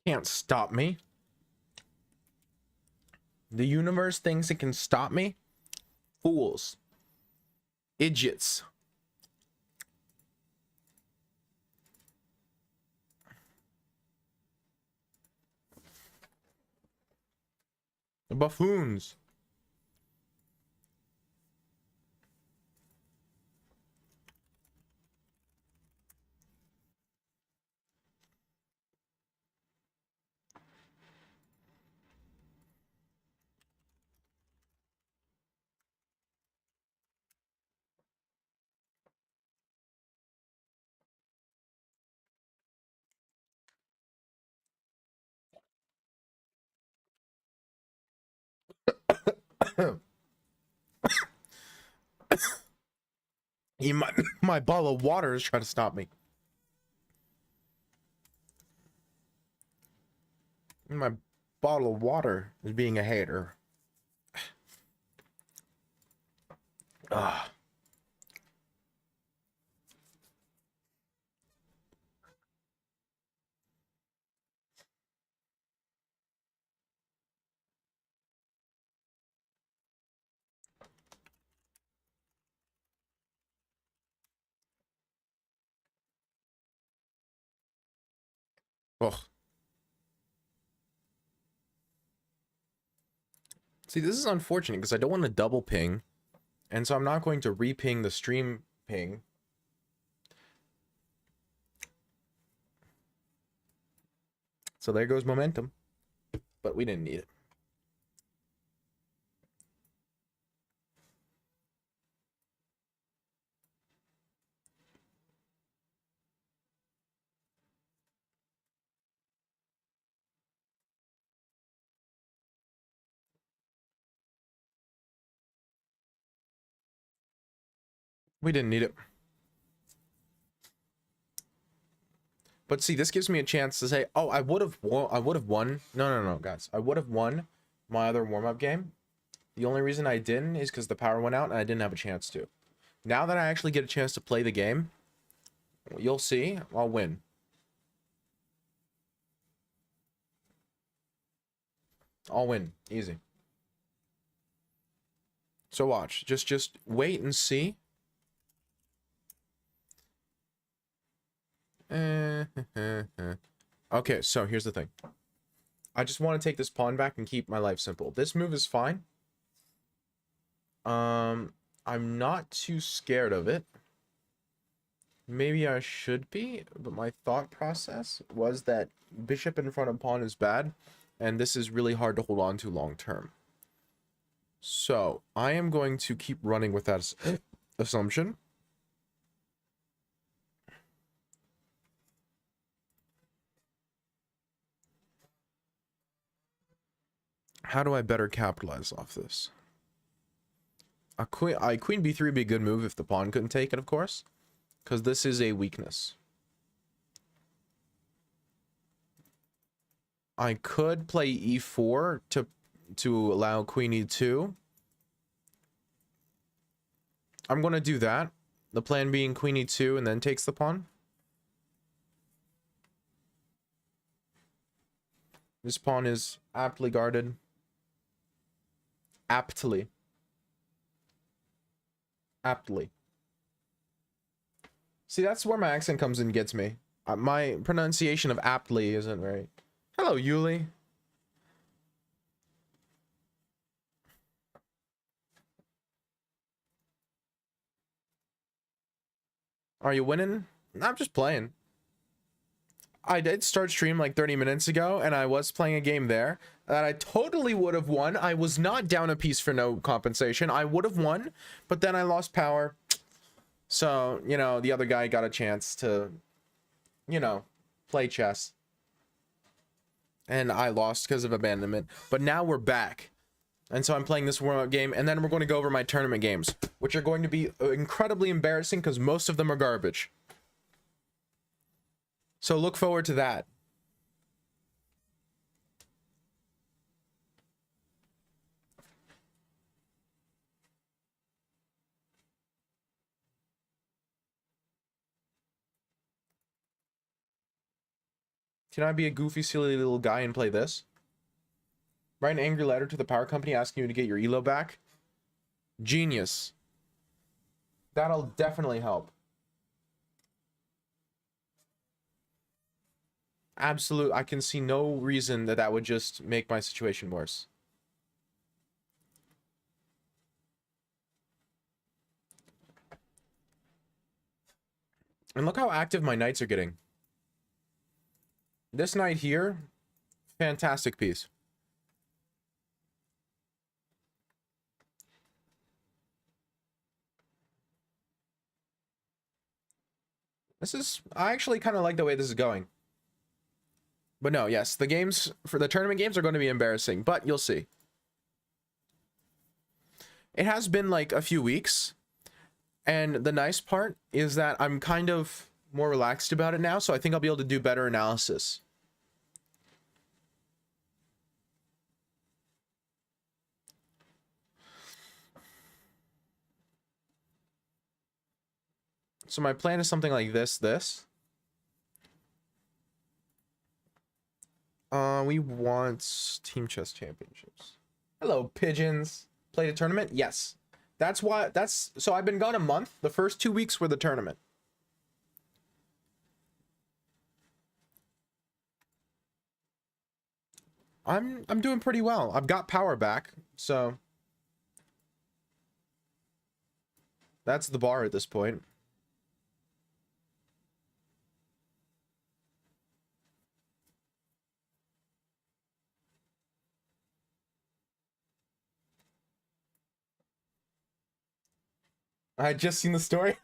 Can't stop me. The universe thinks it can stop me? Fools. Idiots. The buffoons. My bottle of water is trying to stop me. My bottle of water is being a hater. Ah. Ugh. See, this is unfortunate because I don't want to double ping, and so I'm not going to re-ping the stream ping. So there goes momentum, but we didn't need it. We didn't need it. But see, this gives me a chance to say, oh, I would have won. No, guys. I would have won my other warm-up game. The only reason I didn't is because the power went out and I didn't have a chance to. Now that I actually get a chance to play the game, you'll see, I'll win. I'll win. Easy. So watch. Just wait and see. Okay, so here's the thing. I just want to take this pawn back and keep my life simple. This move is fine. I'm not too scared of it. Maybe I should be, but my thought process was that bishop in front of pawn is bad, and this is really hard to hold on to long term. So I am going to keep running with that assumption. How do I better capitalize off this? Queen b3 would be a good move if the pawn couldn't take it, of course, because this is a weakness. I could play e4 to allow queen e2. I'm going to do that. The plan being queen e2 and then takes the pawn. This pawn is aptly guarded. Aptly. See, that's where my accent comes in and gets me. My pronunciation of aptly isn't right. Hello, Yuli. Are you winning? I'm just playing. I did start stream like 30 minutes ago, and I was playing a game there that I totally would have won. I was not down a piece for no compensation. I would have won, but then I lost power. So, you know, the other guy got a chance to, you know, play chess. And I lost because of abandonment. But now we're back. And so I'm playing this warm-up game, and then we're going to go over my tournament games, which are going to be incredibly embarrassing because most of them are garbage. So look forward to that. Can I be a goofy, silly little guy and play this? Write an angry letter to the power company asking you to get your elo back. Genius. That'll definitely help. Absolute. I can see no reason that that would just make my situation worse. And look how active my knights are getting. This knight here, fantastic piece. I actually kind of like the way this is going. But no, yes, the games, for the tournament games are going to be embarrassing, but you'll see. It has been like a few weeks, and the nice part is that I'm kind of more relaxed about it now, so I think I'll be able to do better analysis. So my plan is something like this. We want team chess championships. Hello, pigeons. Played a tournament? Yes. So I've been gone a month. The first 2 weeks were the tournament. I'm doing pretty well. I've got power back, so that's the bar at this point. I had just seen the story.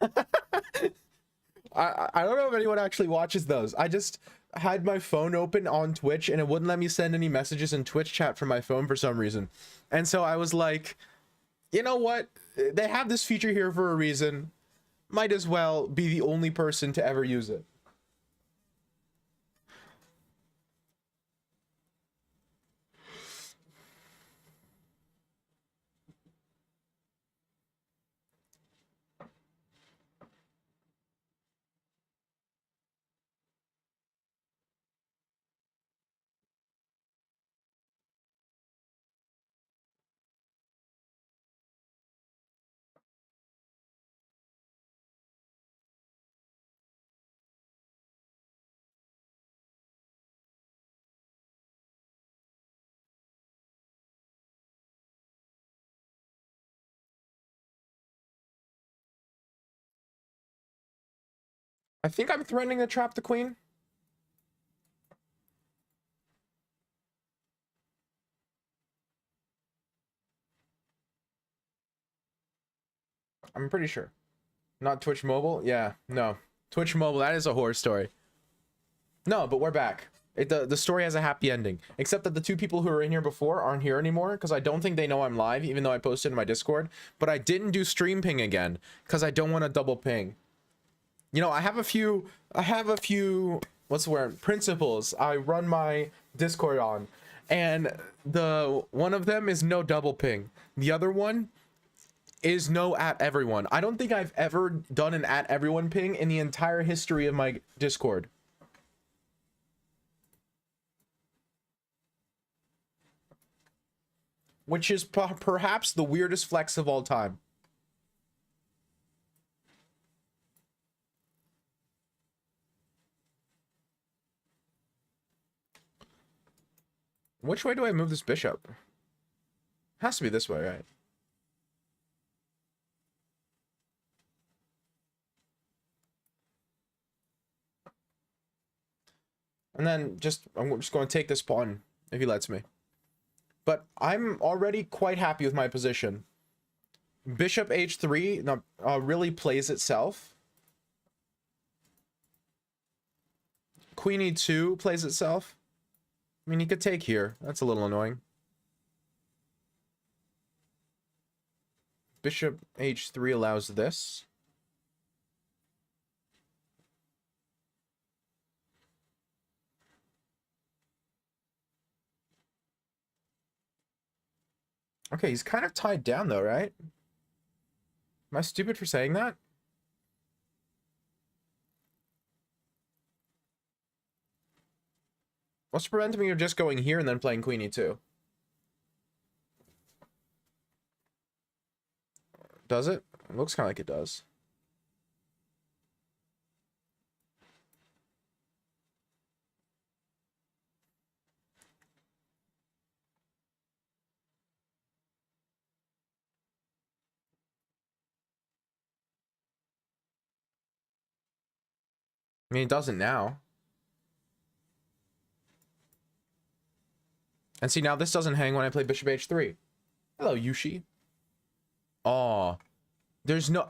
I don't know if anyone actually watches those. I just had my phone open on Twitch and it wouldn't let me send any messages in Twitch chat from my phone for some reason. And so I was like, you know what? They have this feature here for a reason. Might as well be the only person to ever use it. I think I'm threatening to trap the queen. I'm pretty sure. Not Twitch mobile? Yeah, no. Twitch mobile, that is a horror story. No, but we're back. The story has a happy ending. Except that the two people who were in here before aren't here anymore, because I don't think they know I'm live, even though I posted in my Discord. But I didn't do stream ping again, because I don't want to double ping. You know, I have a few, what's the word, principles I run my Discord on. And one of them is no double ping. The other one is no at everyone. I don't think I've ever done an at everyone ping in the entire history of my Discord. Which is perhaps the weirdest flex of all time. Which way do I move this bishop? Has to be this way, right? And then I'm just going to take this pawn if he lets me. But I'm already quite happy with my position. Bishop h3 really plays itself. Queen e2 plays itself. I mean, he could take here. That's a little annoying. Bishop h3 allows this. Okay, he's kind of tied down though, right? Am I stupid for saying that? What's preventing me from just going here and then playing queen e2? Does it? It looks kind of like it does. I mean, it doesn't now. And see, now this doesn't hang when I play bishop h3. Hello, Yushi. Oh, there's no...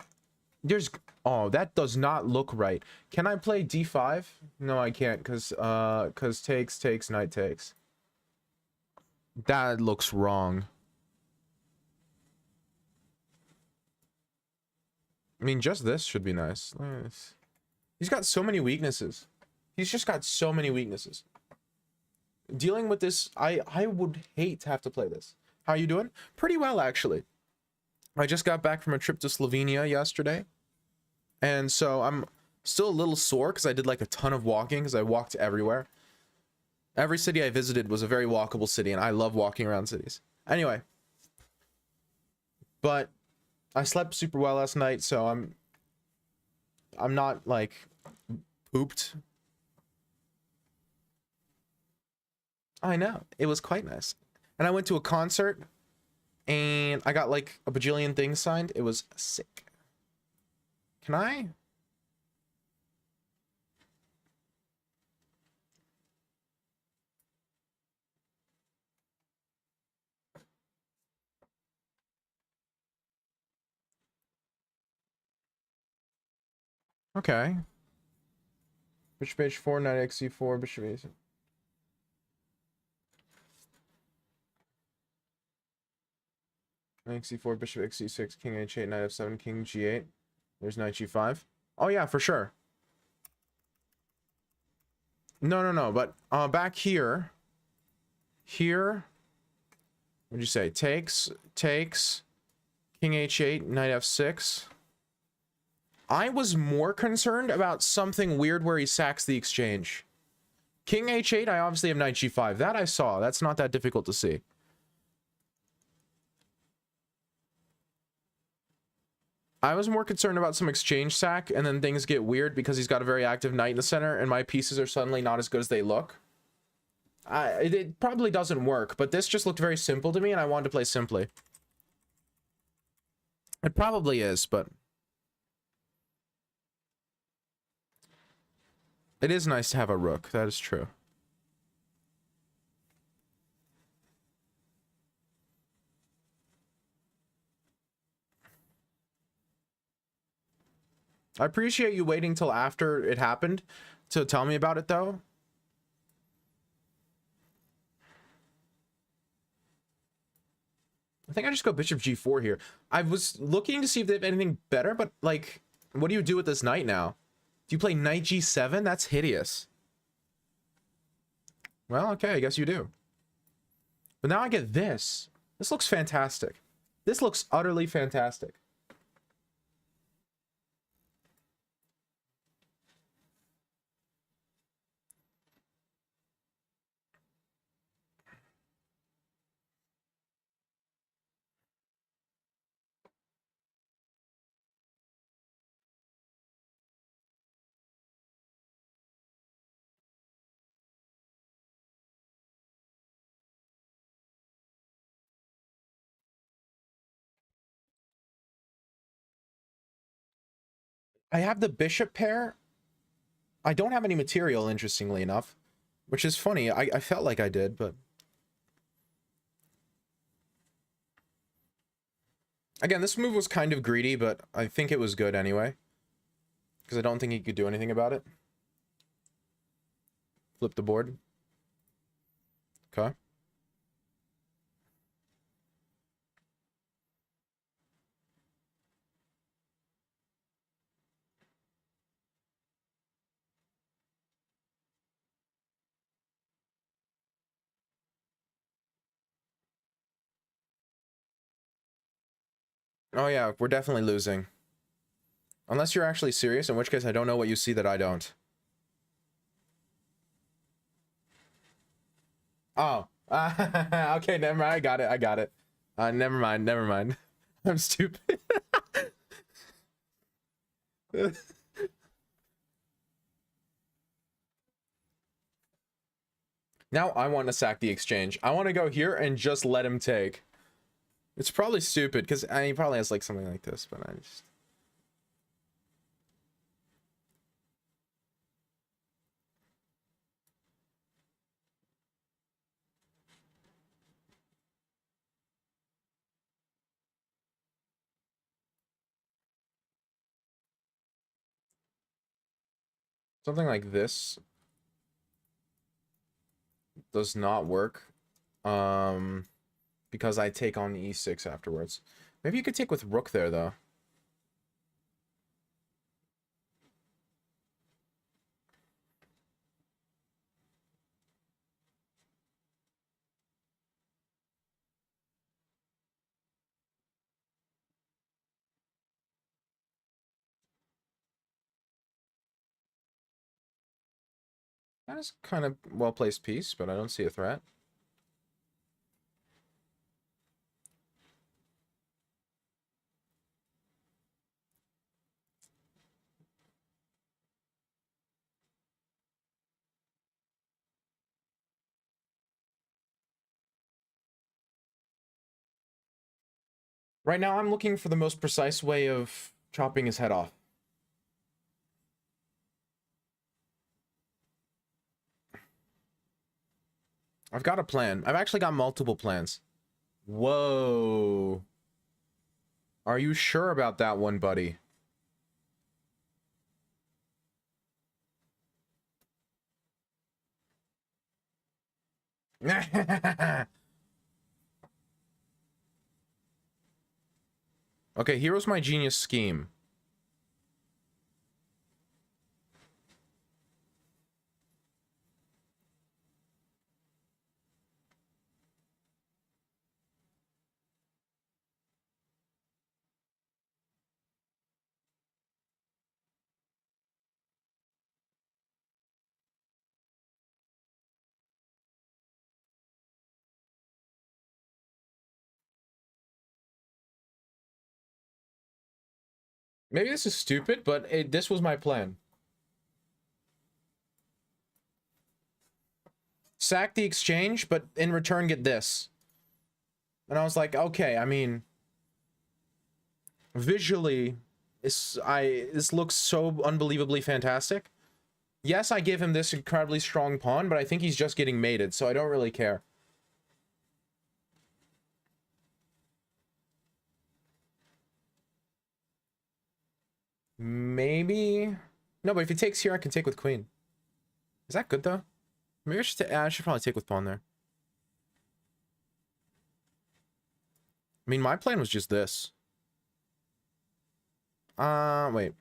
There's... Oh, that does not look right. Can I play d5? No, I can't, because takes, knight takes. That looks wrong. I mean, just this should be nice. He's got so many weaknesses. He's just got so many weaknesses. Dealing with this, I would hate to have to play this. How are you doing? Pretty well, actually. I just got back from a trip to Slovenia yesterday. And so I'm still a little sore because I did like a ton of walking because I walked everywhere. Every city I visited was a very walkable city, and I love walking around cities. Anyway. But I slept super well last night, so I'm not like pooped. I know. It was quite nice. And I went to a concert and I got like a bajillion things signed. It was sick. Can I? Okay. Bishop h4, knight xe4, bishop a6. Knight c4, bishop xe6, king h8, knight f7, king g8. There's knight g5. Oh yeah, for sure. No, but back here. Here. What'd you say? Takes, king h8, knight f6. I was more concerned about something weird where he sacks the exchange. King h8, I obviously have knight g5. That I saw. That's not that difficult to see. I was more concerned about some exchange sack, and then things get weird because he's got a very active knight in the center, and my pieces are suddenly not as good as they look. It probably doesn't work, but this just looked very simple to me, and I wanted to play simply. It probably is, but... It is nice to have a rook, that is true. I appreciate you waiting till after it happened to tell me about it, though. I think I just go bishop g4 here. I was looking to see if they have anything better, but, like, what do you do with this knight now? Do you play knight g7? That's hideous. Well, okay, I guess you do. But now I get this. This looks fantastic. This looks utterly fantastic. I have the bishop pair. I don't have any material, interestingly enough. Which is funny. I felt like I did, but... Again, this move was kind of greedy, but I think it was good anyway. Because I don't think he could do anything about it. Flip the board. Okay. Oh yeah, we're definitely losing. Unless you're actually serious, in which case I don't know what you see that I don't. Oh. Okay, never mind. I got it. I got it. Never mind. Never mind. I'm stupid. Now I want to sack the exchange. I want to go here and just let him take. It's probably stupid because he probably has like something like this, but I just. Something like this does not work. Because I take on the e6 afterwards. Maybe you could take with rook there, though. That is kind of well-placed piece, but I don't see a threat. Right now, I'm looking for the most precise way of chopping his head off. I've got a plan. I've actually got multiple plans. Whoa. Are you sure about that one, buddy? Okay, here's my genius scheme. Maybe this is stupid, but this was my plan. Sack the exchange, but in return get this. And I was like, okay, I mean, visually, this looks so unbelievably fantastic. Yes, I give him this incredibly strong pawn, but I think he's just getting mated, so I don't really care. Maybe... No, but if he takes here, I can take with queen. Is that good, though? Maybe I should probably take with pawn there. I mean, my plan was just this. Wait.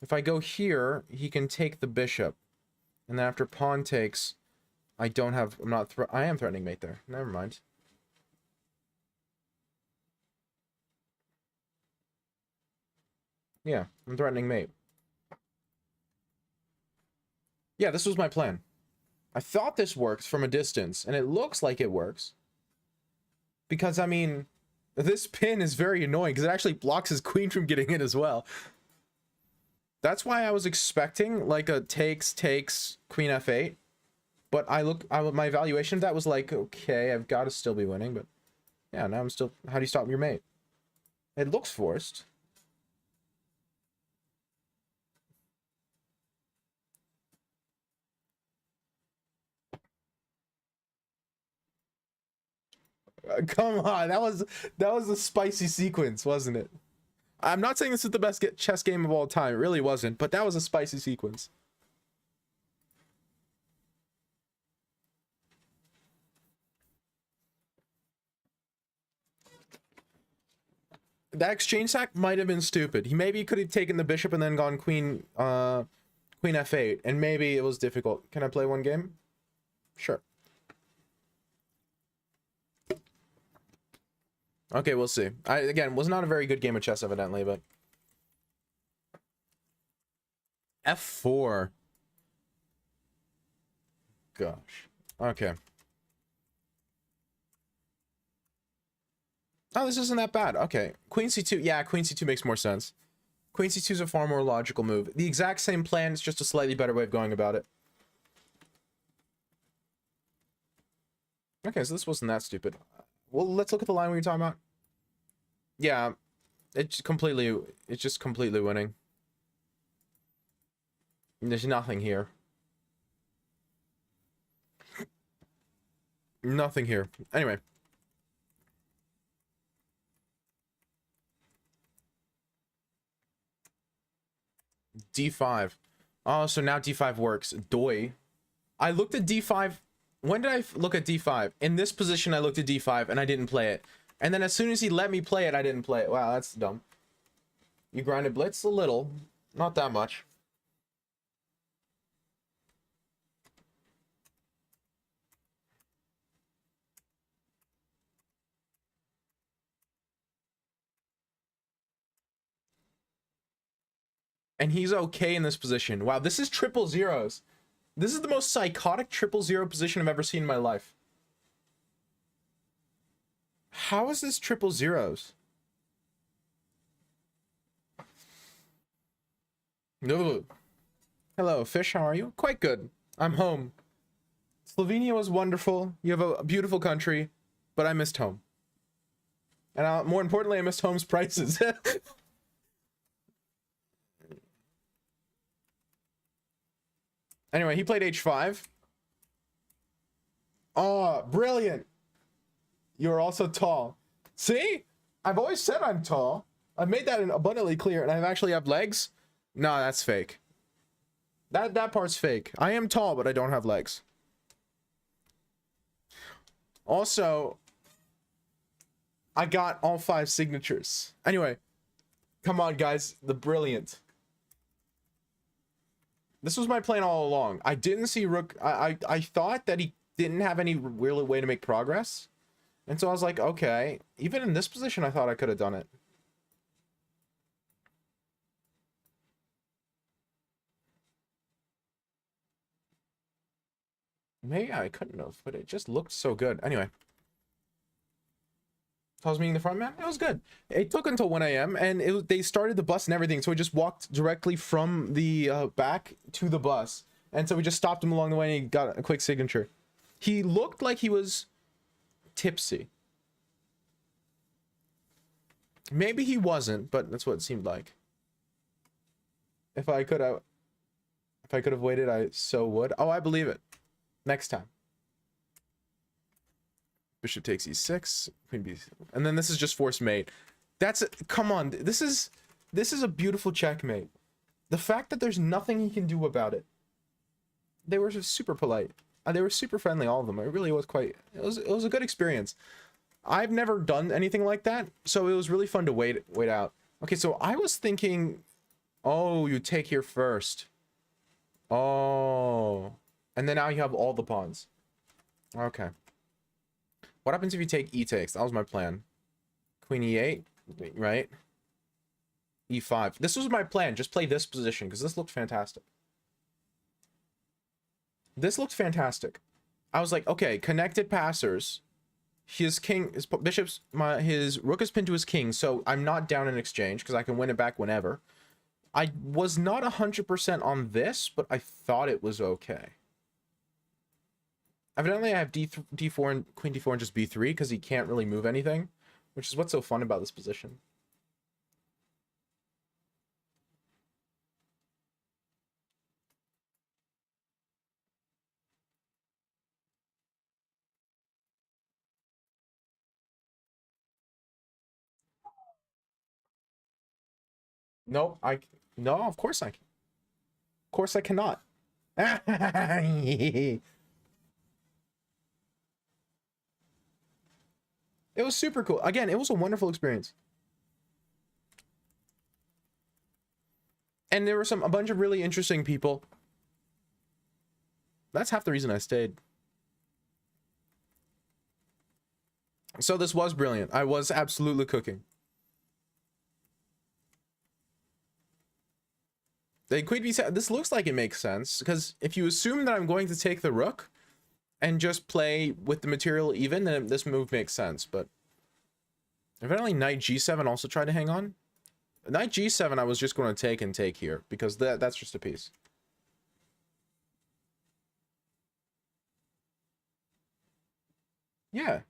If I go here, he can take the bishop. And then after pawn takes, I don't have... I am threatening mate there. Never mind. Yeah, I'm threatening mate. Yeah, this was my plan. I thought this works from a distance, and it looks like it works. Because, I mean, this pin is very annoying, because it actually blocks his queen from getting in as well. That's why I was expecting, like, a takes, queen f8. But my evaluation of that was like, okay, I've got to still be winning, but... Yeah, now I'm still... How do you stop your mate? It looks forced. Come on, that was a spicy sequence, wasn't it? I'm not saying this is the best chess game of all time. It really wasn't, but that was a spicy sequence. That exchange sack might have been stupid. He maybe could have taken the bishop and then gone queen f8, and maybe it was difficult. Can I play one game? Sure. Okay, we'll see. Again, was not a very good game of chess, evidently, but... F4. gosh. Okay. Oh, this isn't that bad. Okay. Queen c2. Yeah, queen c2 makes more sense. Queen c2 is a far more logical move. The exact same plan, it's just a slightly better way of going about it. Okay, so this wasn't that stupid. Well, let's look at the line we were talking about. Yeah, it's just completely winning. There's nothing here. Nothing here. Anyway. D5. Oh, so now D5 works. Doi. I looked at D5. When did I look at D5? In this position, I looked at D5 and I didn't play it. And then as soon as he let me play it, I didn't play it. Wow, that's dumb. You grinded blitz a little. Not that much. And he's okay in this position. Wow, this is triple zeros. This is the most psychotic triple zero position I've ever seen in my life. How is this triple zeros? No. Hello, fish. How are you? Quite good. I'm home. Slovenia was wonderful. You have a beautiful country, but I missed home. And more importantly, I missed home's prices. Anyway, he played h5. Oh, brilliant. You're also tall. See? I've always said I'm tall. I've made that abundantly clear, and I actually have legs. No, that's fake. That part's fake. I am tall, but I don't have legs. Also, I got all 5 signatures. Anyway, come on, guys. The brilliant. This was my plan all along. I didn't see rook. I thought that he didn't have any real way to make progress. And so I was like, okay, even in this position, I thought I could have done it. Maybe I couldn't have, but it just looked so good. Anyway. I was meeting the front man. It was good. It took until 1 a.m. and they started the bus and everything. So we just walked directly from the back to the bus. And so we just stopped him along the way and he got a quick signature. He looked like he was tipsy. Maybe he wasn't, but that's what it seemed like. If I could have waited, I so would. Oh, I believe it. Next time. Bishop takes e6, queen b, and then this is just forced mate. Come on, this is a beautiful checkmate. The fact that there's nothing he can do about it. They were just super polite. They were super friendly, all of them. It really was it was a good experience. I've never done anything like that, so it was really fun to wait out. Okay, so I was thinking, oh, you take here first. Oh, and then now you have all the pawns. Okay. What happens if you take e takes? That was my plan. Queen e8, right? e5. This was my plan. Just play this position because this looked fantastic. This looked fantastic. I was like, okay, connected passers. His king, his bishop's, his rook is pinned to his king, so I'm not down in exchange because I can win it back whenever. I was not 100% on this, but I thought it was okay. Evidently, I have d4 and queen d4 and just b3 because he can't really move anything, which is what's so fun about this position. No, no, of course I can. Of course I cannot. It was super cool. Again, it was a wonderful experience. And there were a bunch of really interesting people. That's half the reason I stayed. So this was brilliant. I was absolutely cooking. The queen b7, this looks like it makes sense, because if you assume that I'm going to take the rook, and just play with the material even, then this move makes sense. But evidently knight g7 also tried to hang on. Knight g7 I was just going to take here, because that's just a piece. Yeah.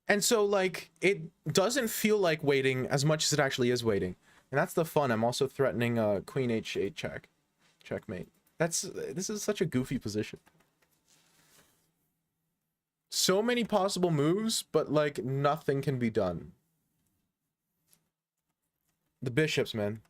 And so, like, it doesn't feel like waiting as much as it actually is waiting. And that's the fun. I'm also threatening queen h8 checkmate. This is such a goofy position. So many possible moves, but like nothing can be done. The bishops, man.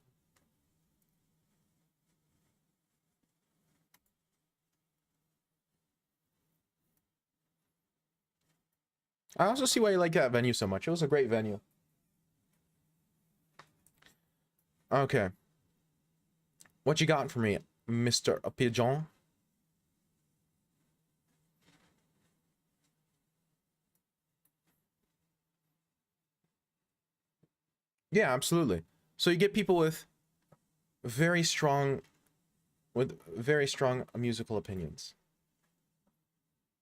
I also see why you like that venue so much. It was a great venue. Okay. What you got for me, Mr. Pigeon? Yeah, absolutely. So you get people with very strong musical opinions.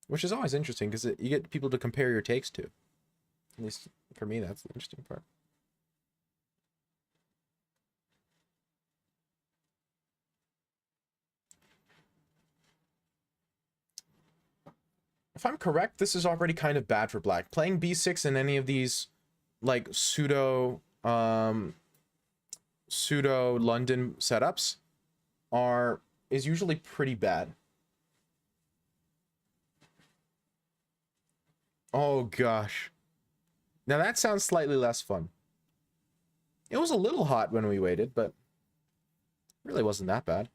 Which is always interesting, because you get people to compare your takes to. At least for me, that's the interesting part. If I'm correct, this is already kind of bad for black. Playing b6 in any of these, like, pseudo London setups is usually pretty bad. Oh gosh. Now that sounds slightly less fun. It was a little hot when we waited, but it really wasn't that bad.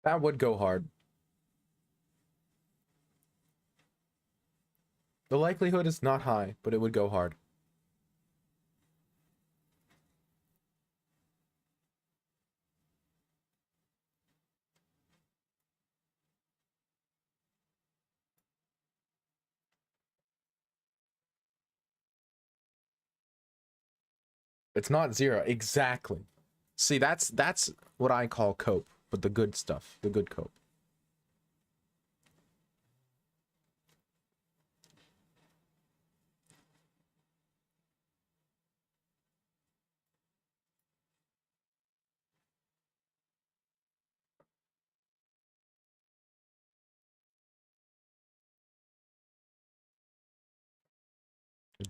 That would go hard. The likelihood is not high, but it would go hard. It's not zero. Exactly. See, that's what I call cope, but the good stuff, the good cope.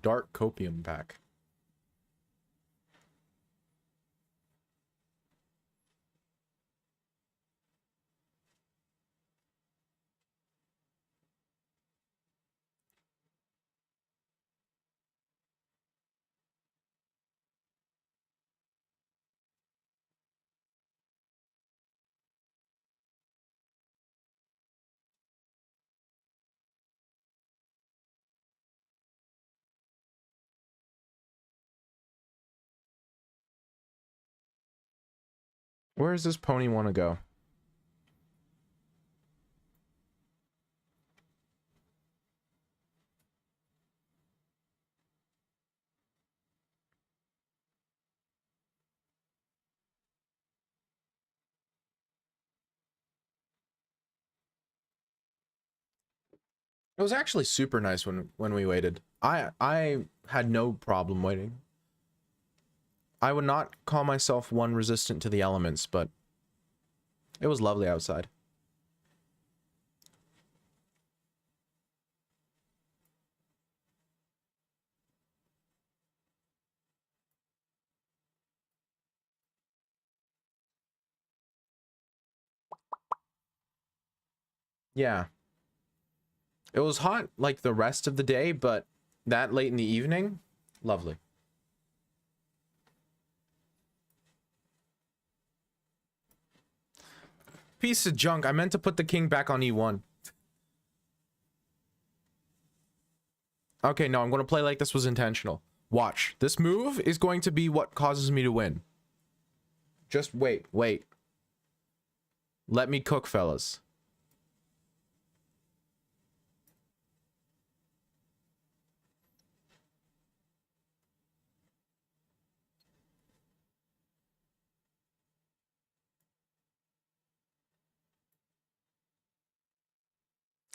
Dark copium pack. Where does this pony want to go? It was actually super nice when we waited. I had no problem waiting. I would not call myself one resistant to the elements, but it was lovely outside. Yeah. It was hot like the rest of the day, but that late in the evening, lovely. Piece of junk. I meant to put the king back on E1. Okay, no, I'm going to play like this was intentional. Watch. This move is going to be what causes me to win. Just wait, wait. Let me cook, fellas.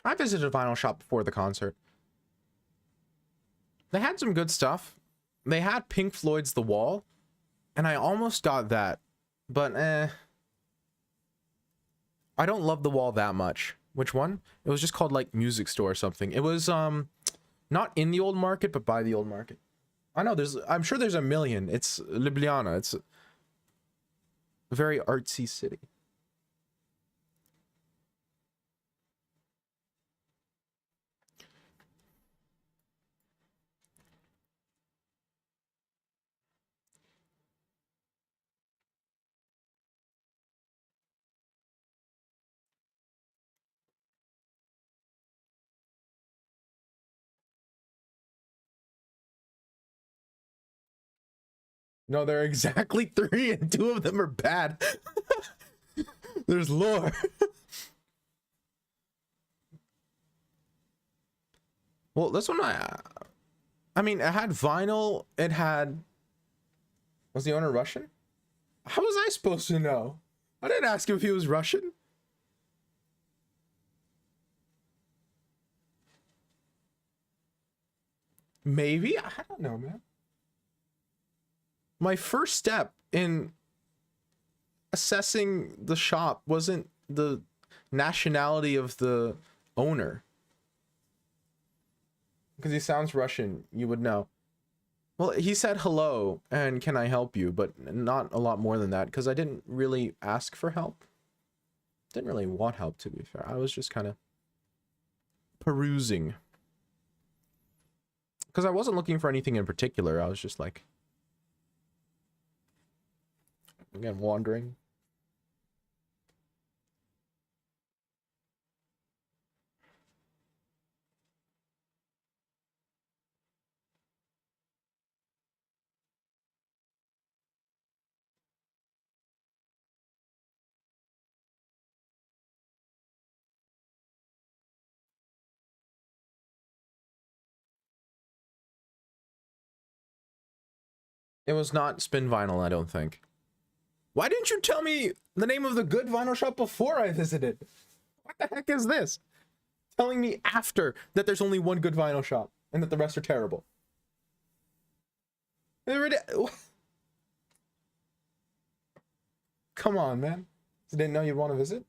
I visited a vinyl shop before the concert. They had some good stuff. They had Pink Floyd's The Wall, and I almost got that, but I don't love The Wall that much. Which one? It was just called like Music Store or something. It was not in the old market, but by the old market. I know I'm sure there's a million. It's Ljubljana. It's a very artsy city. No, there are exactly 3 and 2 of them are bad. There's lore. Well, this one I mean, it had vinyl, it had... Was the owner Russian? How was I supposed to know? I didn't ask him if he was Russian. Maybe? I don't know, man. My first step in assessing the shop wasn't the nationality of the owner. Because he sounds Russian, you would know. Well, he said hello and can I help you, but not a lot more than that, because I didn't really ask for help. Didn't really want help, to be fair. I was just kind of perusing. Because I wasn't looking for anything in particular. I was just like, again, wandering. It was not Spin Vinyl, I don't think. Why didn't you tell me the name of the good vinyl shop before I visited? What the heck is this? Telling me after that there's only one good vinyl shop and that the rest are terrible. Come on, man. You didn't know you'd want to visit?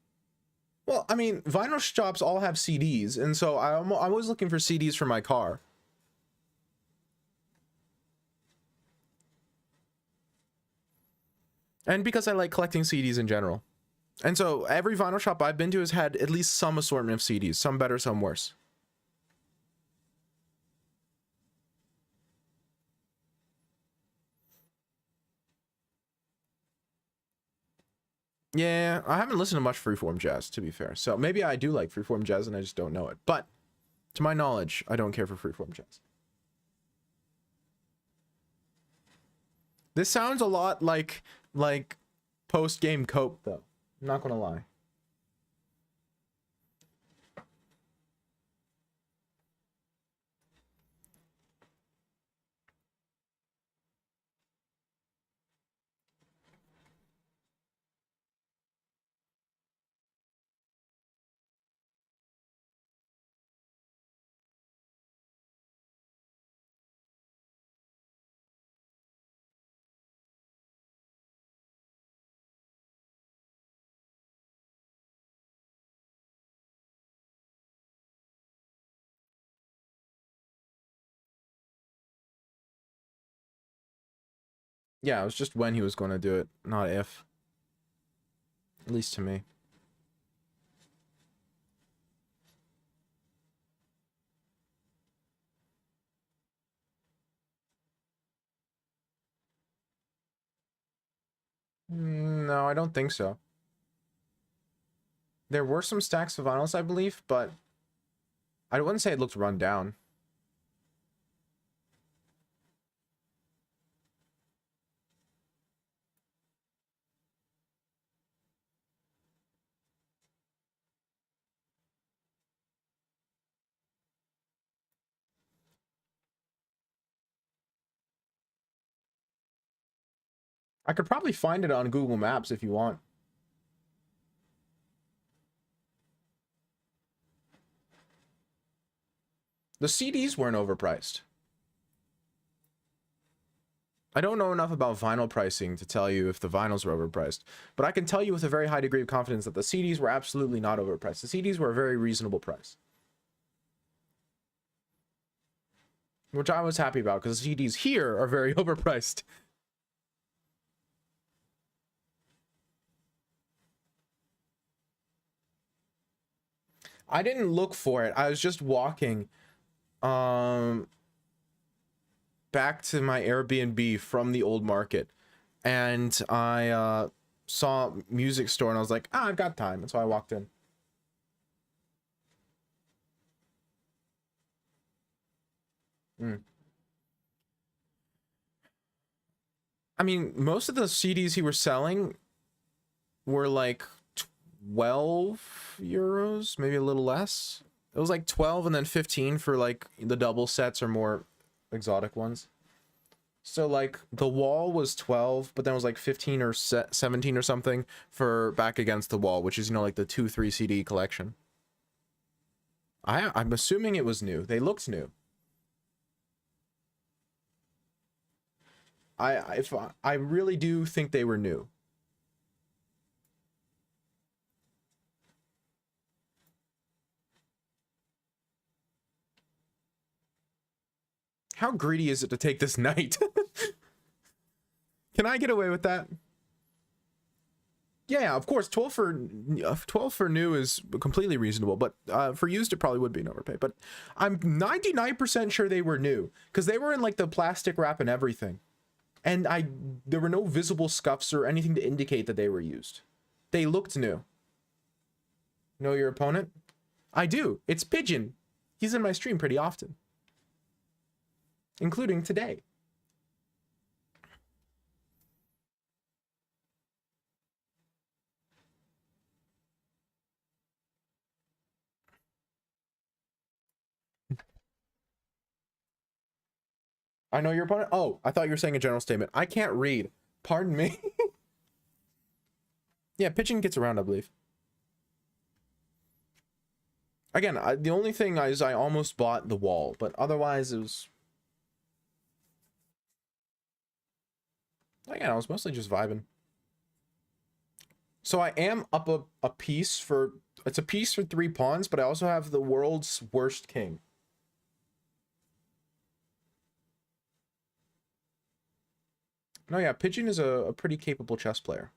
Well, I mean, vinyl shops all have CDs, and so I was looking for CDs for my car. And because I like collecting CDs in general. And so every vinyl shop I've been to has had at least some assortment of CDs, some better, some worse. Yeah, I haven't listened to much freeform jazz, to be fair. So maybe I do like freeform jazz and I just don't know it. But to my knowledge, I don't care for freeform jazz. This sounds a lot like post-game cope, though. I'm not gonna lie. Yeah, it was just when he was going to do it, not if. At least to me. I don't think so. There were some stacks of vinyls, I believe, but I wouldn't say it looked run down. I could probably find it on Google Maps if you want. The CDs weren't overpriced. I don't know enough about vinyl pricing to tell you if the vinyls were overpriced, but I can tell you with a very high degree of confidence that the CDs were absolutely not overpriced. The CDs were a very reasonable price, which I was happy about because the CDs here are very overpriced. I didn't look for it. I was just walking back to my Airbnb from the old market, and I saw music store and I was like, ah, I've got time, and so I walked in. I mean, most of the CDs he was selling were like 12 euros, maybe a little less. It was like 12 and then 15 for like the double sets or more exotic ones. So like the wall was 12, but then it was like 15 or 17 or something for Back Against the Wall, which is, you know, like the 2-3 CD collection. I'm assuming it was new. They looked new. I really do think they were new. How greedy is it to take this night? Can I get away with that? Yeah, of course. 12 for new is completely reasonable, but for used it probably would be an overpay. But I'm 99% sure they were new because they were in like the plastic wrap and everything, and there were no visible scuffs or anything to indicate that they were used. They looked new. Know your opponent? I do. It's Pigeon. He's in my stream pretty often, including today. I know your opponent. Oh, I thought you were saying a general statement. I can't read. Pardon me. Yeah, Pigeon gets around, I believe. Again, the only thing is I almost bought the wall, but otherwise it was... Again, I was mostly just vibing. So I am up a piece for... It's a piece for 3 pawns, but I also have the world's worst king. No, yeah, Pigeon is a pretty capable chess player.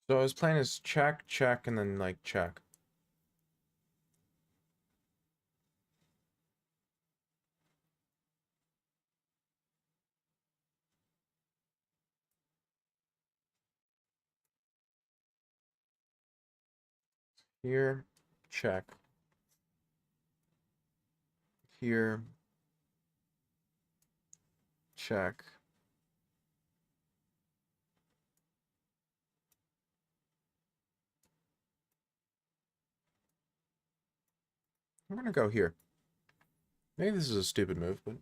So his plan is check, check, and then like check. Here, check. Here, check. I'm gonna go here. Maybe this is a stupid move, but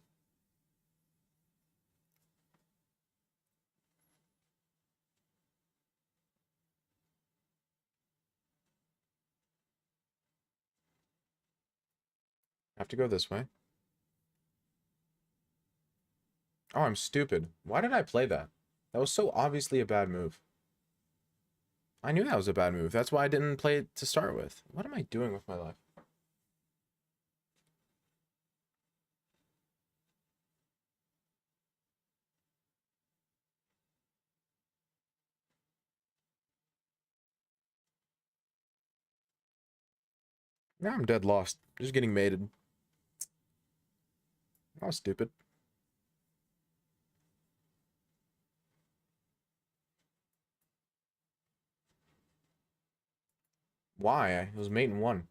I have to go this way. Oh, I'm stupid. Why did I play that? That was so obviously a bad move. I knew that was a bad move. That's why I didn't play it to start with. What am I doing with my life? Now I'm dead lost. Just getting mated. That was stupid. Why? I was mate in one.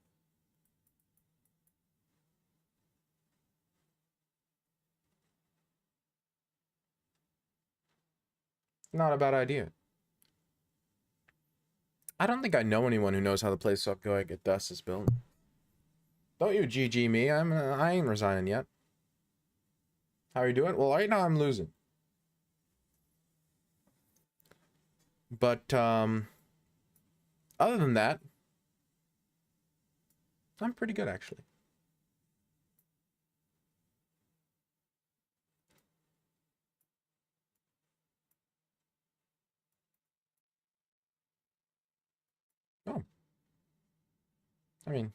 Not a bad idea. I don't think I know anyone who knows how to play Suck Go I Get Dust is built. Don't you GG me. I ain't resigning yet. How are you doing? Well, right now I'm losing. But other than that, I'm pretty good actually. Oh. I mean,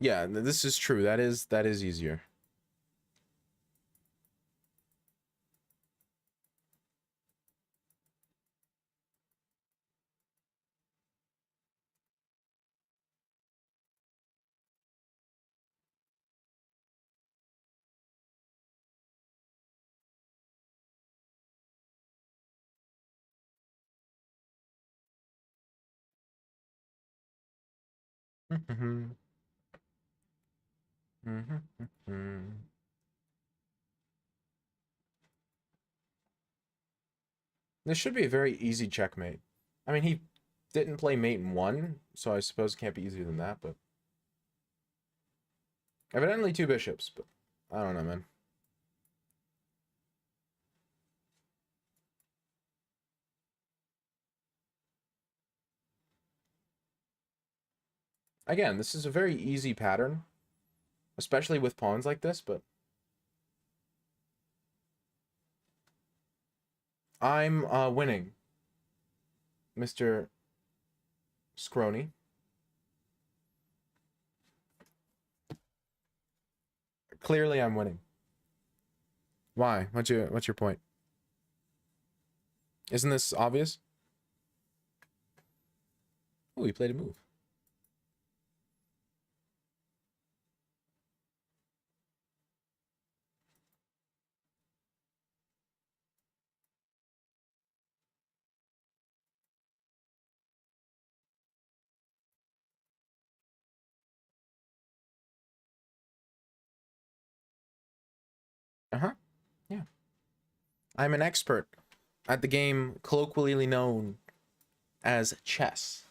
yeah, this is true. That is easier. This should be a very easy checkmate. I mean, he didn't play mate in one, so I suppose it can't be easier than that, but evidently two bishops, but I don't know, man. Again, this is a very easy pattern, especially with pawns like this, but I'm winning, Mr. Scrony. Clearly I'm winning. Why? What's your point? Isn't this obvious? Oh, he played a move. Uh-huh. Yeah. I'm an expert at the game colloquially known as chess.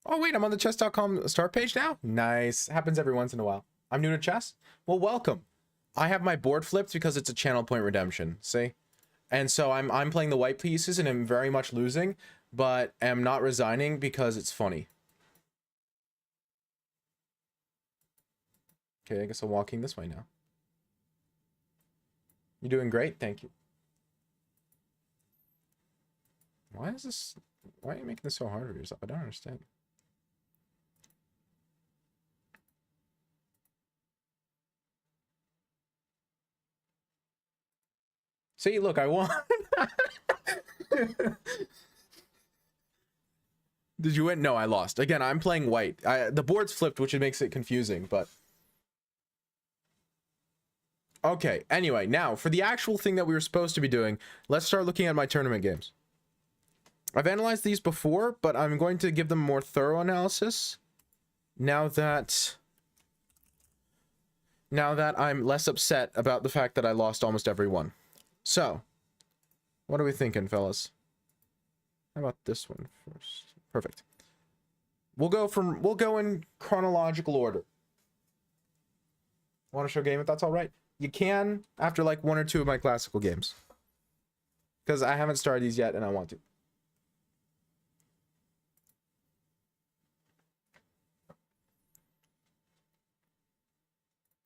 Oh, wait, I'm on the chess.com start page now? Nice. Happens every once in a while. I'm new to chess? Well, welcome. I have my board flipped because it's a channel point redemption, see? And so I'm playing the white pieces and I'm very much losing, but am not resigning because it's funny. Okay, I guess I'm walking this way now. You're doing great, thank you. Why is this Why are you making this so hard for yourself? I don't understand. See, look, I won. Did you win? No, I lost. Again, I'm playing white. The board's flipped, which makes it confusing, but... Okay, anyway, now, for the actual thing that we were supposed to be doing, let's start looking at my tournament games. I've analyzed these before, but I'm going to give them more thorough analysis now that I'm less upset about the fact that I lost almost every one. So, what are we thinking, fellas? How about this one first? Perfect. We'll go in chronological order. Want to show game if that's all right? You can after like 1 or 2 of my classical games, because I haven't started these yet and I want to.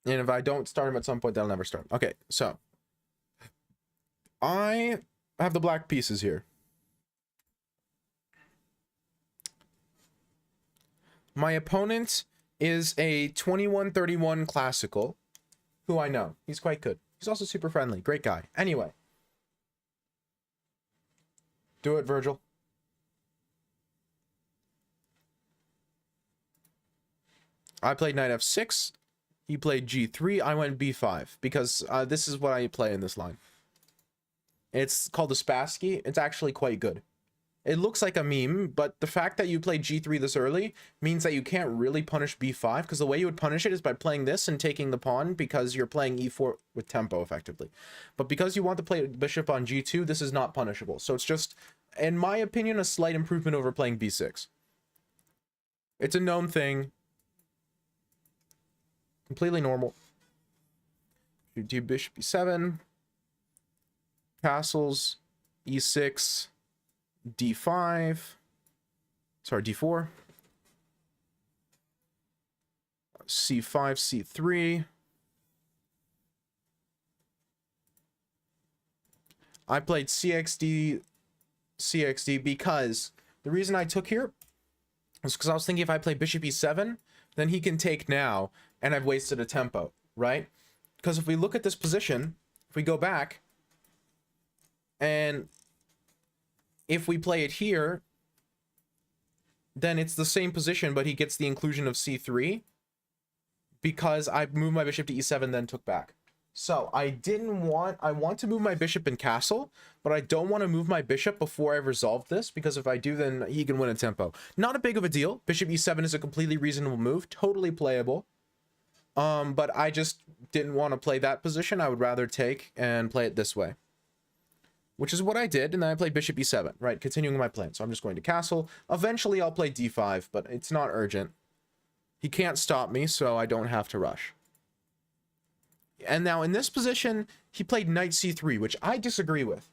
And if I don't start them at some point, they'll never start. Okay, so I have the black pieces here. My opponent is a 2131 classical, who I know. He's quite good. He's also super friendly. Great guy. Anyway. Do it, Virgil. I played knight f6. He played g3. I went b5 because this is what I play in this line. It's called the Spassky. It's actually quite good. It looks like a meme, but the fact that you played g3 this early means that you can't really punish b5, because the way you would punish it is by playing this and taking the pawn, because you're playing e4 with tempo, effectively. But because you want to play bishop on g2, this is not punishable. So it's just, in my opinion, a slight improvement over playing b6. It's a known thing. Completely normal. You do bishop e7. Castles. e6. d5, sorry, d4, c5, c3. I played cxd, because the reason I took here was because I was thinking if I play bishop e7, then he can take now, and I've wasted a tempo, right? Because if we look at this position, if we go back, and if we play it here, then it's the same position, but he gets the inclusion of c3 because I moved my bishop to e7, then took back. So I want to move my bishop and castle, but I don't want to move my bishop before I've resolved this, because if I do, then he can win a tempo. Not a big of a deal. Bishop e7 is a completely reasonable move, totally playable. But I just didn't want to play that position. I would rather take and play it this way, which is what I did, and then I played bishop e7, right? Continuing my plan. So I'm just going to castle. Eventually, I'll play d5, but it's not urgent. He can't stop me, so I don't have to rush. And now in this position, he played knight c3, which I disagree with.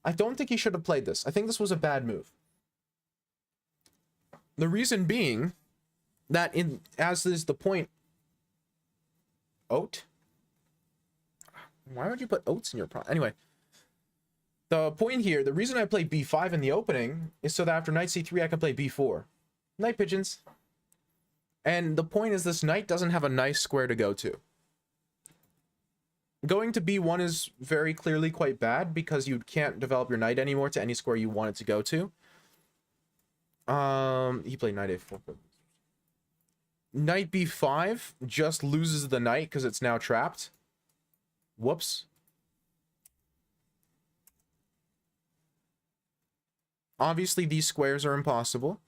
I don't think he should have played this. I think this was a bad move. The reason being that, as is the point... Oat? Why would you put oats in your prompt? Anyway. The point here, the reason I play b5 in the opening is so that after knight c3 I can play b4. Knight pigeons. And the point is this knight doesn't have a nice square to go to. Going to b1 is very clearly quite bad because you can't develop your knight anymore to any square you want it to go to. He played knight a4. Knight b5 just loses the knight because it's now trapped. Whoops. Obviously, these squares are impossible.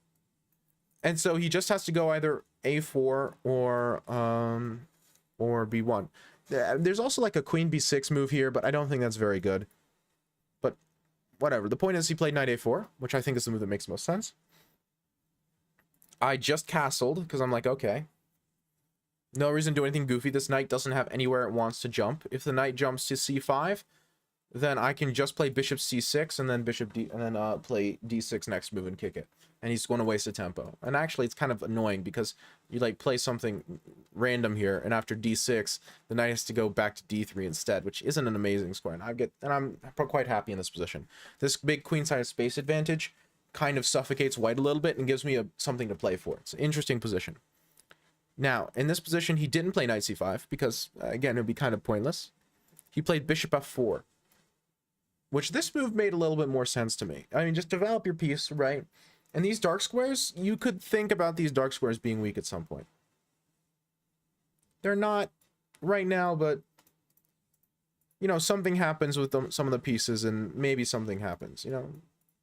And so he just has to go either a4 or b1. There's also like a queen b6 move here, but I don't think that's very good. But whatever. The point is he played knight a4, which I think is the move that makes most sense. I just castled because I'm like, okay. No reason to do anything goofy. This knight doesn't have anywhere it wants to jump. If the knight jumps to c5... then I can just play bishop c6 and then bishop d, and then play d6 next move and kick it. And he's going to waste a tempo. And actually, it's kind of annoying because you like play something random here, and after d6, the knight has to go back to d3 instead, which isn't an amazing square. And I'm quite happy in this position. This big queenside space advantage kind of suffocates white a little bit and gives me something to play for. It's an interesting position. Now, in this position, he didn't play knight c5 because, again, it would be kind of pointless. He played bishop f4, which this move made a little bit more sense to me. I mean, just develop your piece, right? And these dark squares, you could think about these dark squares being weak at some point. They're not right now, but, you know, something happens with them, some of the pieces, and maybe something happens, you know?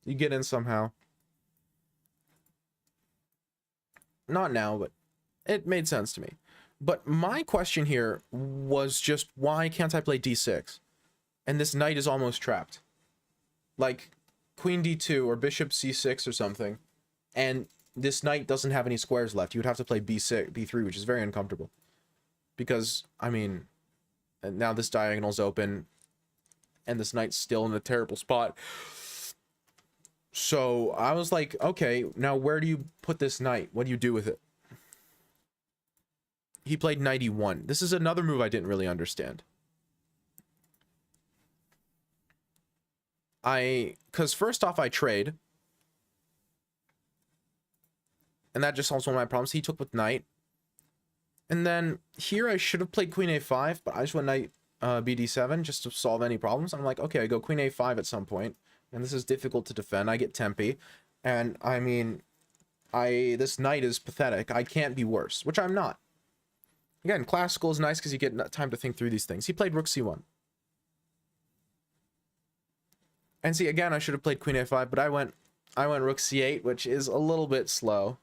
You get in somehow. Not now, but it made sense to me. But my question here was just, why can't I play d6? And this knight is almost trapped. Like, queen d2 or bishop c6 or something, and this knight doesn't have any squares left. You would have to play b6, b3, which is very uncomfortable. Because, I mean, and now this diagonal's open, and this knight's still in a terrible spot. So I was like, okay, now where do you put this knight? What do you do with it? He played knight e1. This is another move I didn't really understand. Because first off, I trade. And that just solves one of my problems. He took with knight. And then here I should have played queen a5, but I just went knight bd7 just to solve any problems. I'm like, okay, I go queen a5 at some point, and this is difficult to defend. I get tempy, and I mean, this knight is pathetic. I can't be worse, which I'm not. Again, classical is nice because you get time to think through these things. He played rook c1. And see, again, I should have played queen a5, but I went rook c8, which is a little bit slow.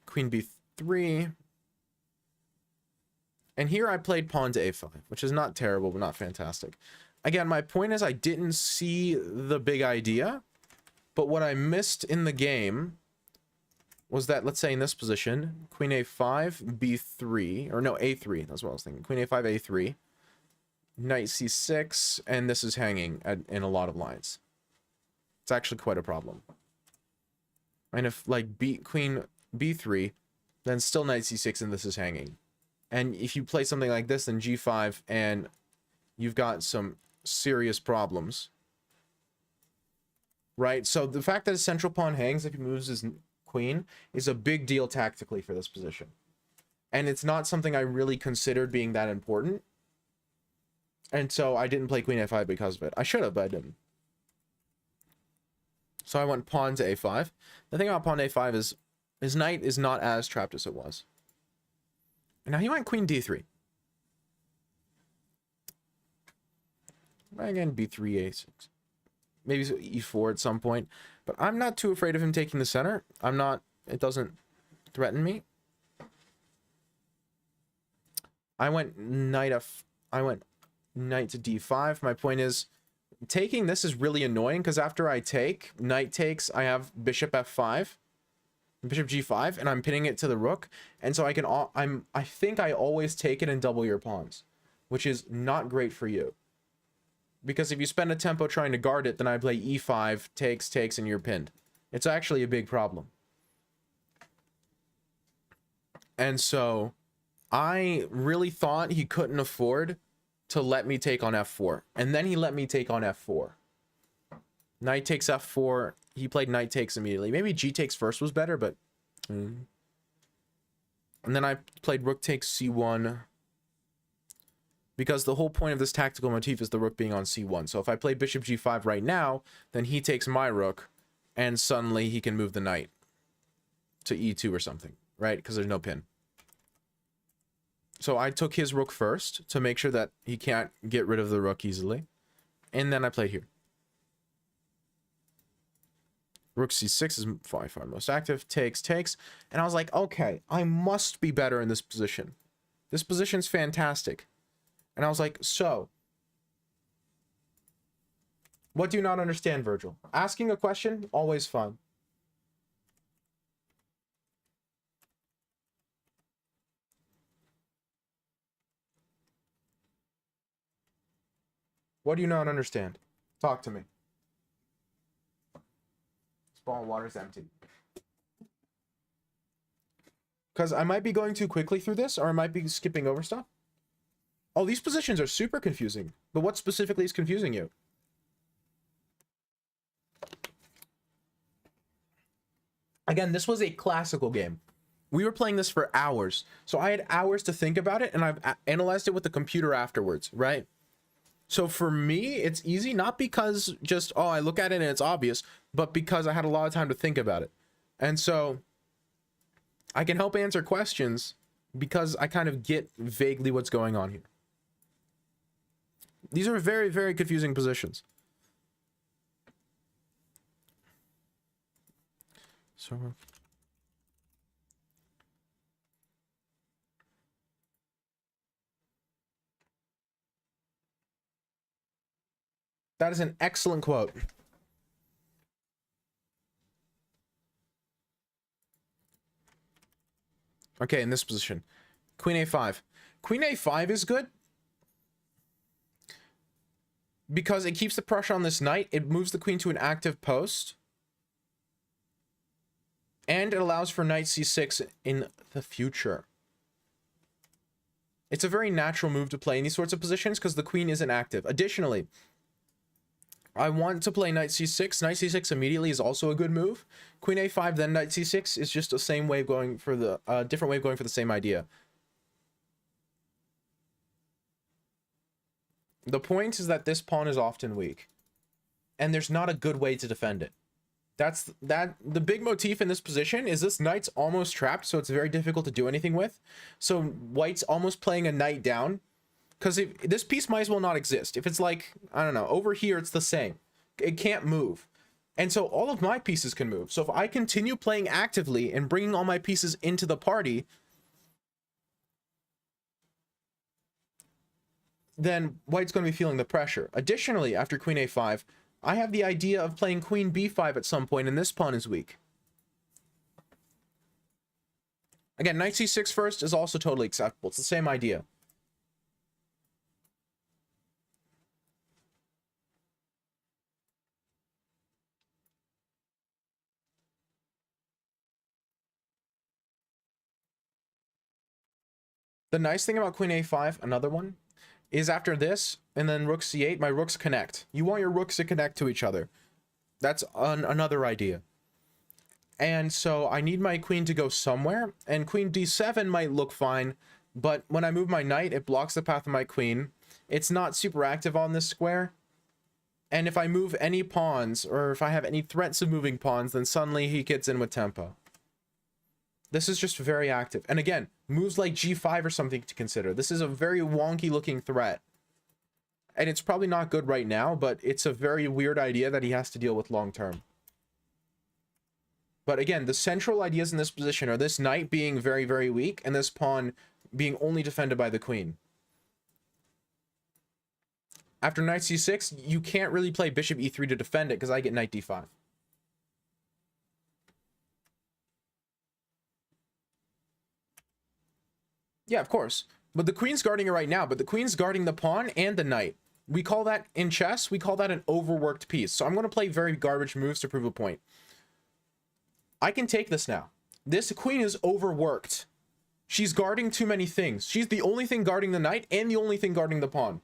Queen b3. And here I played pawn to a5, which is not terrible, but not fantastic. Again, my point is I didn't see the big idea, but what I missed in the game was that, let's say in this position, queen a5, b3, or no, a3, that's what I was thinking. Queen a5, a3, knight c6, and this is hanging in a lot of lines. It's actually quite a problem. And if, like, queen b3, then still knight c6, and this is hanging. And if you play something like this, then g5, and you've got some serious problems. Right? So the fact that his central pawn hangs if he moves his queen is a big deal tactically for this position. And it's not something I really considered being that important. And so I didn't play queen a5 because of it. I should have, but I didn't. So I went pawn to a5. The thing about pawn to a5 is his knight is not as trapped as it was. And now he went queen d3. Again, b3, a6. Maybe e4 at some point. But I'm not too afraid of him taking the center. I'm not. It doesn't threaten me. I went knight to d5. My point is, taking this is really annoying because after I take, knight takes, I have bishop f5, bishop g5, and I'm pinning it to the rook. And so I can, I think I always take it and double your pawns, which is not great for you. Because if you spend a tempo trying to guard it, then I play e5, takes, and you're pinned. It's actually a big problem. And so I really thought he couldn't afford to let me take on f4. And then he let me take on f4. Knight takes f4. He played knight takes immediately. Maybe g takes first was better, but... And then I played rook takes c1. Because the whole point of this tactical motif is the rook being on c1. So if I play bishop g5 right now, then he takes my rook, and suddenly he can move the knight to e2 or something, right? Because there's no pin. So I took his rook first to make sure that he can't get rid of the rook easily. And then I played here. Rook c6 is by far most active. Takes. And I was like, okay, I must be better in this position. This position's fantastic. And I was like, so, what do you not understand, Virgil? Asking a question, always fun. What do you not understand? Talk to me. This ball of water is empty. Because I might be going too quickly through this, or I might be skipping over stuff. Oh, these positions are super confusing. But what specifically is confusing you? Again, this was a classical game. We were playing this for hours. So I had hours to think about it, and I've analyzed it with the computer afterwards, right? So for me, it's easy, not because just, oh, I look at it and it's obvious, but because I had a lot of time to think about it. And so I can help answer questions because I kind of get vaguely what's going on here. These are very, very confusing positions. So that is an excellent quote. Okay, in this position, Queen A5. Queen A5 is good because it keeps the pressure on this knight. It moves the queen to an active post. And it allows for knight c6 in the future. It's a very natural move to play in these sorts of positions because the queen isn't active. Additionally, I want to play knight c6. Knight c6 immediately is also a good move. Queen a5, then knight c6 is just the same wave going for the different wave going for the same idea. The point is that this pawn is often weak, and there's not a good way to defend it. The big motif in this position is this knight's almost trapped, so it's very difficult to do anything with. So white's almost playing a knight down, because this piece might as well not exist. If it's like, I don't know, over here it's the same. It can't move. And so all of my pieces can move. So if I continue playing actively and bringing all my pieces into the party, then white's going to be feeling the pressure. Additionally, after queen a5, I have the idea of playing queen b5 at some point, and this pawn is weak. Again, knight c6 first is also totally acceptable. It's the same idea. The nice thing about queen a5, another one, is after this, and then rook c8, my rooks connect. You want your rooks to connect to each other. That's another idea. And so I need my queen to go somewhere, and queen d7 might look fine, but when I move my knight, it blocks the path of my queen. It's not super active on this square. And if I move any pawns, or if I have any threats of moving pawns, then suddenly he gets in with tempo. This is just very active. And again, moves like g5 or something to consider. This is a very wonky looking threat. And it's probably not good right now, but it's a very weird idea that he has to deal with long term. But again, the central ideas in this position are this knight being very, very weak, and this pawn being only defended by the queen. After knight c6, you can't really play bishop e3 to defend it, because I get knight d5. Yeah, of course. But the queen's guarding it right now, but the queen's guarding the pawn and the knight. We call that, in chess, we call that an overworked piece. So I'm going to play very garbage moves to prove a point. I can take this now. This queen is overworked. She's guarding too many things. She's the only thing guarding the knight and the only thing guarding the pawn.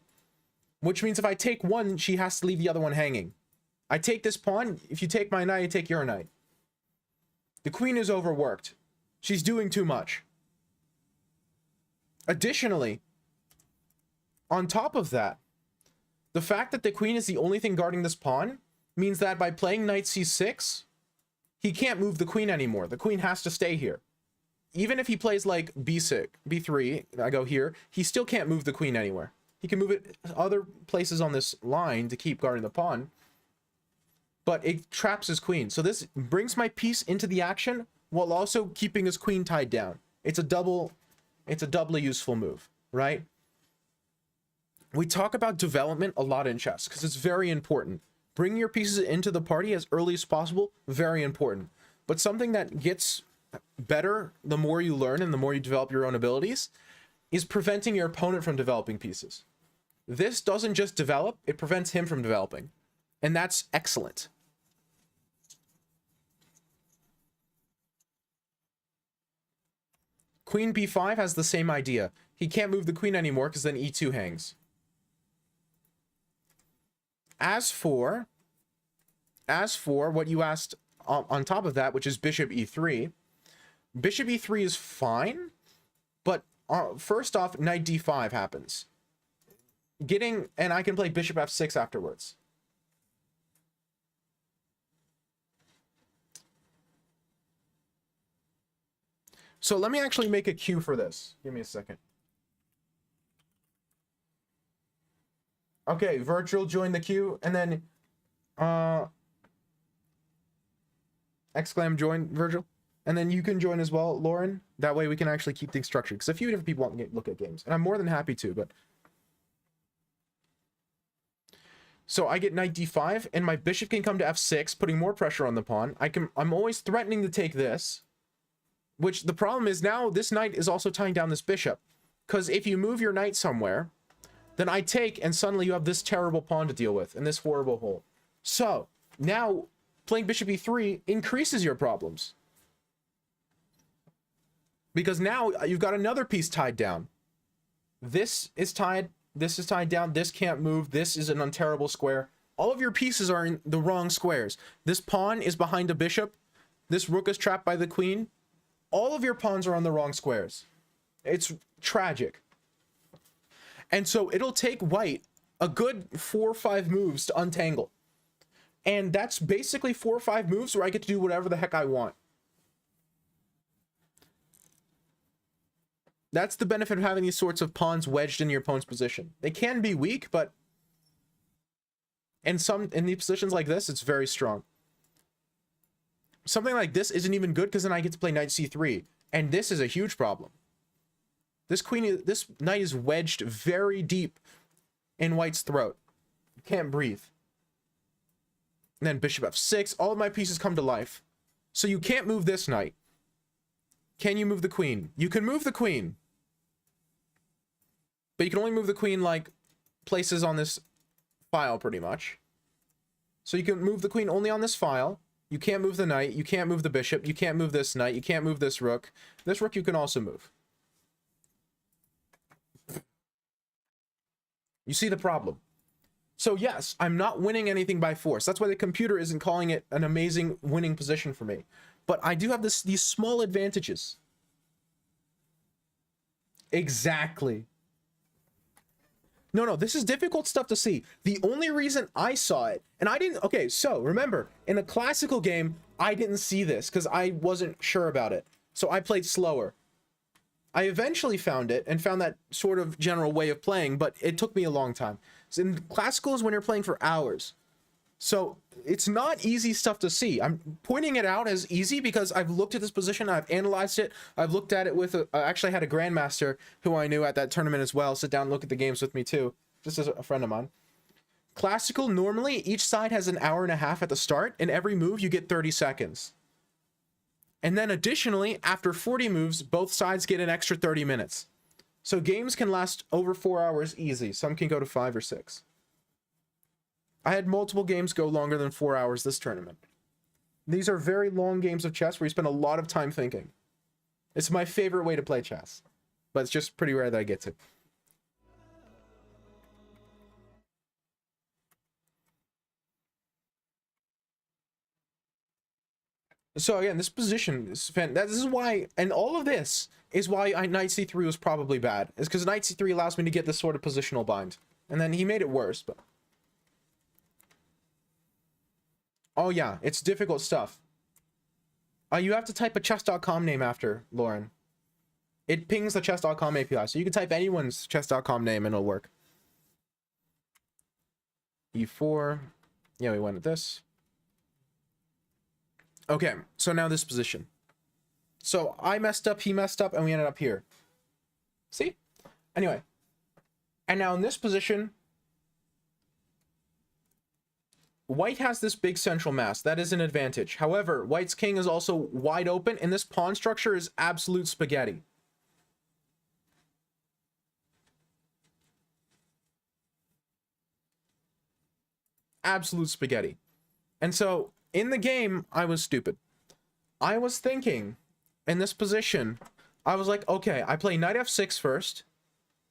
Which means if I take one, she has to leave the other one hanging. I take this pawn. If you take my knight, I take your knight. The queen is overworked. She's doing too much. Additionally, on top of that, the fact that the queen is the only thing guarding this pawn means that by playing knight c6, he can't move the queen anymore. The queen has to stay here. Even if he plays like b6, b3, I go here, he still can't move the queen anywhere. He can move it other places on this line to keep guarding the pawn, but it traps his queen. So this brings my piece into the action while also keeping his queen tied down. It's a doubly useful move, right? We talk about development a lot in chess because it's very important. Bringing your pieces into the party as early as possible, very important. But something that gets better the more you learn and the more you develop your own abilities is preventing your opponent from developing pieces. This doesn't just develop, it prevents him from developing. And that's excellent. Queen b5 has the same idea. He can't move the queen anymore because then e2 hangs. As for what you asked on top of that, which is bishop e3. Bishop e3 is fine, but first off, knight d5 happens. And I can play bishop f6 afterwards. So let me actually make a cue for this. Give me a second. Okay, Virtual joined the queue, and then exclam join Virgil, and then you can join as well, Lauren. That way we can actually keep things structured, because a few different people want to look at games, and I'm more than happy to. But so I get knight d5, and my bishop can come to f6, putting more pressure on the pawn. I'm always threatening to take this, which the problem is now this knight is also tying down this bishop, because if you move your knight somewhere, then I take, and suddenly you have this terrible pawn to deal with, and this horrible hole. So, now, playing bishop e3 increases your problems. Because now, you've got another piece tied down. This is tied down, this can't move, this is an unterrible square. All of your pieces are in the wrong squares. This pawn is behind a bishop, this rook is trapped by the queen. All of your pawns are on the wrong squares. It's tragic. And so it'll take white a good 4 or 5 moves to untangle. And that's basically 4 or 5 moves where I get to do whatever the heck I want. That's the benefit of having these sorts of pawns wedged in your opponent's position. They can be weak, but in these positions like this, it's very strong. Something like this isn't even good because then I get to play knight c3. And this is a huge problem. This knight is wedged very deep in white's throat. You can't breathe. And then bishop f6. All of my pieces come to life. So you can't move this knight. Can you move the queen? You can move the queen. But you can only move the queen like places on this file pretty much. So you can move the queen only on this file. You can't move the knight. You can't move the bishop. You can't move this knight. You can't move this rook. This rook you can also move. You see the problem. So yes, I'm not winning anything by force. That's why the computer isn't calling it an amazing winning position for me. But I do have these small advantages. Exactly. No, this is difficult stuff to see. The only reason I saw it, and I didn't, okay, so remember, in a classical game, I didn't see this because I wasn't sure about it. So I played slower. I eventually found it and found that sort of general way of playing, but it took me a long time. So in classical is when you're playing for hours. So it's not easy stuff to see. I'm pointing it out as easy because I've looked at this position, I've analyzed it, I've looked at it with, I actually had a grandmaster who I knew at that tournament as well, sit down and look at the games with me too, just as a friend of mine. Classical, normally each side has an hour and a half at the start, and every move you get 30 seconds. And then additionally, after 40 moves, both sides get an extra 30 minutes. So games can last over 4 hours easy. Some can go to 5 or 6. I had multiple games go longer than 4 hours this tournament. These are very long games of chess where you spend a lot of time thinking. It's my favorite way to play chess, but it's just pretty rare that I get to. So again, this position is this is why, and all of this is why knight c3 was probably bad. Is because knight c3 allows me to get this sort of positional bind, and then he made it worse. But oh yeah, it's difficult stuff. You have to type a chess.com name after, Lauren. It pings the chess.com API, so you can type anyone's chess.com name and it'll work. e4. Yeah, we went at this. Okay, so now this position. So I messed up, he messed up, and we ended up here. See? Anyway. And now in this position, white has this big central mass. That is an advantage. However, white's king is also wide open, and this pawn structure is absolute spaghetti. Absolute spaghetti. And so in the game, I was stupid. I was thinking, in this position, I was like, okay, I play knight f6 first,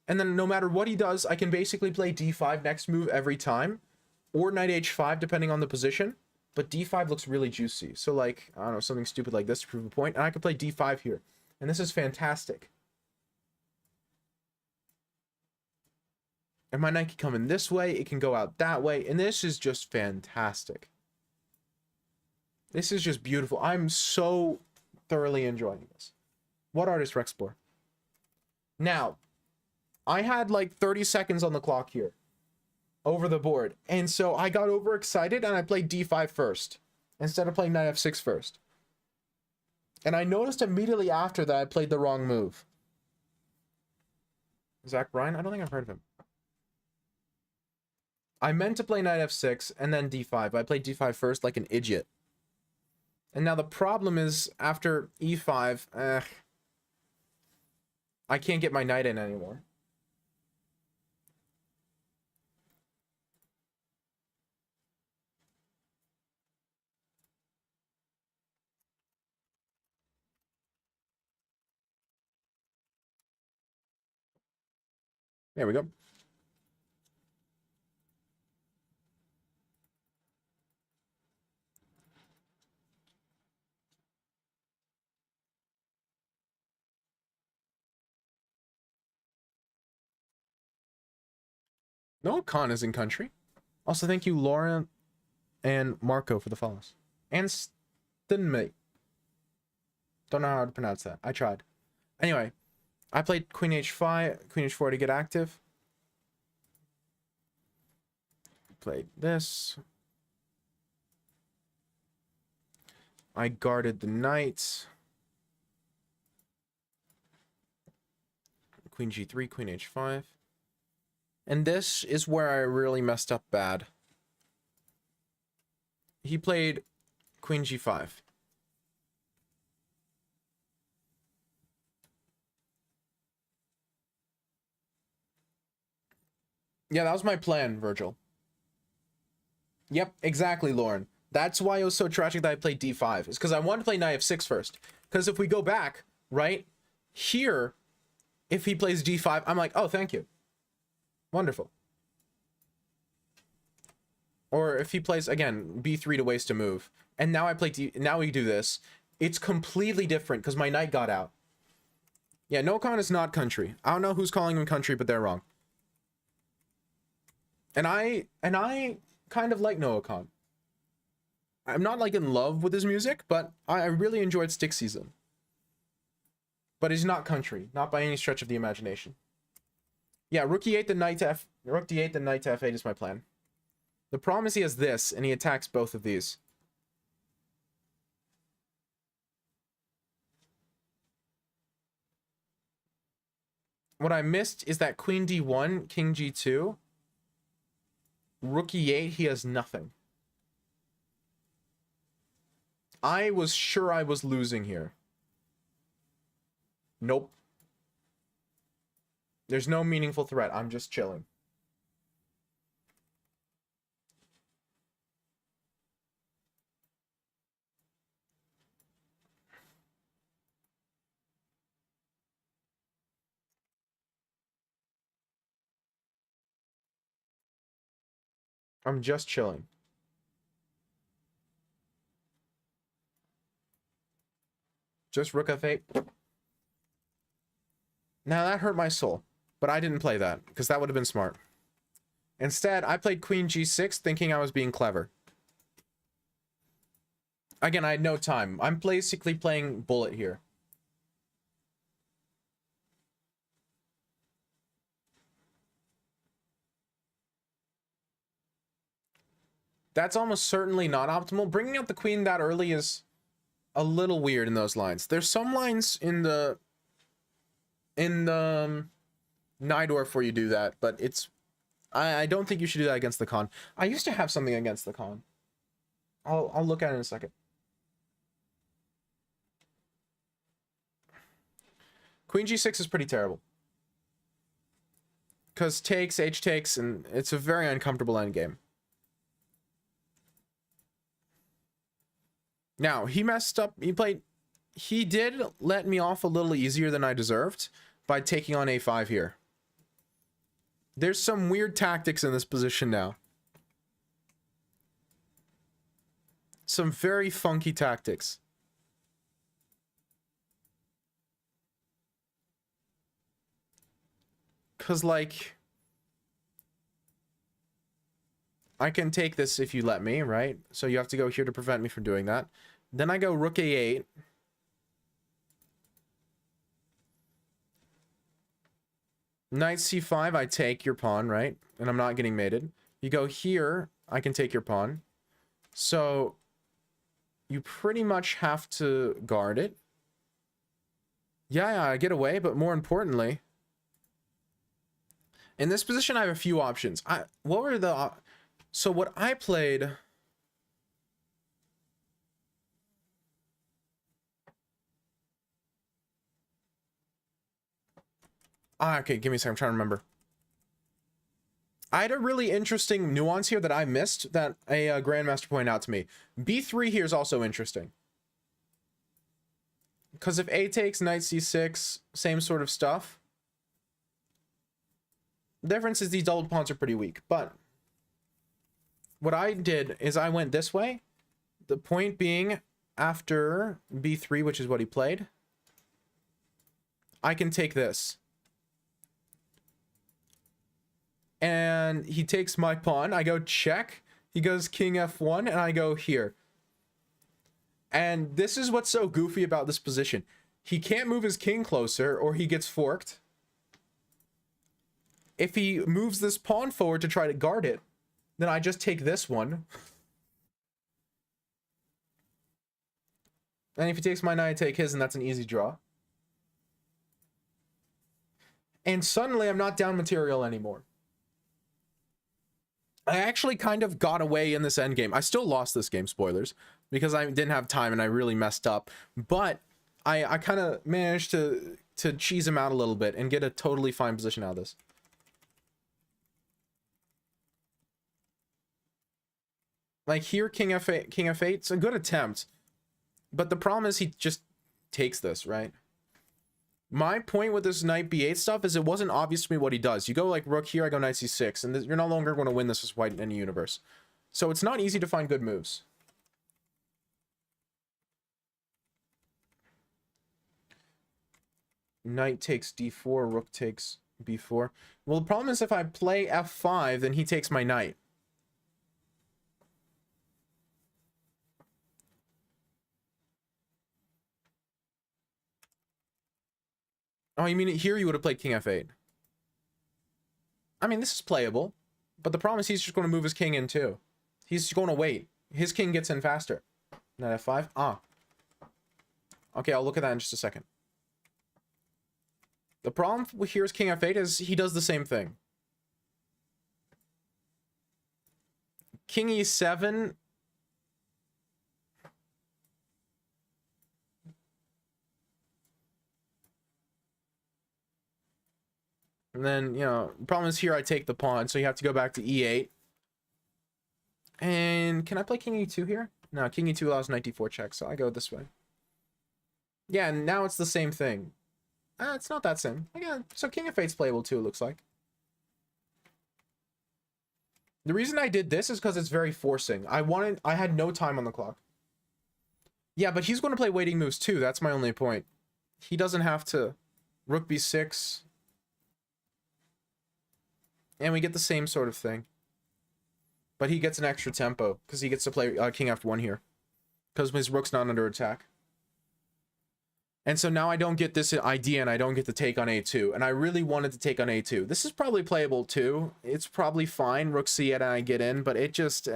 and then no matter what he does, I can basically play d5 next move every time, or knight h5, depending on the position. but d5 looks really juicy. So like, I don't know, something stupid like this to prove a point, and I could play d5 here. And this is fantastic. And my knight can come in this way, it can go out that way, and this is just fantastic. This is just beautiful. I'm so thoroughly enjoying this. What artist, Rexplore? Now, I had like 30 seconds on the clock here over the board, and so I got overexcited and I played d5 first instead of playing knight f6 first. And I noticed immediately after that I played the wrong move. Zach Bryan? I don't think I've heard of him. I meant to play knight f6 and then d5. I played d5 first like an idiot. And now the problem is, after e5, I can't get my knight in anymore. There we go. No, Khan is in country. Also, thank you, Laura and Marco, for the follows. And Stinmate. Don't know how to pronounce that. I tried. Anyway, I played queen h5, queen h4 to get active. Played this. I guarded the knight. Queen g3, queen h5. And this is where I really messed up bad. He played queen g5. Yeah, that was my plan, Virgil. Yep, exactly, Lauren. That's why it was so tragic that I played d5. It's because I wanted to play knight f6 first. Because if we go back, right, here, if he plays d5, I'm like, oh, thank you. Wonderful. Or if he plays, again, b3 to waste a move. And now I play now we do this. It's completely different because my knight got out. Yeah, Nokan is not country. I don't know who's calling him country, but they're wrong. And I kind of like Noah Khan. I'm not like in love with his music, but I really enjoyed Stick Season. But he's not country, not by any stretch of the imagination. Yeah, rook e8 the knight to rook d8 the knight to f8 is my plan. The problem is he has this, and he attacks both of these. What I missed is that queen d1, king g2. Rook e8, he has nothing. I was sure I was losing here. Nope. There's no meaningful threat. I'm just chilling. I'm just chilling. Just rook f8. Now that hurt my soul, but I didn't play that because that would have been smart. Instead, I played queen g6 thinking I was being clever. Again, I had no time. I'm basically playing bullet here. That's almost certainly not optimal. Bringing out the queen that early is a little weird in those lines. There's some lines in the Nidorf where you do that, but it's I don't think you should do that against the Khan. I used to have something against the Khan. I'll look at it in a second. Queen g6 is pretty terrible. Because takes, h takes, and it's a very uncomfortable endgame. Now, he messed up. He did let me off a little easier than I deserved by taking on a5 here. There's some weird tactics in this position now. Some very funky tactics. Because, like, I can take this if you let me, right? So you have to go here to prevent me from doing that. Then I go rook a8. Knight c5, I take your pawn, right? And I'm not getting mated. You go here, I can take your pawn. So you pretty much have to guard it. Yeah, I get away, but more importantly, in this position, I have a few options. What were the... So what I played... Okay, give me a second. I'm trying to remember. I had a really interesting nuance here that I missed that a grandmaster pointed out to me. B3 here is also interesting. Because if A takes, knight c6, same sort of stuff. The difference is these doubled pawns are pretty weak. But what I did is I went this way. The point being, after B3, which is what he played, I can take this. And he takes my pawn. I go check. He goes king f1, and I go here. And this is what's so goofy about this position. He can't move his king closer, or he gets forked. If he moves this pawn forward to try to guard it, then I just take this one. And if he takes my knight, I take his, and that's an easy draw. And suddenly, I'm not down material anymore. I actually kind of got away in this endgame. I still lost this game, spoilers, because I didn't have time and I really messed up. But I kind of managed to cheese him out a little bit and get a totally fine position out of this. Like here, king f8, king f8, it's a good attempt. But the problem is he just takes this, right? My point with this knight b8 stuff is it wasn't obvious to me what he does. You go like rook here, I go knight c6, and you're no longer going to win this as white in any universe. So it's not easy to find good moves. Knight takes d4, rook takes b4. Well, the problem is if I play f5, then he takes my knight. Oh, you mean here you would have played king f8? I mean, this is playable. But the problem is he's just going to move his king in too. He's just going to wait. His king gets in faster. Knight f5. Ah. Okay, I'll look at that in just a second. The problem with here's king f8 is he does the same thing. King e7... And then, you know, the problem is here I take the pawn, so you have to go back to e8. And can I play king e2 here? No, king e2 allows knight d4 check, so I go this way. Yeah, and now it's the same thing. It's not that same. Again, so king f8's playable too, it looks like. The reason I did this is because it's very forcing. I had no time on the clock. Yeah, but he's going to play waiting moves too. That's my only point. He doesn't have to. Rook b6. And we get the same sort of thing. But he gets an extra tempo because he gets to play king f1 here. Because his rook's not under attack. And so now I don't get this idea and I don't get to take on a2. And I really wanted to take on a2. This is probably playable too. It's probably fine. Rook c8 and I get in, but it just...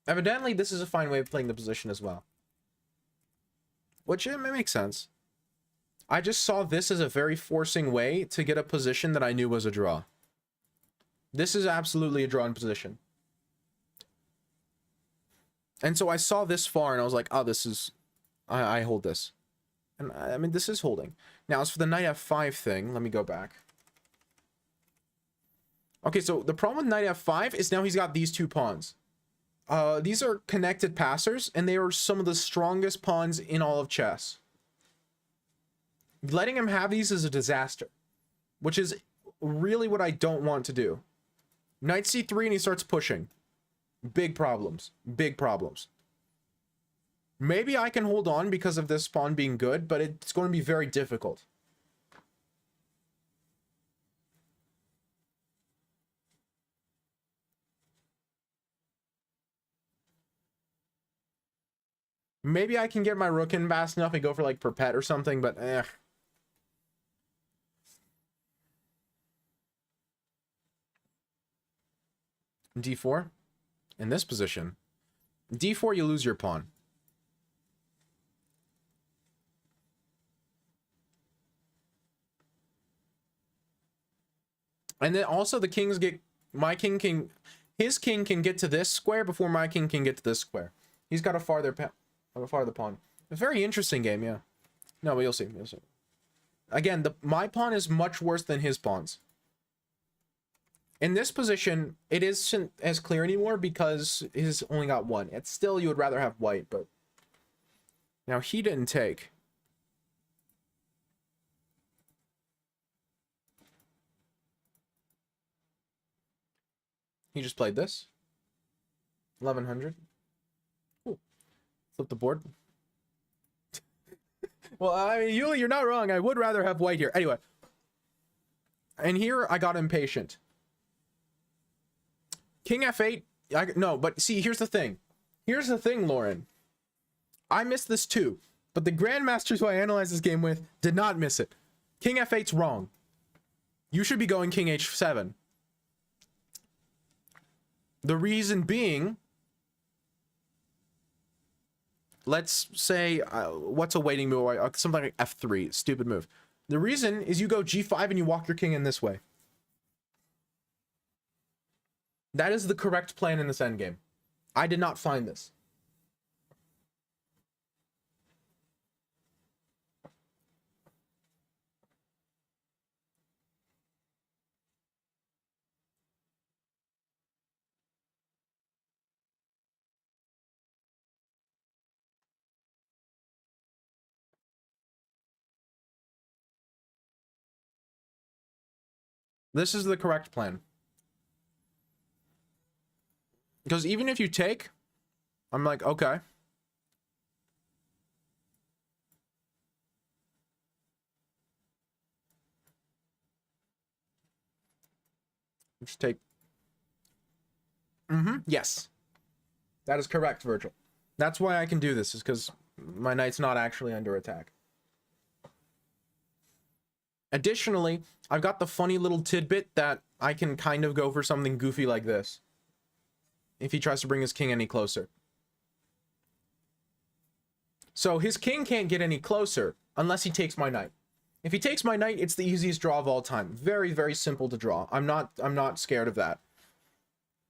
Evidently, this is a fine way of playing the position as well. Which it makes sense. I just saw this as a very forcing way to get a position that I knew was a draw. This is absolutely a drawn position. And so I saw this far and I was like, oh, this is... I hold this. And I mean, this is holding. Now, as for the knight f5 thing, let me go back. Okay, so the problem with knight f5 is now he's got these two pawns. These are connected passers, and they are some of the strongest pawns in all of chess. Letting him have these is a disaster, which is really what I don't want to do. Knight c3 and he starts pushing. Big problems. Big problems. Maybe I can hold on because of this pawn being good, but it's going to be very difficult. Maybe I can get my rook in fast enough and go for like perpet or something, but d4 in this position. d4, you lose your pawn. And then also the kings get, my king can, his king can get to this square before my king can get to this square. He's got a farther pawn. A very interesting game, yeah. No, but you'll see. You'll see. Again, my pawn is much worse than his pawns. In this position, it isn't as clear anymore because he's only got one. It's still, you would rather have white, but now he didn't take. He just played this. 1100. Cool. Flip the board. Well, I mean, Yuli, you're not wrong. I would rather have white here. Anyway. And here, I got impatient. King f8. No, but see, here's the thing. Here's the thing, Lauren. I missed this too. But the grandmasters who I analyzed this game with did not miss it. King f8's wrong. You should be going king h7. The reason being, let's say, what's a waiting move? Something like f3, stupid move. The reason is you go g5 and you walk your king in this way. That is the correct plan in this endgame. I did not find this. This is the correct plan. Because even if you take, I'm like, okay. Just take. Yes. That is correct, Virgil. That's why I can do this, is because my knight's not actually under attack. Additionally, I've got the funny little tidbit that I can kind of go for something goofy like this if he tries to bring his king any closer. So his king can't get any closer unless he takes my knight. If he takes my knight, it's the easiest draw of all time. Very, very simple to draw. I'm not scared of that.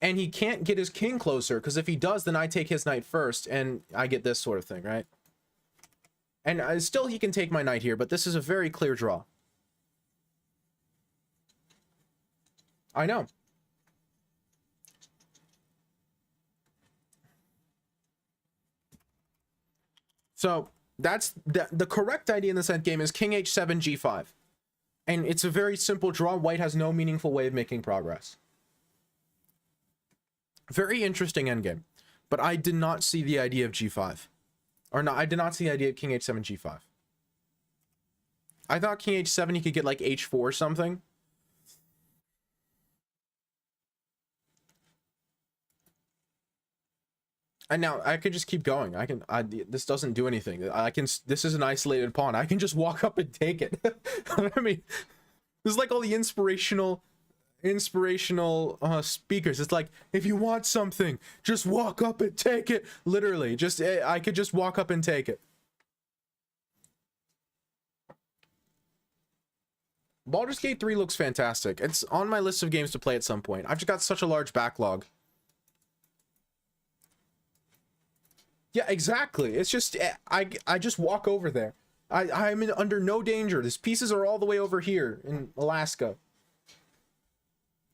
And he can't get his king closer, because if he does, then I take his knight first, and I get this sort of thing, right? And still he can take my knight here, but this is a very clear draw. I know. So that's the correct idea in this endgame is king h7 g5, and it's a very simple draw. White has no meaningful way of making progress. Very interesting endgame, but I did not see the idea of g5, or no, I did not see the idea of king h7 g5. I thought king h7 he could get like h4 or something. And now I could just keep going. This doesn't do anything. This is an isolated pawn. I can just walk up and take it. I mean, this is like all the inspirational speakers. It's like, if you want something, just walk up and take it. Literally, I could just walk up and take it. Baldur's Gate 3 looks fantastic. It's on my list of games to play at some point. I've just got such a large backlog. Yeah, exactly. It's just, I just walk over there. I'm under no danger. These pieces are all the way over here in Alaska.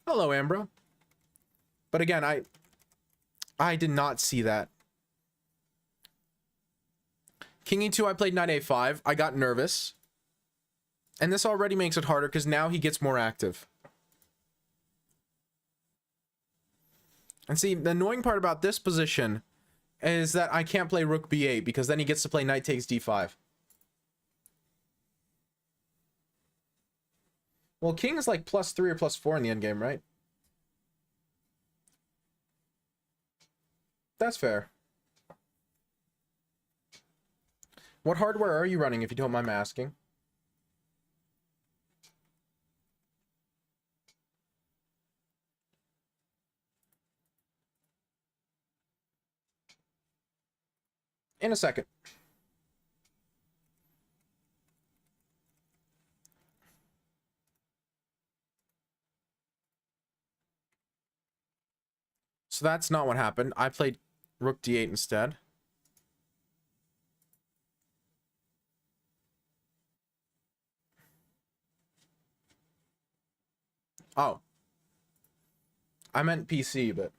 Hello, Ambro. But again, I did not see that. King e2, I played knight a5. I got nervous. And this already makes it harder because now he gets more active. And see, the annoying part about this position is that I can't play rook b8 because then he gets to play knight takes d5. Well, king is like +3 or +4 in the endgame, right? That's fair. What hardware are you running, if you don't mind me asking? In a second. So that's not what happened. I played rook d8 instead. Oh. I meant PC, but...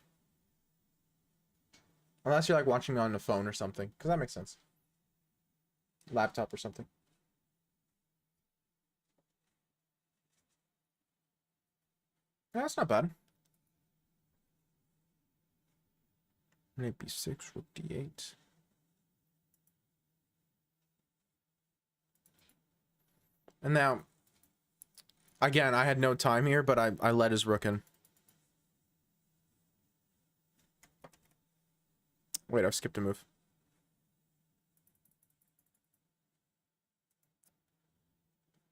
Unless you're like watching me on the phone or something, because that makes sense. Laptop or something. Yeah, that's not bad. Knight b6, rook d8. And now, again, I had no time here, but I let his rook in. Wait, I've skipped a move.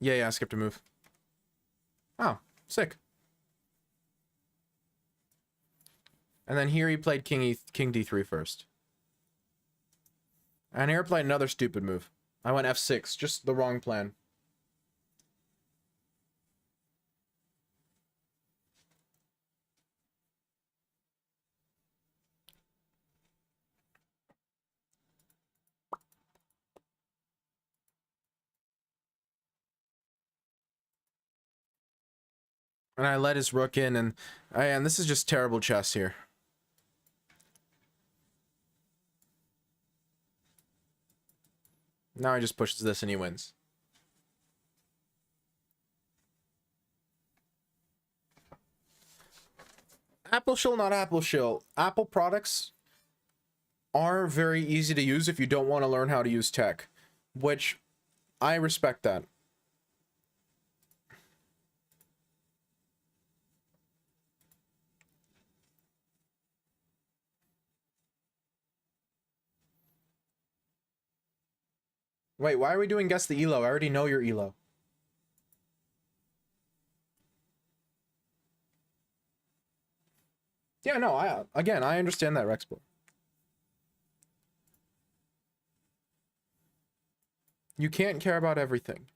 Yeah, I skipped a move. Oh, sick. And then here he played king d3 first. And here I played another stupid move. I went f6, just the wrong plan. And I let his rook in, and this is just terrible chess here. Now he just pushes this and he wins. Apple shill, not Apple shill. Apple products are very easy to use if you don't want to learn how to use tech, which I respect that. Wait, why are we doing guess the elo? I already know your elo. Yeah, no, I understand that, Rexport. You can't care about everything.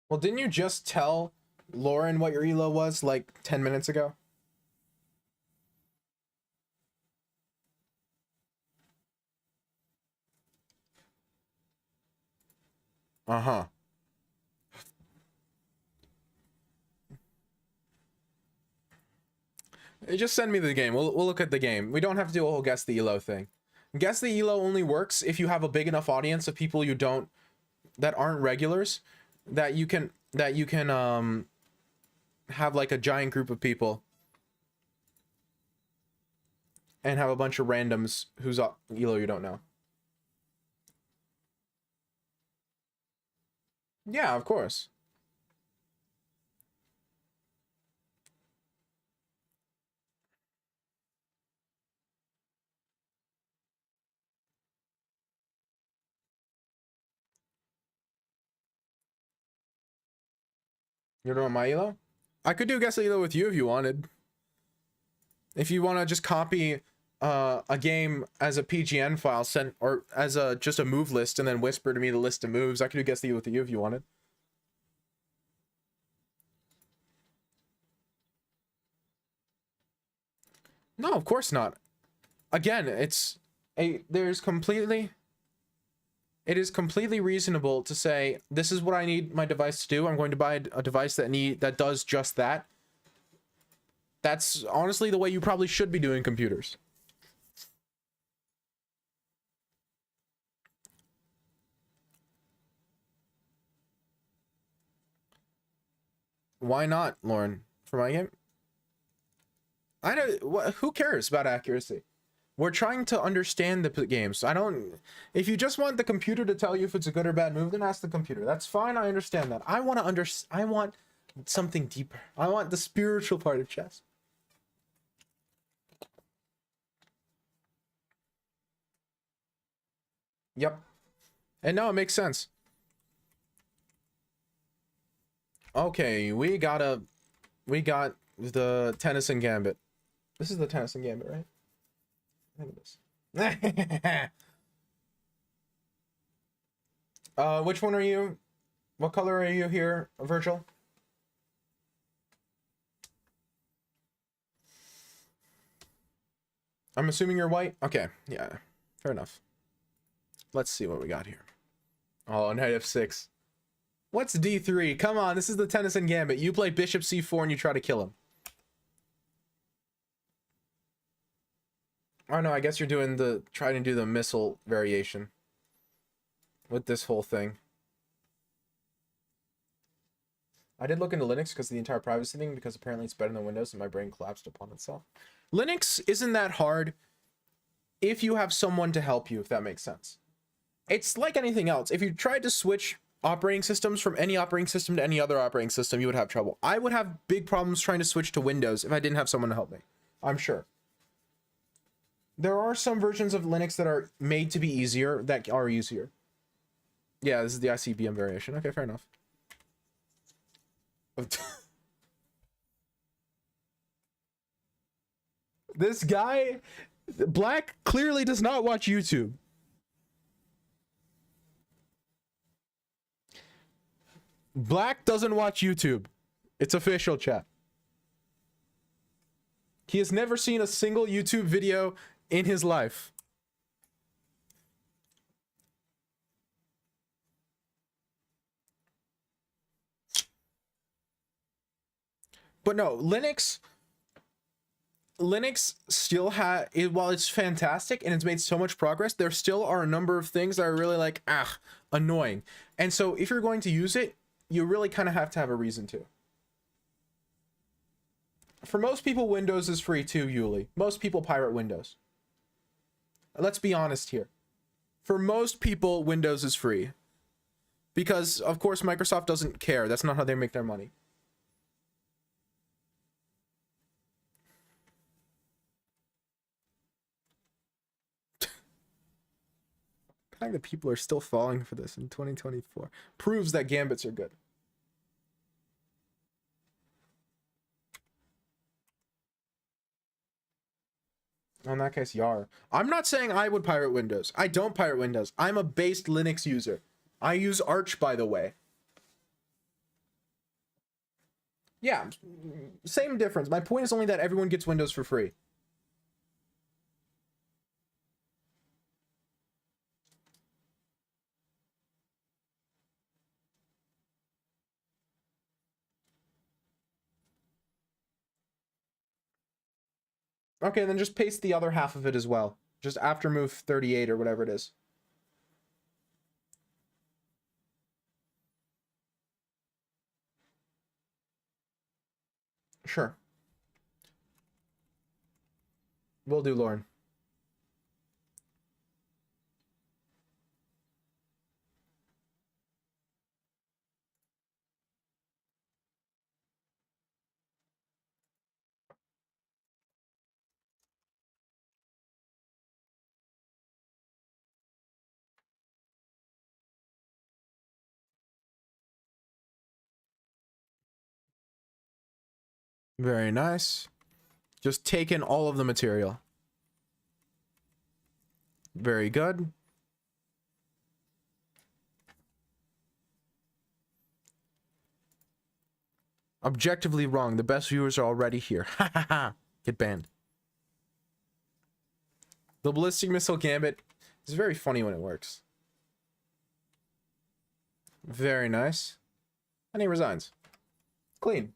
Well, didn't you just tell Lauren what your elo was like 10 minutes ago? Uh-huh. Just send me the game. We'll look at the game. We don't have to do a whole guess the elo thing. Guess the elo only works if you have a big enough audience of people that aren't regulars, that you can have like a giant group of people and have a bunch of randoms whose elo you don't know. Yeah, of course. You don't know my elo? I could do guess the elo with you if you wanted. If you want to just copy a game as a PGN file, or as just a move list, and then whisper to me the list of moves, I could do guess the elo with you if you wanted. No, of course not. Again, it is completely reasonable to say, this is what I need my device to do. I'm going to buy a device that does just that. That's honestly the way you probably should be doing computers. Why not, Lauren? For my game? I don't. Who cares about accuracy? We're trying to understand the game. So I don't. If you just want the computer to tell you if it's a good or bad move, then ask the computer. That's fine. I understand that. I want to I want something deeper. I want the spiritual part of chess. Yep. And no, it makes sense. Okay, we got the Tennyson Gambit. This is the Tennyson Gambit, right? I think it is. Which one are you? What color are you here, Virgil? I'm assuming you're white? Okay, yeah, fair enough. Let's see what we got here. Oh, knight f6. What's d3? Come on, this is the Tennyson Gambit. You play bishop c4 and you try to kill him. Oh no, I guess you're doing trying to do the missile variation with this whole thing. I did look into Linux because of the entire privacy thing, because apparently it's better than Windows and my brain collapsed upon itself. Linux isn't that hard if you have someone to help you, if that makes sense. It's like anything else. If you tried to switch operating systems from any operating system to any other operating system, you would have trouble. I would have big problems trying to switch to Windows if I didn't have someone to help me. I'm sure. There are some versions of Linux that are made to be easier, that are easier. Yeah, this is the ICBM variation. Okay, fair enough. This guy, Black, clearly does not watch YouTube. Black doesn't watch YouTube. It's official, chat. He has never seen a single YouTube video in his life. But no, Linux still while it's fantastic and it's made so much progress, there still are a number of things that are really like, annoying. And so if you're going to use it, you really kind of have to have a reason to. For most people, Windows is free too, Yuli. Most people pirate Windows. Let's be honest here. For most people, Windows is free. Because, of course, Microsoft doesn't care. That's not how they make their money. The fact that people are still falling for this in 2024 proves that gambits are good. In that case, Yar. I'm not saying I would pirate Windows. I don't pirate Windows. I'm a based Linux user. I use Arch, by the way. Yeah, same difference. My point is only that everyone gets Windows for free. Okay, then just paste the other half of it as well. Just after move 38 or whatever it is. Sure. Will do, Lauren. Very nice. Just take in all of the material. Very good. Objectively wrong. The best viewers are already here. Ha ha ha. Get banned. The ballistic missile gambit is very funny when it works. Very nice. And he resigns. Clean.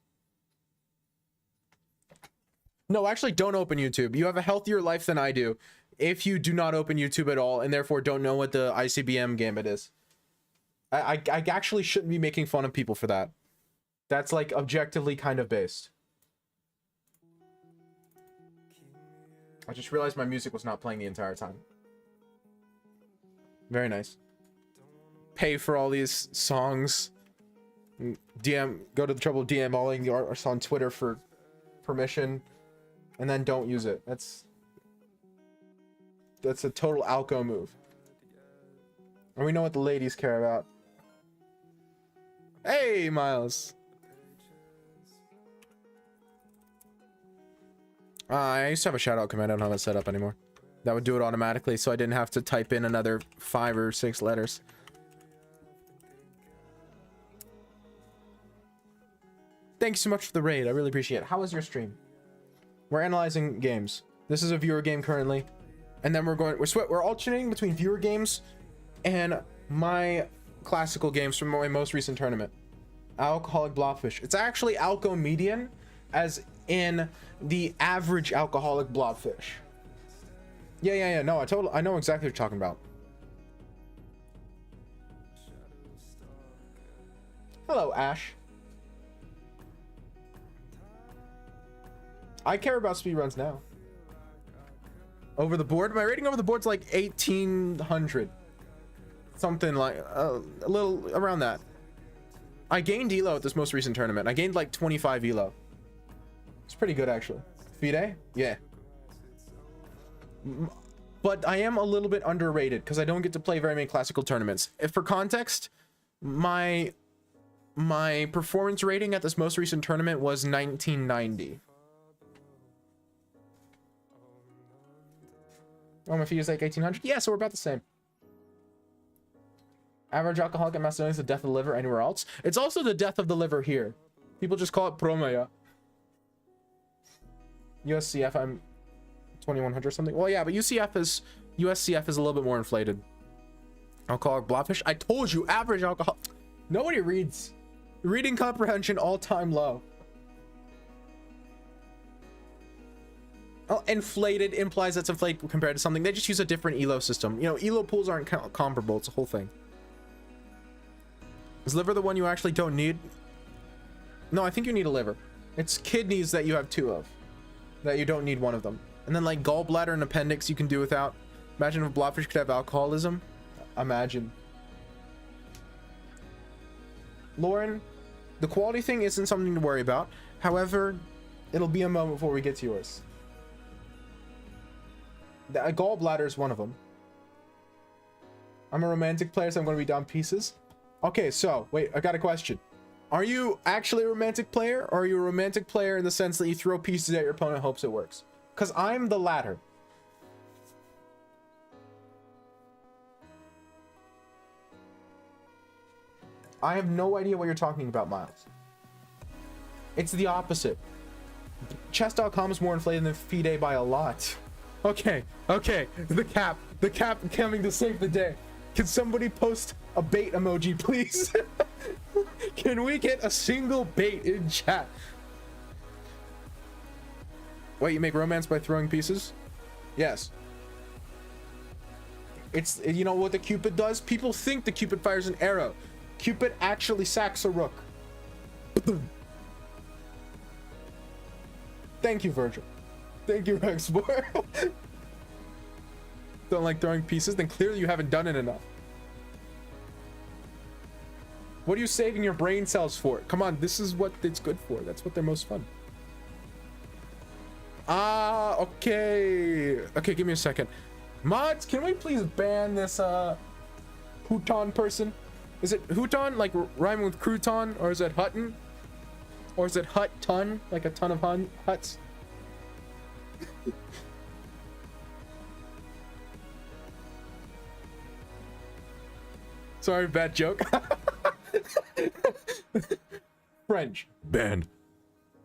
No, actually, don't open YouTube. You have a healthier life than I do if you do not open YouTube at all and therefore don't know what the ICBM gambit is. I actually shouldn't be making fun of people for that. That's like objectively kind of based. I just realized my music was not playing the entire time. Very nice. Pay for all these songs. Go to the trouble of DMing the artist on Twitter for permission, and then don't use it. That's a total alco move. And we know what the ladies care about. Hey, Miles. I used to have a shout out command. I don't have it set up anymore. That would do it automatically, so I didn't have to type in another 5 or 6 letters. Thank you so much for the raid. I really appreciate it. How was your stream? We're analyzing games. This is a viewer game currently, and then we're alternating between viewer games and my classical games from my most recent tournament. Alcoholic blobfish. It's actually alco median, as in the average alcoholic blobfish. Yeah. No, I know exactly what you're talking about. Hello, Ash. I care about speedruns now. Over the board? My rating over the board's like 1800. Something like a little around that. I gained elo at this most recent tournament. I gained like 25 elo. It's pretty good actually. FIDE? Yeah. But I am a little bit underrated because I don't get to play very many classical tournaments. If for context, my performance rating at this most recent tournament was 1990. Oh, my fee is like 1800? Yeah, so we're about the same. Average alcoholic in Macedonia is the death of the liver anywhere else. It's also the death of the liver here. People just call it promaya. USCF, I'm 2100 or something. Well, yeah, but USCF is a little bit more inflated. Alcoholic blobfish. I told you, average alcohol. Nobody reads. Reading comprehension all-time low. Oh, inflated implies that's inflated compared to something. They just use a different elo system. You know, elo pools aren't comparable. It's a whole thing. Is liver the one you actually don't need? No, I think you need a liver. It's kidneys that you have 2 of. That you don't need 1 of them. And then like gallbladder and appendix you can do without. Imagine if a blobfish could have alcoholism. Imagine. Lauren, the quality thing isn't something to worry about. However, it'll be a moment before we get to yours. The gallbladder is one of them. I'm a romantic player, so I'm going to be down pieces. Okay, so, wait, I got a question. Are you actually a romantic player, or are you a romantic player in the sense that you throw pieces at your opponent and hopes it works? Because I'm the latter. I have no idea what you're talking about, Miles. It's the opposite. Chess.com is more inflated than FIDE by a lot. Okay, the cap coming to save the day. Can somebody post a bait emoji, please? Can we get a single bait in chat? Wait, you make romance by throwing pieces? Yes. It's, you know what the Cupid does? People think the Cupid fires an arrow. Cupid actually sacks a rook. Thank you, Virgil. Thank you, Rexport. Don't like throwing pieces? Then clearly you haven't done it enough. What are you saving your brain cells for? Come on, this is what it's good for. That's what they're most fun. Ah, okay. Okay, give me a second. Mods, can we please ban this Houton person? Is it Houton, like rhyming with crouton? Or is it Hutton? Or is it Hut-ton, like a ton of huts? Sorry, bad joke. French. Banned.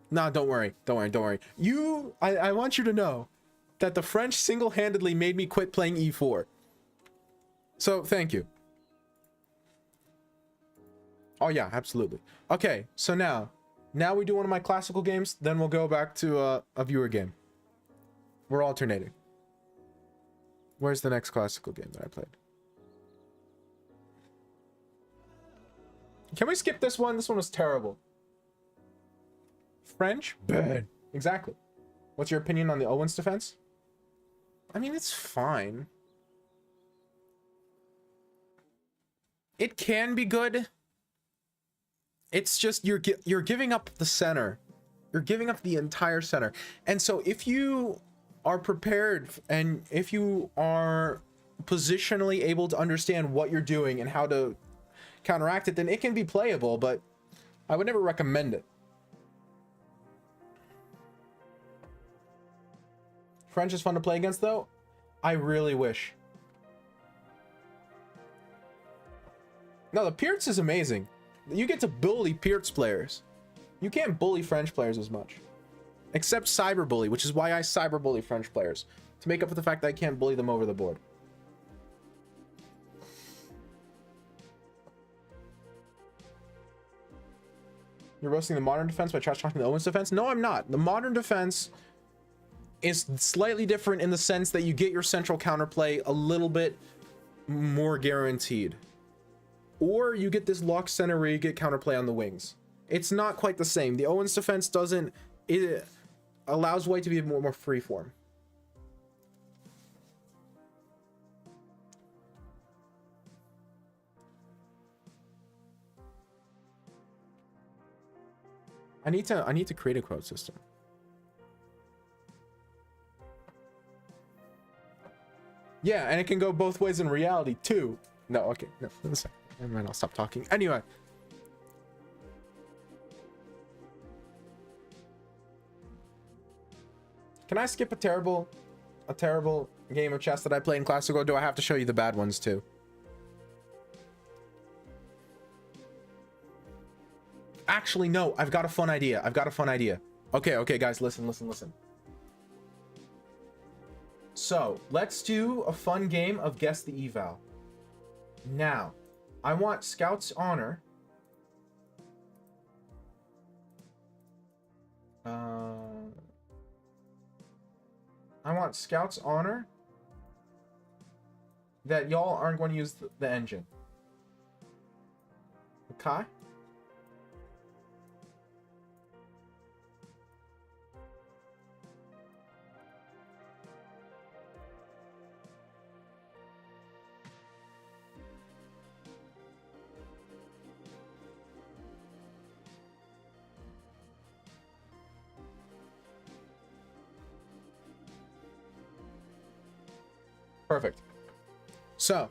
Nah, don't worry. I want you to know that the French single-handedly made me quit playing E4. So, thank you. Oh yeah, absolutely. Okay, so now, Now we do one of my classical games, then we'll go back to a viewer game. We're alternating. Where's the next classical game that I played? Can we skip this one? This one was terrible. French? Bad. Exactly. What's your opinion on the Owens defense? I mean, it's fine. It can be good. It's just you're giving up the center. You're giving up the entire center. And so if you are prepared and if you are positionally able to understand what you're doing and how to counteract it, then it can be playable, but I would never recommend it. French is fun to play against, though. I really wish. No, the Pierce is amazing. You get to bully Pierce players. You can't bully French players as much. Except cyberbully, which is why I cyberbully French players. To make up for the fact that I can't bully them over the board. You're roasting the modern defense by trash talking the Owens defense? No, I'm not. The modern defense is slightly different in the sense that you get your central counterplay a little bit more guaranteed. Or you get this locked center where you get counterplay on the wings. It's not quite the same. The Owens defense doesn't... It allows white to be more freeform. I need to create a quote system. Yeah, and it can go both ways in reality too. No, okay, no, never mind, I'll stop talking. Anyway. Can I skip a terrible game of chess that I play in Classic, or do I have to show you the bad ones too? Actually, no, I've got a fun idea. Okay, guys, listen. So, let's do a fun game of Guess the Eval. Now, I want Scout's Honor. I want Scout's Honor that y'all aren't going to use the engine. Okay? Perfect. So,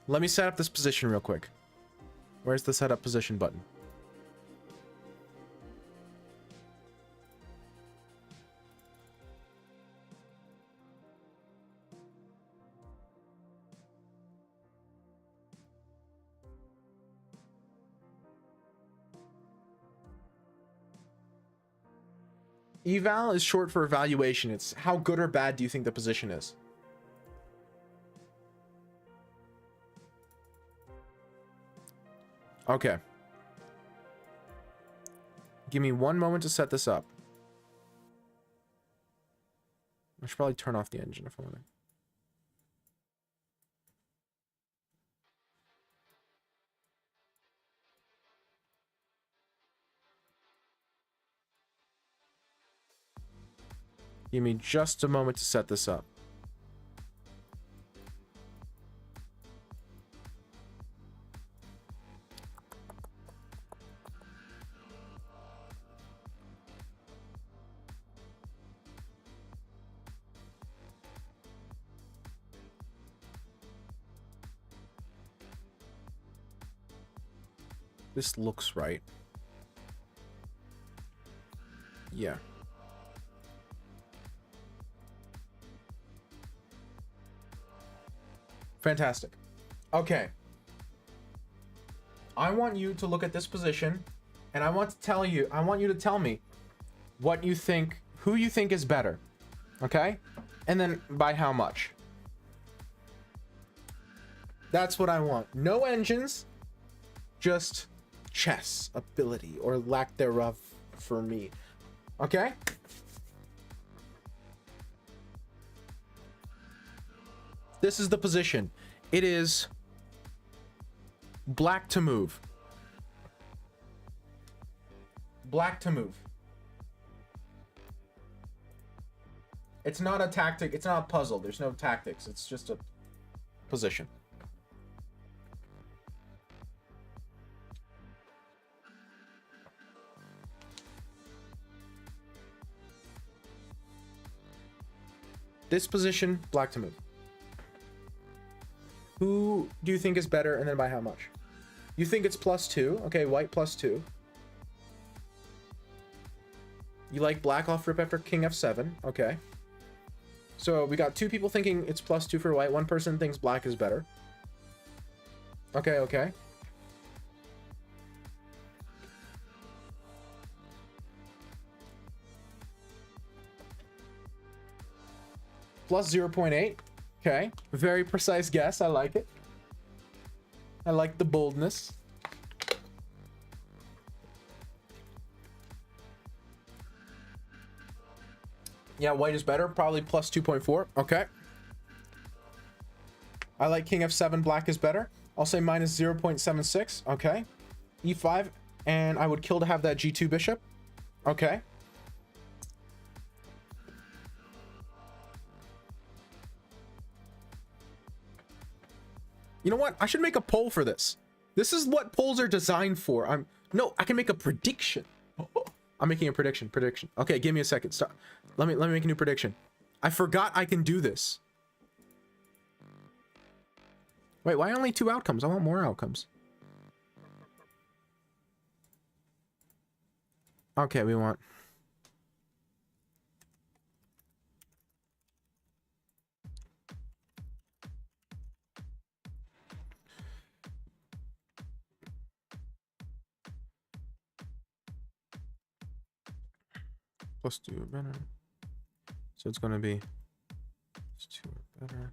let me set up this position real quick. Where's the setup position button? Eval is short for evaluation. It's how good or bad do you think the position is? Okay. Give me one moment to set this up. I should probably turn off the engine if I want to. Give me just a moment to set this up. This looks right. Yeah. Fantastic. Okay. I want you to look at this position, and I want you to tell me what you think, who you think is better. Okay? And then by how much. That's what I want. No engines, just chess ability or lack thereof for me. Okay? This is the position. It is black to move. Black to move. It's not a tactic. It's not a puzzle. There's no tactics. It's just a position. This position, black to move. Who do you think is better, and then by how much? You think it's +2. Okay, white +2. You like black off rip after king f7. Okay. So we got 2 people thinking it's +2 for white. 1 person thinks black is better. Okay, okay. +0.8. Okay. Very precise guess. I like it. I like the boldness. Yeah, white is better. Probably +2.4. Okay. I like king f7. Black is better. I'll say -0.76. Okay. e5. And I would kill to have that g2 bishop. Okay. You know what? I should make a poll for this. This is what polls are designed for. No, I can make a prediction. I'm making a prediction. Okay, give me a second. Stop. Let me make a new prediction. I forgot I can do this. Wait, why only 2 outcomes? I want more outcomes. Okay, we want +2 or better. So it's going to be +2 or better.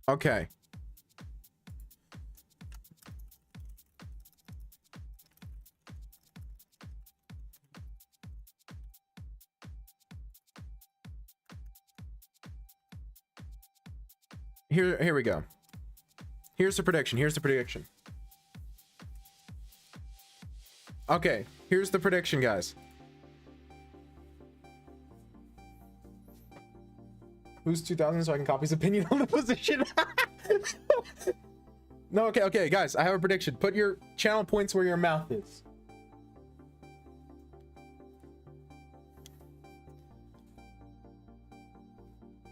Okay. Here we go. Here's the prediction. Okay, here's the prediction, guys. Who's 2000 so I can copy his opinion on the position? No, okay, guys, I have a prediction. Put your channel points where your mouth is.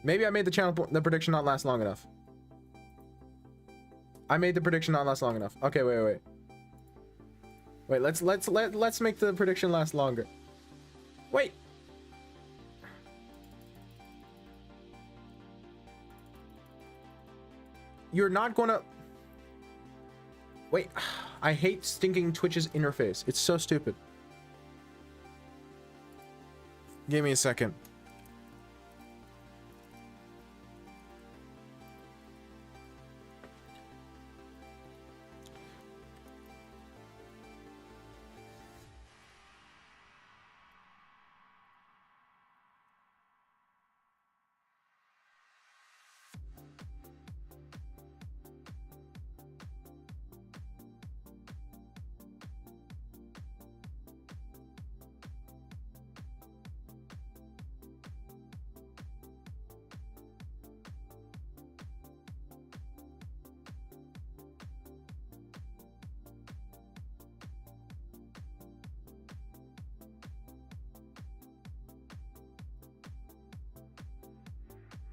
Maybe I made the prediction not last long enough. I made the prediction not last long enough. Okay, wait. Wait, let's make the prediction last longer. Wait. You're not gonna... Wait, I hate stinking Twitch's interface. It's so stupid. Give me a second.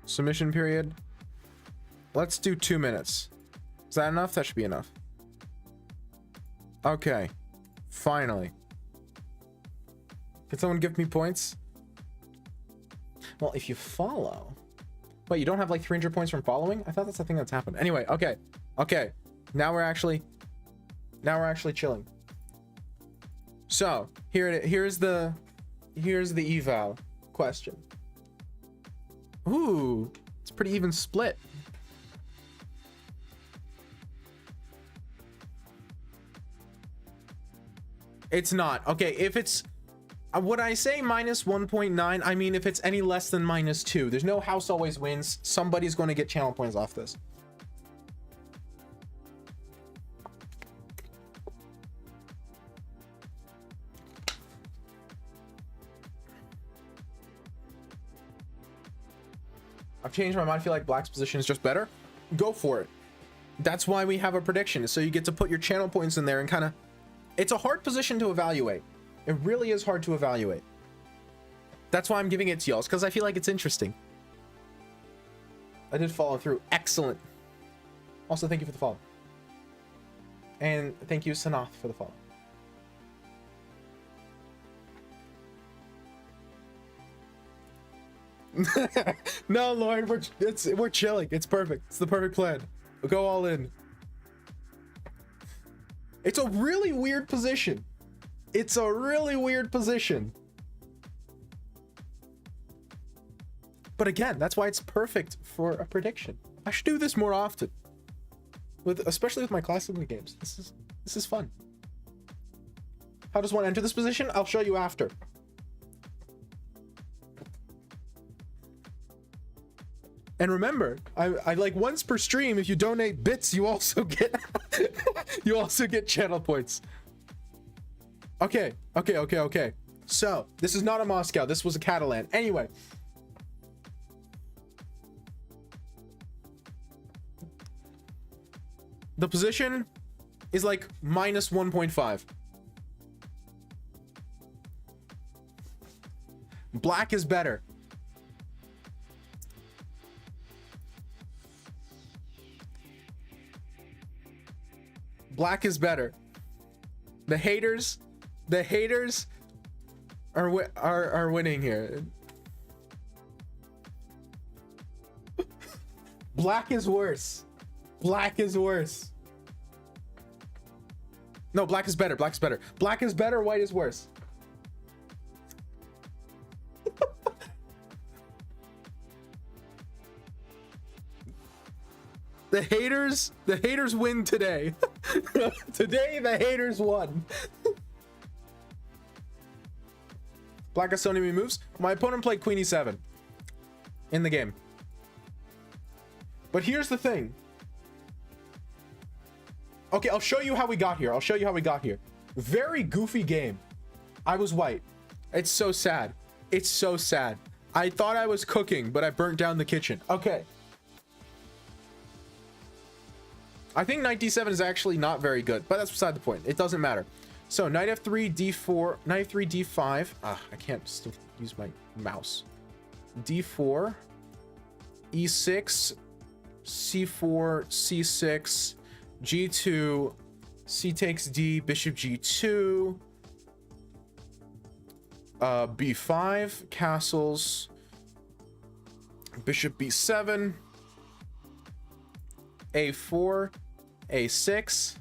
Submission period. Let's do 2 minutes. Is that enough? That should be enough. Okay. Finally. Can someone give me points? Well, if you follow... Wait, you don't have like 300 points from following? I thought that's the thing that's happened. Anyway, okay. Okay. Now we're actually chilling. So, here's the eval question. Ooh, it's a pretty even split. It's not. Okay, if it's... Would I say minus 1.9? I mean, if it's any less than minus 2. There's no house always wins. Somebody's going to get channel points off this. I've changed my mind. I feel like Black's position is just better. Go for it. That's why we have a prediction. So you get to put your channel points in there and kind of... It's a hard position to evaluate. It really is hard to evaluate. That's why I'm giving it to y'all, because I feel like it's interesting. I did follow through. Excellent. Also, thank you for the follow. And thank you, Sanath, for the follow. No, Lord, we're chilling. It's perfect. It's the perfect plan. We'll go all in. It's a really weird position. It's a really weird position. But again, that's why it's perfect for a prediction. I should do this more often. Especially with my classical games. This is fun. How does one enter this position? I'll show you after. And remember, I like once per stream, if you donate bits, you also get channel points. Okay. So, this is not a Moscow. This was a Catalan. Anyway. The position is like minus 1.5. Black is better. Black is better. The haters are winning here. Black is worse. Black is worse. No, black is better. Black is better. Black is better. White is worse. The haters win today. Today the haters won. Black has so many moves. My opponent played Queen E7 in the game. But here's the thing. Okay, I'll show you how we got here. Very goofy game. I was white. It's so sad. It's so sad. I thought I was cooking, but I burnt down the kitchen. Okay. I think knight d7 is actually not very good, but that's beside the point. It doesn't matter. So knight f3, d4, knight f3, d5. I can't still use my mouse. d4, e6, c4, c6, g2, c takes d, bishop g2, b5, castles, bishop b7, a4, a6.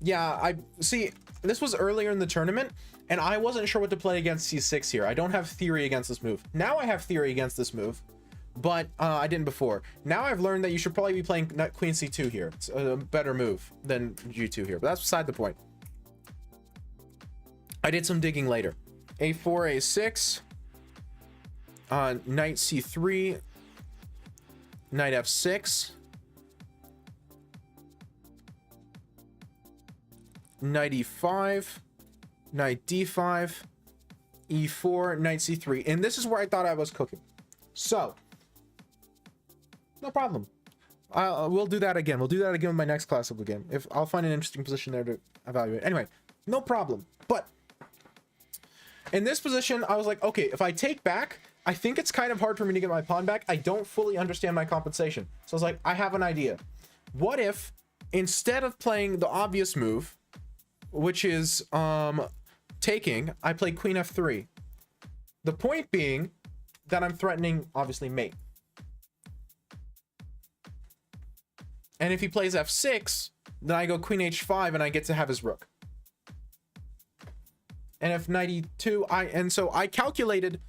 Yeah, I see. This was earlier in the tournament, and I wasn't sure what to play against c6 here. I don't have theory against this move. Now I have theory against this move, but I didn't before. Now I've learned that you should probably be playing queen c2 here. It's a better move than g2 here, but that's beside the point. I did some digging later. a4, a6, knight c3, knight f6, knight e5, knight d5, e4, knight c3. And this is where I thought I was cooking. So, no problem. We'll do that again. We'll do that again with my next classical game. If I'll find an interesting position there to evaluate. Anyway, no problem. But in this position, I was like, okay, if I take back, I think it's kind of hard for me to get my pawn back. I don't fully understand my compensation. So I was like, I have an idea. What if instead of playing the obvious move, which is taking, I play queen f3. The point being that I'm threatening, obviously, mate. And if he plays f6, then I go queen h5 and I get to have his rook. And if knight e2, so I calculated.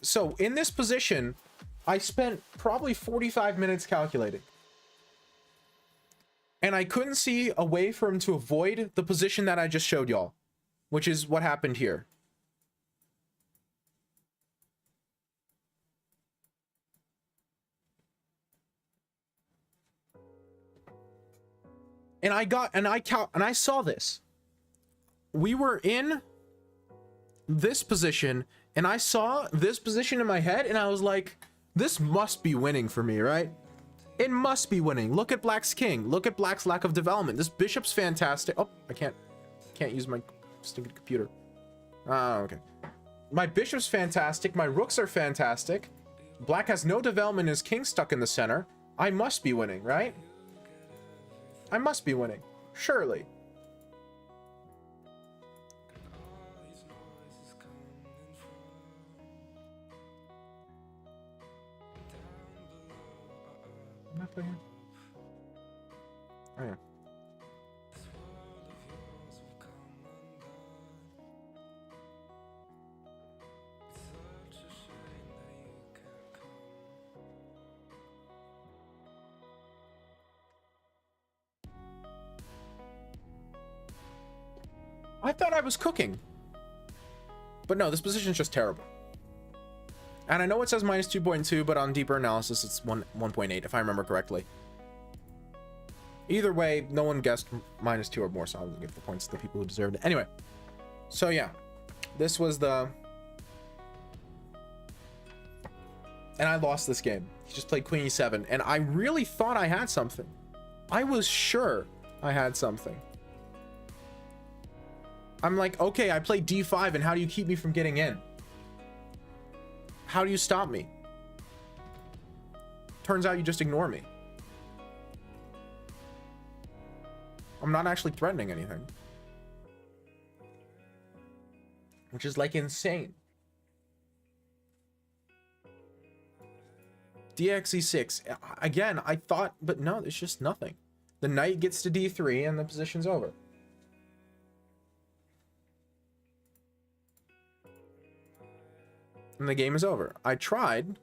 So in this position, I spent probably 45 minutes calculating. And I couldn't see a way for him to avoid the position that I just showed y'all, which is what happened here. And I saw this. We were in this position, and I saw this position in my head, and I was like, this must be winning for me, right? It must be winning. Look at Black's king. Look at Black's lack of development. This bishop's fantastic. Oh, I can't use my stinking computer. Oh, okay. My bishop's fantastic. My rooks are fantastic. Black has no development. His king stuck in the center. I must be winning, right? I must be winning. Surely. Am I playing? Oh, yeah. I thought I was cooking. But no, this position is just terrible. And I know it says minus 2.2, but on deeper analysis, it's 1.8, if I remember correctly. Either way, no one guessed minus 2 or more, so I'll give the points to the people who deserved it. Anyway, so yeah, this was the... And I lost this game. He just played queen e7, and I really thought I had something. I was sure I had something. I'm like, okay, I played d5, and how do you keep me from getting in? How do you stop me? Turns out you just ignore me. I'm not actually threatening anything. Which is like insane. dxe6. Again, I thought, but no, there's just nothing. The knight gets to d3 and the position's over. And the game is over. I tried.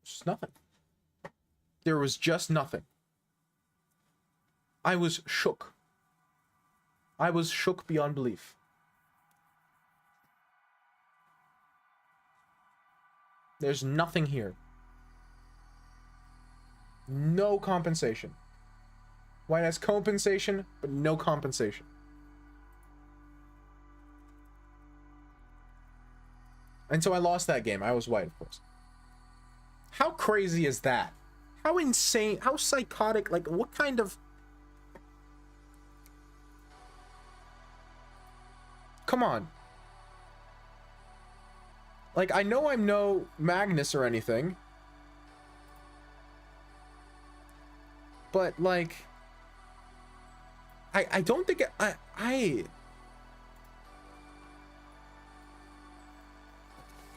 Just nothing. There was just nothing. I was shook. I was shook beyond belief. There's nothing here. No compensation. White has compensation, but no compensation. And so I lost that game. I was white, of course. How crazy is that? How insane, how psychotic, like what kind of... Come on. Like, I know I'm no Magnus or anything. But, like... I don't think...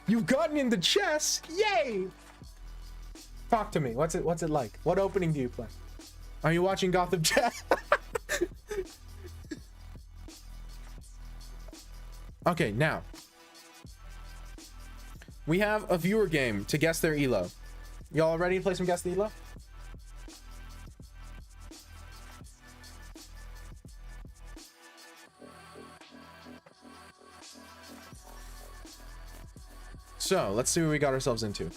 You've gotten into chess! Yay! Talk to me. What's it like? What opening do you play? Are you watching Gotham Chess? Okay, now. We have a viewer game to guess their elo. Y'all ready to play some Guess the Elo? So, let's see what we got ourselves into.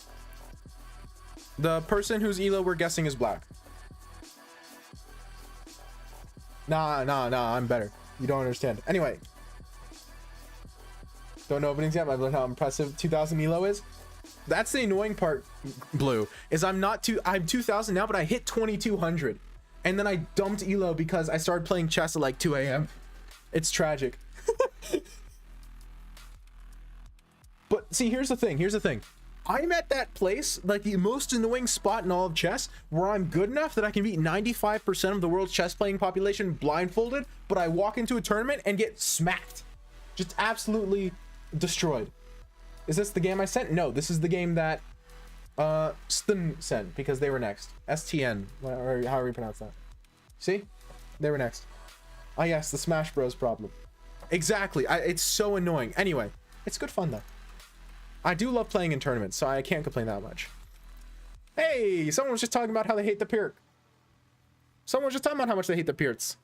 The person whose elo we're guessing is black. Nah, I'm better. You don't understand. Anyway. Don't know openings yet, but I've learned how impressive 2000 elo is. That's the annoying part, Blue, is I'm 2000 now, but I hit 2200. And then I dumped elo because I started playing chess at like 2 a.m. It's tragic. But see, here's the thing. I'm at that place, like the most annoying spot in all of chess, where I'm good enough that I can beat 95% of the world's chess playing population blindfolded, but I walk into a tournament and get smacked. Just absolutely destroyed. Is this the game I sent? No, this is the game that Stun sent, because they were next. STN, or however you pronounce that. See? They were next. Oh yes, the Smash Bros problem. Exactly. It's so annoying. Anyway, it's good fun though. I do love playing in tournaments, so I can't complain that much. Hey, someone was just talking about how they hate the Pyrt. Someone was just talking about how much they hate the Pyrts.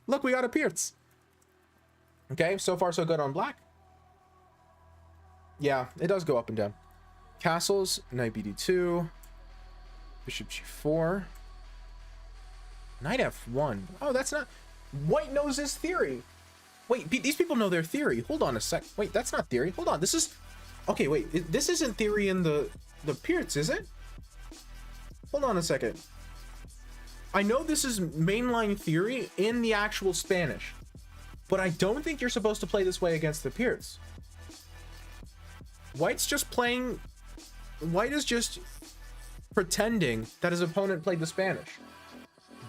Look, we got a Pyrts. Okay, so far so good on black. Yeah, it does go up and down. Castles, knight bd2, bishop g4, knight f1. Oh, that's not... White knows his theory. Wait, these people know their theory. Hold on a sec. Wait, that's not theory. Hold on, this is... Okay, wait, this isn't theory in the Pyrts, is it? Hold on a second. I know this is mainline theory in the actual Spanish, but I don't think you're supposed to play this way against the Pyrts. White's just playing... White is just pretending that his opponent played the Spanish.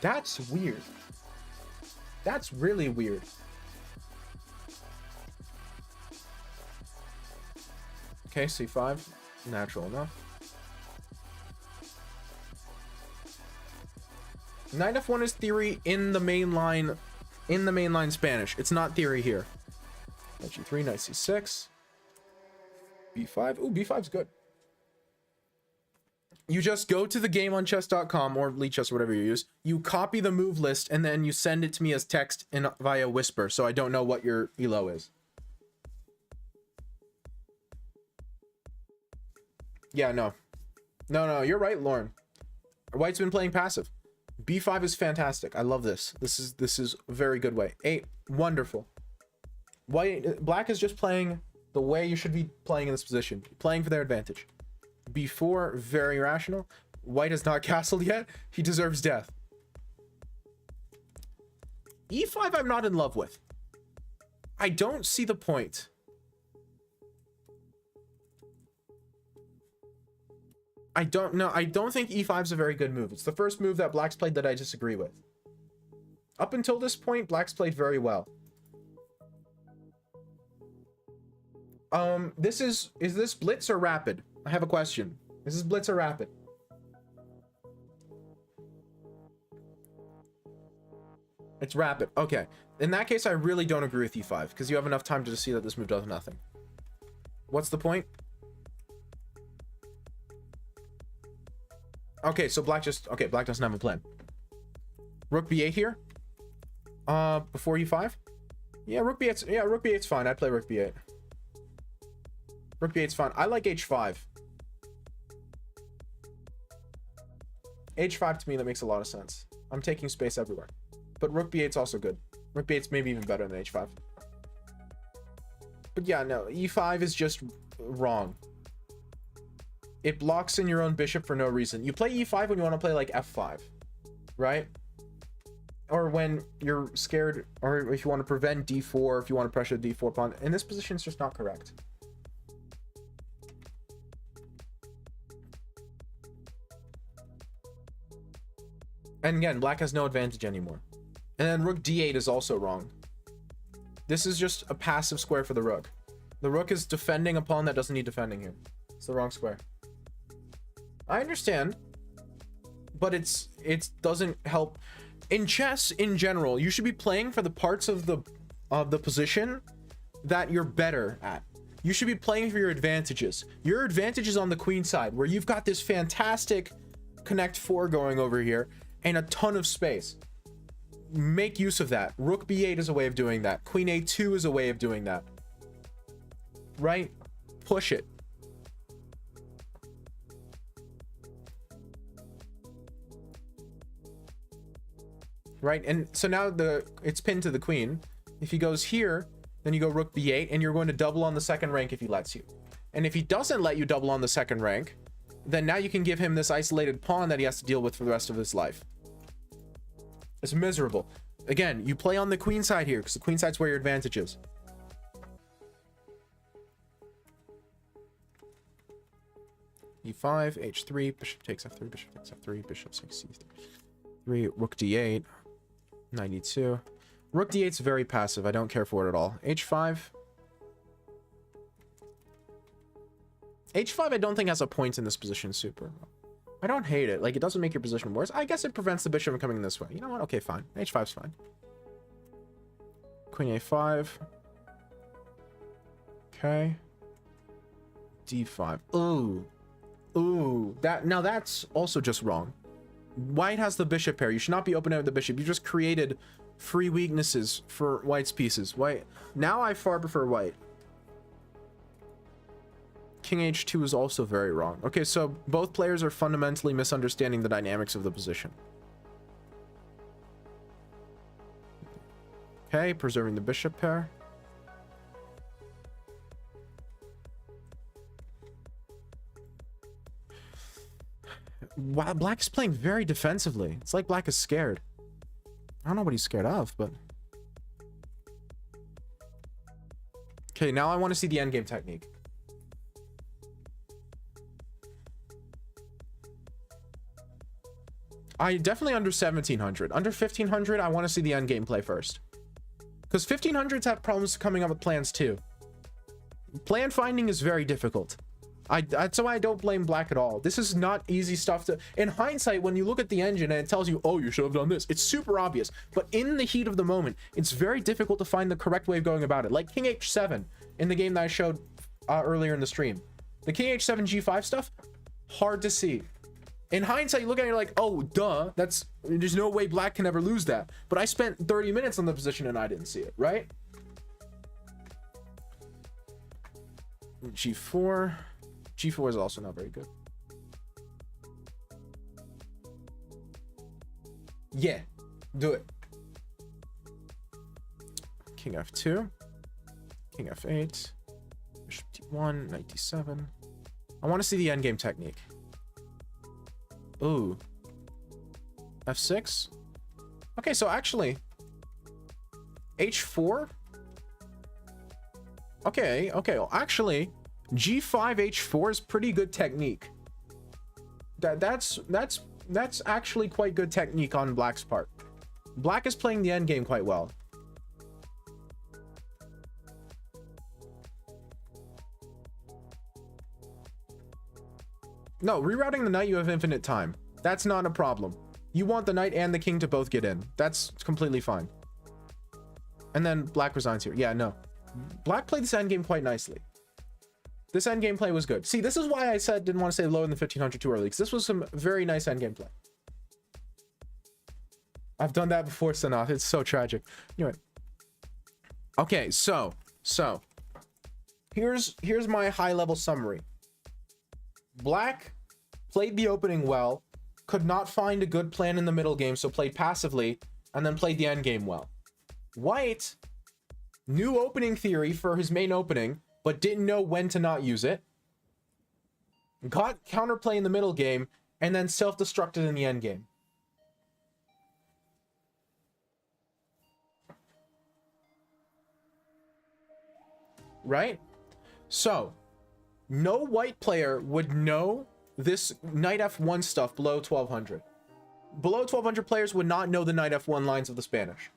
That's weird. That's really weird. Okay, c5, natural enough. Knight f1 is theory in the mainline Spanish. It's not theory here. Knight g3, knight c6, b5. Ooh, b5's good. You just go to the game on chess.com or Lead Chess or whatever you use. You copy the move list and then you send it to me as text via Whisper, so I don't know what your elo is. Yeah, no, you're right, Lauren. White's been playing passive. b5 is fantastic. I love this. This is a very good way. 8, wonderful. Black is just playing the way you should be playing in this position, playing for their advantage. b4, very rational. White has not castled yet. He deserves death. e5 I'm not in love with. I don't see the point. I don't know. I don't think e5 is a very good move. It's the first move that Black's played that I disagree with. Up until this point, Black's played very well. Is this blitz or rapid? I have a question. Is this blitz or rapid? It's rapid. Okay. In that case, I really don't agree with e5 because you have enough time to see that this move does nothing. What's the point? Okay, so Black doesn't have a plan. Rook b8 here. Before e5. Yeah, rook b8's fine. I'd play rook b8. Rook b8's fine. I like h5. h5 to me, that makes a lot of sense. I'm taking space everywhere. But rook b8's also good. Rook b8's maybe even better than h5. But yeah, no, e5 is just wrong. It blocks in your own bishop for no reason. You play e5 when you want to play like f5, right? Or when you're scared, or if you want to prevent d4, if you want to pressure the d4 pawn. In this position, it's just not correct. And again, Black has no advantage anymore. And then rook d8 is also wrong. This is just a passive square for the rook. The rook is defending a pawn that doesn't need defending here. It's the wrong square. I understand, but it doesn't help. In chess, in general, you should be playing for the parts of the position that you're better at. You should be playing for your advantages. Your advantage is on the queen side, where you've got this fantastic connect 4 going over here and a ton of space. Make use of that. Rook b8 is a way of doing that. Queen a2 is a way of doing that. Right? Push it. Right? And so now it's pinned to the queen. If he goes here, then you go rook b8, and you're going to double on the second rank if he lets you. And if he doesn't let you double on the second rank, then now you can give him this isolated pawn that he has to deal with for the rest of his life. It's miserable. Again, you play on the queen side here, because the queen side's where your advantage is. e5, h3, bishop takes f3, bishop takes f3, bishop takes c3, rook d8, 92. Rook d8's very passive. I don't care for it at all. h5. h5 I don't think has a point in this position super. I don't hate it. Like, it doesn't make your position worse. I guess it prevents the bishop from coming this way. You know what? Okay, fine. h5's fine. Queen a5. Okay. d5. Ooh. Ooh. Now that's also just wrong. White has the bishop pair. You should not be opening with the bishop. You just created free weaknesses for white's pieces. White. Now I far prefer white. King h2 is also very wrong. Okay, so both players are fundamentally misunderstanding the dynamics of the position. Okay, preserving the bishop pair. Wow, black is playing very defensively. It's like black is scared. I don't know what he's scared of, but... Okay, now I want to see the endgame technique. I definitely under 1700. Under 1500, I want to see the endgame play first. Because 1500s have problems coming up with plans too. Plan finding is very difficult. So I don't blame black at all. This is not easy stuff to... In hindsight, when you look at the engine and it tells you, oh, you should have done this, it's super obvious. But in the heat of the moment, it's very difficult to find the correct way of going about it. Like King h7 in the game that I showed earlier in the stream. The King h7 g5 stuff, hard to see. In hindsight, you look at it, you're like, oh, duh, there's no way black can ever lose that. But I spent 30 minutes on the position and I didn't see it, right? g4. G4 is also not very good. Yeah, do it. King f2. King f8. Bishop d1, knight d7. I want to see the endgame technique. Ooh. f6. Okay, so actually h4. Okay, well, actually g5 h4 is pretty good technique. That's actually quite good technique on black's part. Black is playing the endgame quite well. No, rerouting the knight, you have infinite time. That's not a problem. You want the knight and the king to both get in. That's completely fine. And then black resigns here. Yeah, no. Black played this endgame quite nicely. This endgame play was good. See, this is why I said didn't want to say lower than 1500 too early, because this was some very nice endgame play. I've done that before, Sanath. It's so tragic. Anyway. Okay, so here's my high-level summary. Black played the opening well, could not find a good plan in the middle game, so played passively, and then played the end game well. White knew opening theory for his main opening, but didn't know when to not use it. Got counterplay in the middle game, and then self-destructed in the end game. Right? So, no white player would know this knight f1 stuff below 1200. Below 1200 players would not know the knight f1 lines of the Spanish.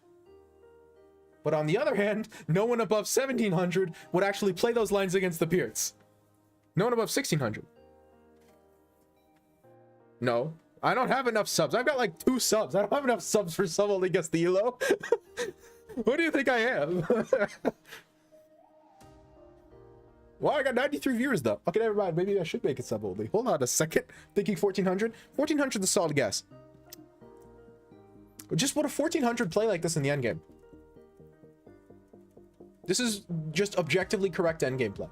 But on the other hand, no one above 1700 would actually play those lines against the Peerts. No one above 1600. No, I don't have enough subs. I've got like 2 subs. I don't have enough subs for someone only gets the elo. Who do you think I am? Well, I got 93 viewers though. Okay, never mind. Maybe I should make it sub only. Hold on a second. Thinking 1400. 1400 is a solid guess. Just would a 1400 play like this in the endgame? This is just objectively correct endgame play.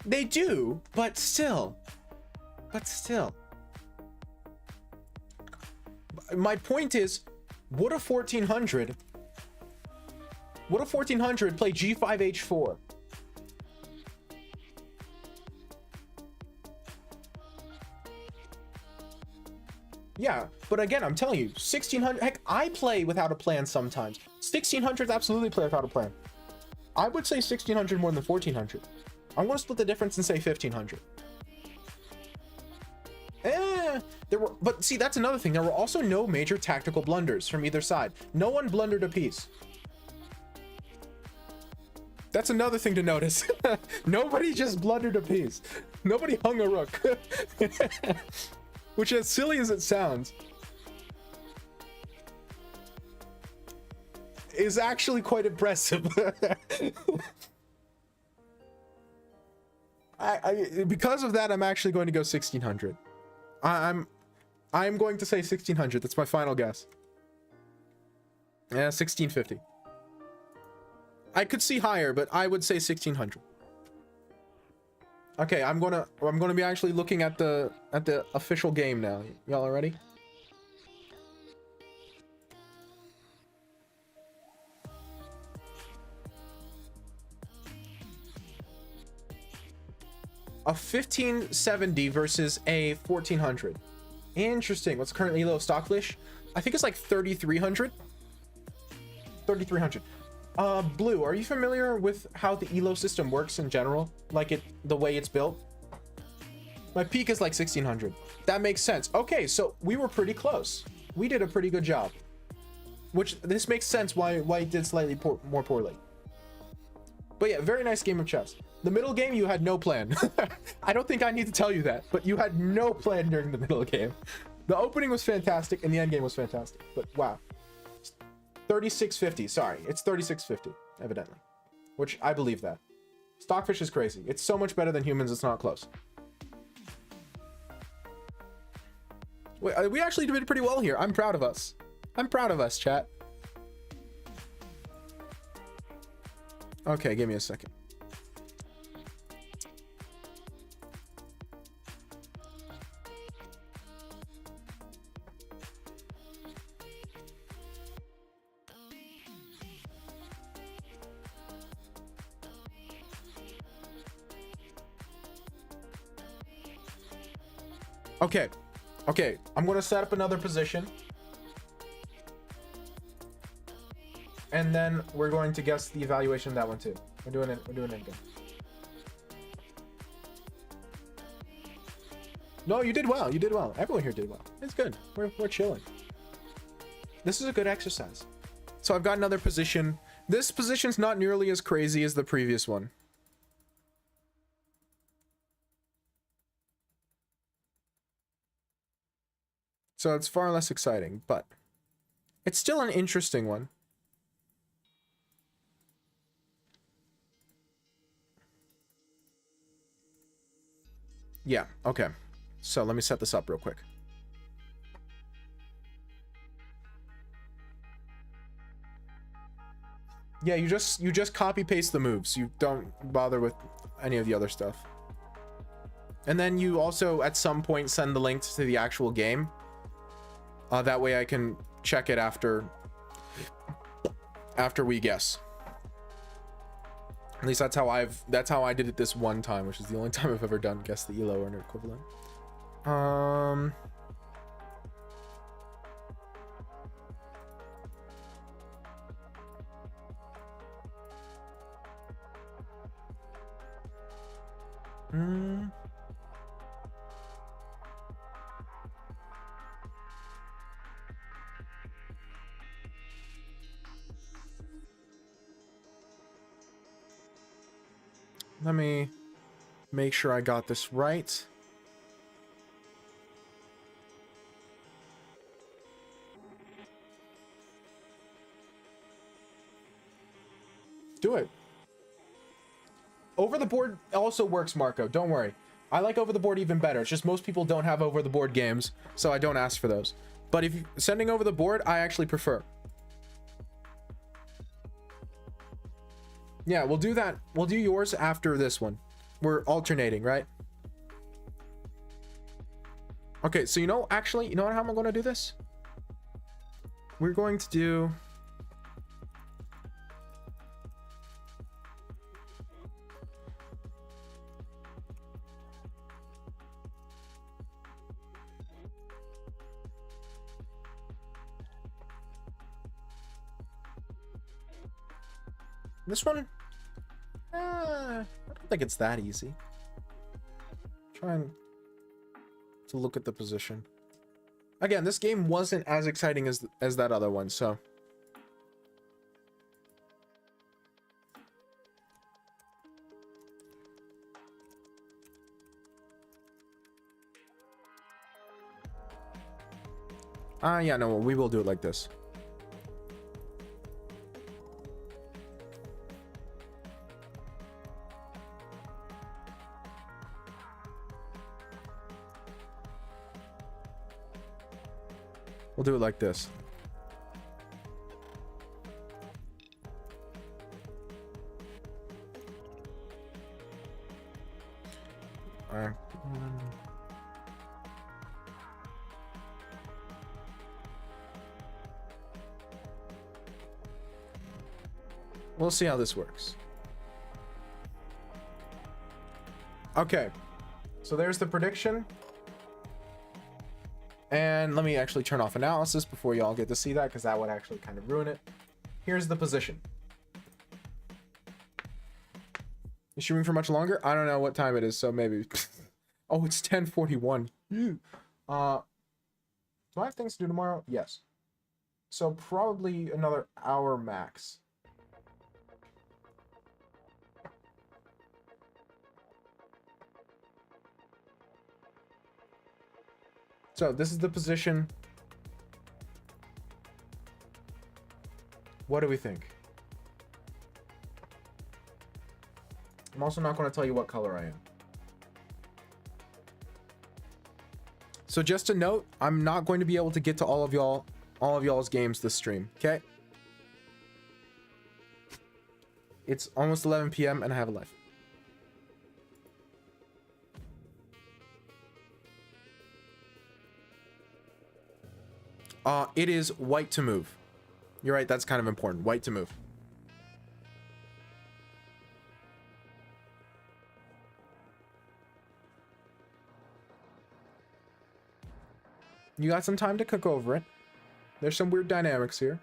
They do, but still. My point is, would a 1400 play g5 h4? Yeah, but again, I'm telling you, 1600. Heck, I play without a plan sometimes. 1600 absolutely play without a plan. I would say 1600 more than 1400. I'm going to split the difference and say 1500. But see, that's another thing. There were also no major tactical blunders from either side. No one blundered a piece. That's another thing to notice. Nobody just blundered a piece. Nobody hung a rook. Which, as silly as it sounds, is actually quite impressive. Because of that, I'm actually going to go 1600. I'm going to say 1600. That's my final guess. Yeah, 1650. I could see higher, but I would say 1600. Okay, I'm gonna be actually looking at the official game now. Y'all are ready? A 1570 versus a 1400. Interesting. What's currently low stockfish? I think it's like 3300. 3300. Blue, are you familiar with how the elo system works in general? Like the way it's built? My peak is like 1600. That makes sense. Okay, so we were pretty close. We did a pretty good job. Which, this makes sense why it did slightly more poorly. But yeah, very nice game of chess. The middle game, you had no plan. I don't think I need to tell you that, but you had no plan during the middle game. The opening was fantastic, and the end game was fantastic. But wow. 3650, sorry. It's 3650, evidently. Which, I believe that. Stockfish is crazy. It's so much better than humans, it's not close. Wait, we actually did pretty well here. I'm proud of us. I'm proud of us, chat. Okay, give me a second. Okay. Okay, I'm going to set up another position. And then we're going to guess the evaluation of that one too. We're doing it again. No, you did well. You did well. Everyone here did well. It's good. We're chilling. This is a good exercise. So I've got another position. This position's not nearly as crazy as the previous one. So it's far less exciting, but it's still an interesting one. Yeah, okay. So let me set this up real quick. Yeah, you just copy paste the moves. You don't bother with any of the other stuff. And then you also at some point send the link to the actual game. That way I can check it after we guess. At least that's how I did it this one time, which is the only time I've ever done guess the elo or an equivalent. Let me make sure I got this right. Do it. Over the board also works, Marco. Don't worry. I like over the board even better. It's just most people don't have over the board games, so I don't ask for those. But if you're sending over the board, I actually prefer. Yeah, we'll do that. We'll do yours after this one. We're alternating, right? Okay, so actually, you know how I'm going to do this? We're going to do... This one, I don't think it's that easy. Trying to look at the position. Again, this game wasn't as exciting as that other one, so. Yeah, no, we will do it like this. We'll do it like this. All right. We'll see how this works. Okay. So there's the prediction. And let me actually turn off analysis before y'all get to see that, because that would actually kind of ruin it. Here's the position. Is she room for much longer? I don't know what time it is, so maybe. Oh, it's 10:41. Do I have things to do tomorrow? Yes. So probably another hour max. So this is the position. What do we think? I'm also not going to tell you what color I am. So just a note, I'm not going to be able to get to all of y'all's games this stream, okay? It's almost 11 p.m. and I have a life. It is white to move. You're right, that's kind of important. White to move. You got some time to cook over it. There's some weird dynamics here.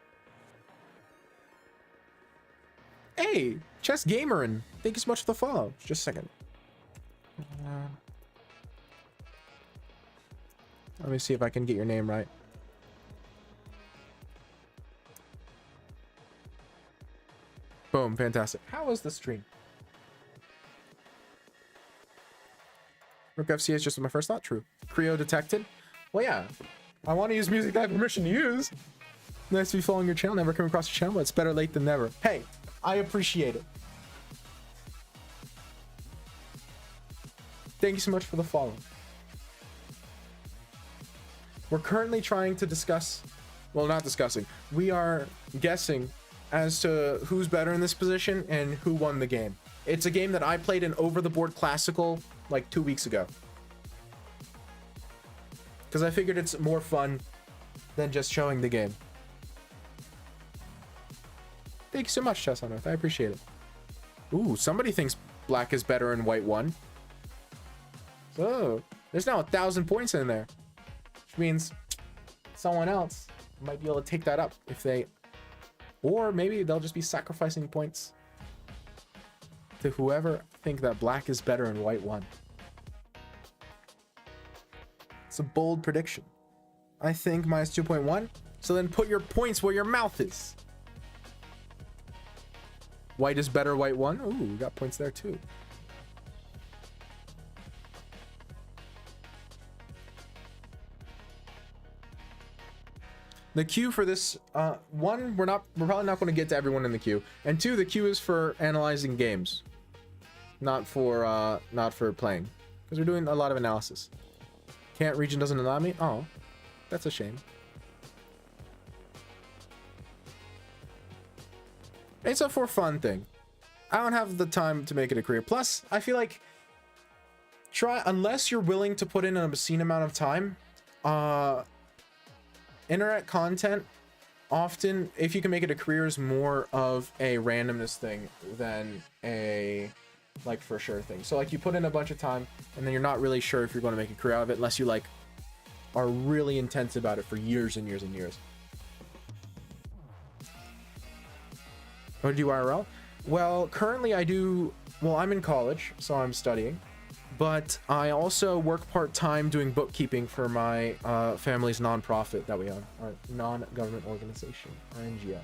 Hey, Chess Gamerin. Thank you so much for the follow. Just a second. Let me see if I can get your name right. Boom, fantastic. How was the stream? Rook FCS just my first thought. True. Creo detected. Well, yeah. I want to use music that I have permission to use. Nice to be following your channel. Never come across your channel, but it's better late than never. Hey, I appreciate it. Thank you so much for the follow. We're currently trying to discuss, well, not discussing. We are guessing as to who's better in this position and who won the game. It's a game that I played in Over the Board Classical like 2 weeks ago. Because I figured it's more fun than just showing the game. Thank you so much, Chess on Earth. I appreciate it. Ooh, somebody thinks black is better and white won. So, there's now 1,000 points in there. Which means someone else might be able to take that up if they... Or maybe they'll just be sacrificing points to whoever think that black is better and white won. It's a bold prediction. I think minus 2.1. So then put your points where your mouth is. White is better, white won. Ooh, we got points there too. The queue for this, one, we're probably not going to get to everyone in the queue, and two, the queue is for analyzing games, not for playing, because we're doing a lot of analysis. Can't region doesn't allow me. Oh, that's a shame. It's a for fun thing. I don't have the time to make it a career. Plus, I feel like unless you're willing to put in an obscene amount of time, internet content often, if you can make it a career, is more of a randomness thing than a like for sure thing. So like you put in a bunch of time and then you're not really sure if you're going to make a career out of it unless you like are really intense about it for years and years and years. What do you IRL? Well, currently I do... Well, I'm in college, so I'm studying. But I also work part-time doing bookkeeping for my family's nonprofit that we have. Our non-government organization, our NGO.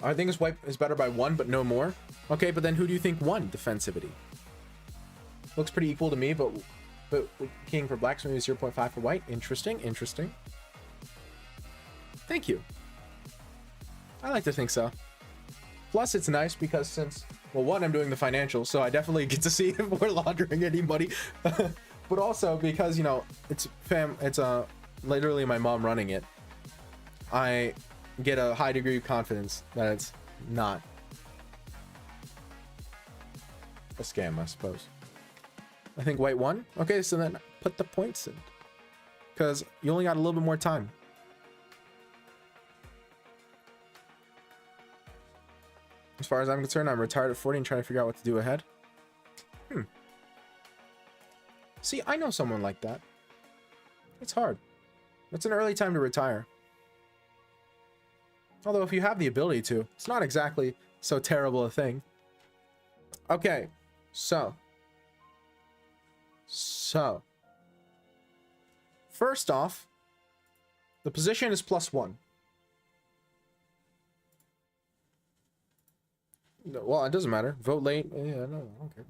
I think his wipe is better by 1, but no more. Okay, but then who do you think won defensivity? Looks pretty equal to me, but king for black, so maybe 0.5 for white. Interesting, interesting. Thank you. I like to think so. Plus, it's nice because since, well, 1, I'm doing the financials, so I definitely get to see if we're laundering any money. But also because, you know, it's literally my mom running it. I get a high degree of confidence that it's not a scam, I suppose. I think white won. Okay, so then put the points in, because you only got a little bit more time. As far as I'm concerned, I'm retired at 40 and trying to figure out what to do ahead. See, I know someone like that. It's hard. It's an early time to retire. Although if you have the ability to, it's not exactly so terrible a thing. Okay, so. First off, the position is +1. No, well, it doesn't matter. Vote late. Yeah, no, okay.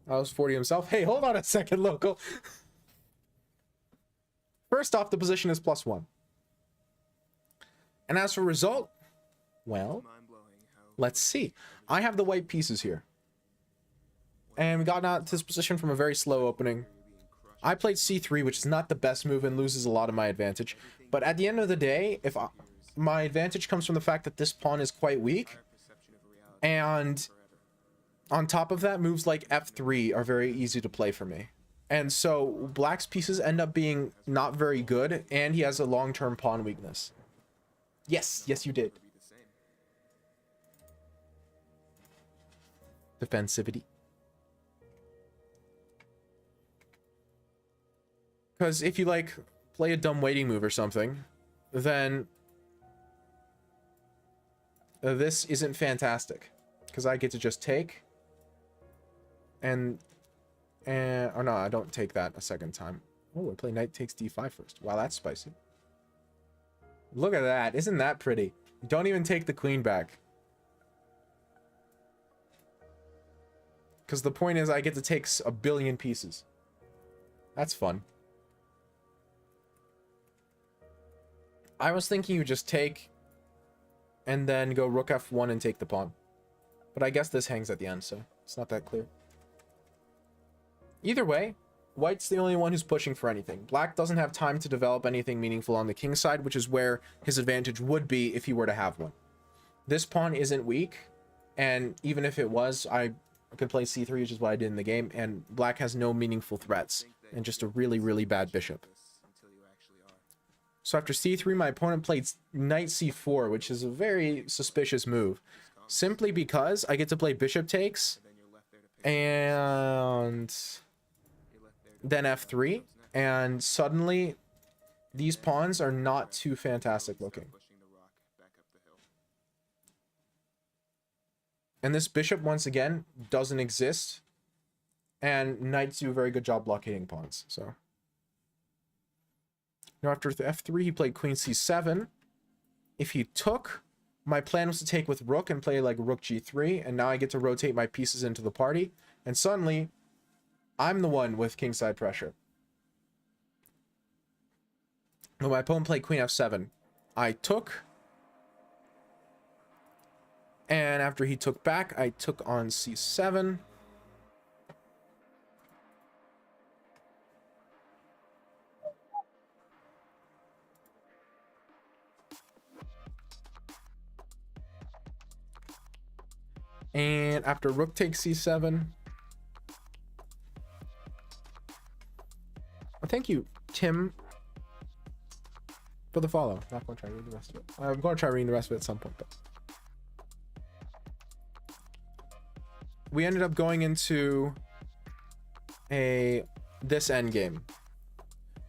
I was 40 himself. Hey, hold on a second, local. First off, the position is +1. And as for result, well, let's see. I have the white pieces here. And we got out to this position from a very slow opening. I played c3, which is not the best move and loses a lot of my advantage. But at the end of the day, my advantage comes from the fact that this pawn is quite weak. And on top of that, moves like f3 are very easy to play for me. And so black's pieces end up being not very good, and he has a long-term pawn weakness. Yes, yes you did. Defensivity. Because if you like play a dumb waiting move or something, then this isn't fantastic. Because I get to just take and or no, I don't take that a second time. Oh, I play knight takes d5 first. Wow, that's spicy. Look at that. Isn't that pretty? Don't even take the queen back. Because the point is I get to take a billion pieces. That's fun. I was thinking you just take and then go rook f1 and take the pawn. But I guess this hangs at the end, so it's not that clear. Either way, white's the only one who's pushing for anything. Black doesn't have time to develop anything meaningful on the king side, which is where his advantage would be if he were to have one. This pawn isn't weak, and even if it was, I could play c3, which is what I did in the game, and black has no meaningful threats, and just a really, really bad bishop. So after c3, my opponent played knight c4, which is a very suspicious move. Simply because I get to play bishop takes, and then f3, and suddenly these pawns are not too fantastic looking. And this bishop, once again, doesn't exist, and knights do a very good job blockading pawns, so. Now after the f3, he played queen c7. If he took, my plan was to take with rook and play like rook g3, and now I get to rotate my pieces into the party, and suddenly I'm the one with kingside pressure. When my opponent played queen f7, I took, and after he took back, I took on c7. And after rook takes c7, thank you, Tim, for the follow. I'm not going to try to read the rest of it. I'm going to try reading the rest of it at some point, though. We ended up going into this endgame.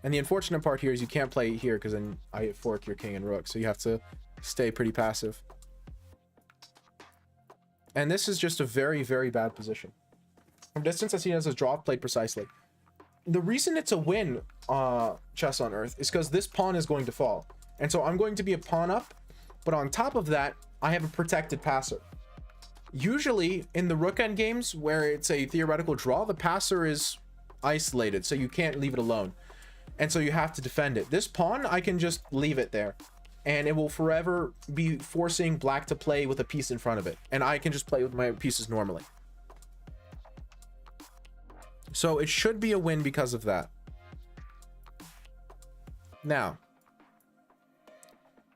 And the unfortunate part here is you can't play here because then I fork your king and rook, so you have to stay pretty passive. And this is just a very, very bad position. From distance, I see it as a draw played precisely. The reason it's a win, Chess on Earth, is because this pawn is going to fall. And so I'm going to be a pawn up, but on top of that, I have a protected passer. Usually, in the rook end games, where it's a theoretical draw, the passer is isolated, so you can't leave it alone. And so you have to defend it. This pawn, I can just leave it there. And it will forever be forcing black to play with a piece in front of it. And I can just play with my pieces normally. So it should be a win because of that. Now,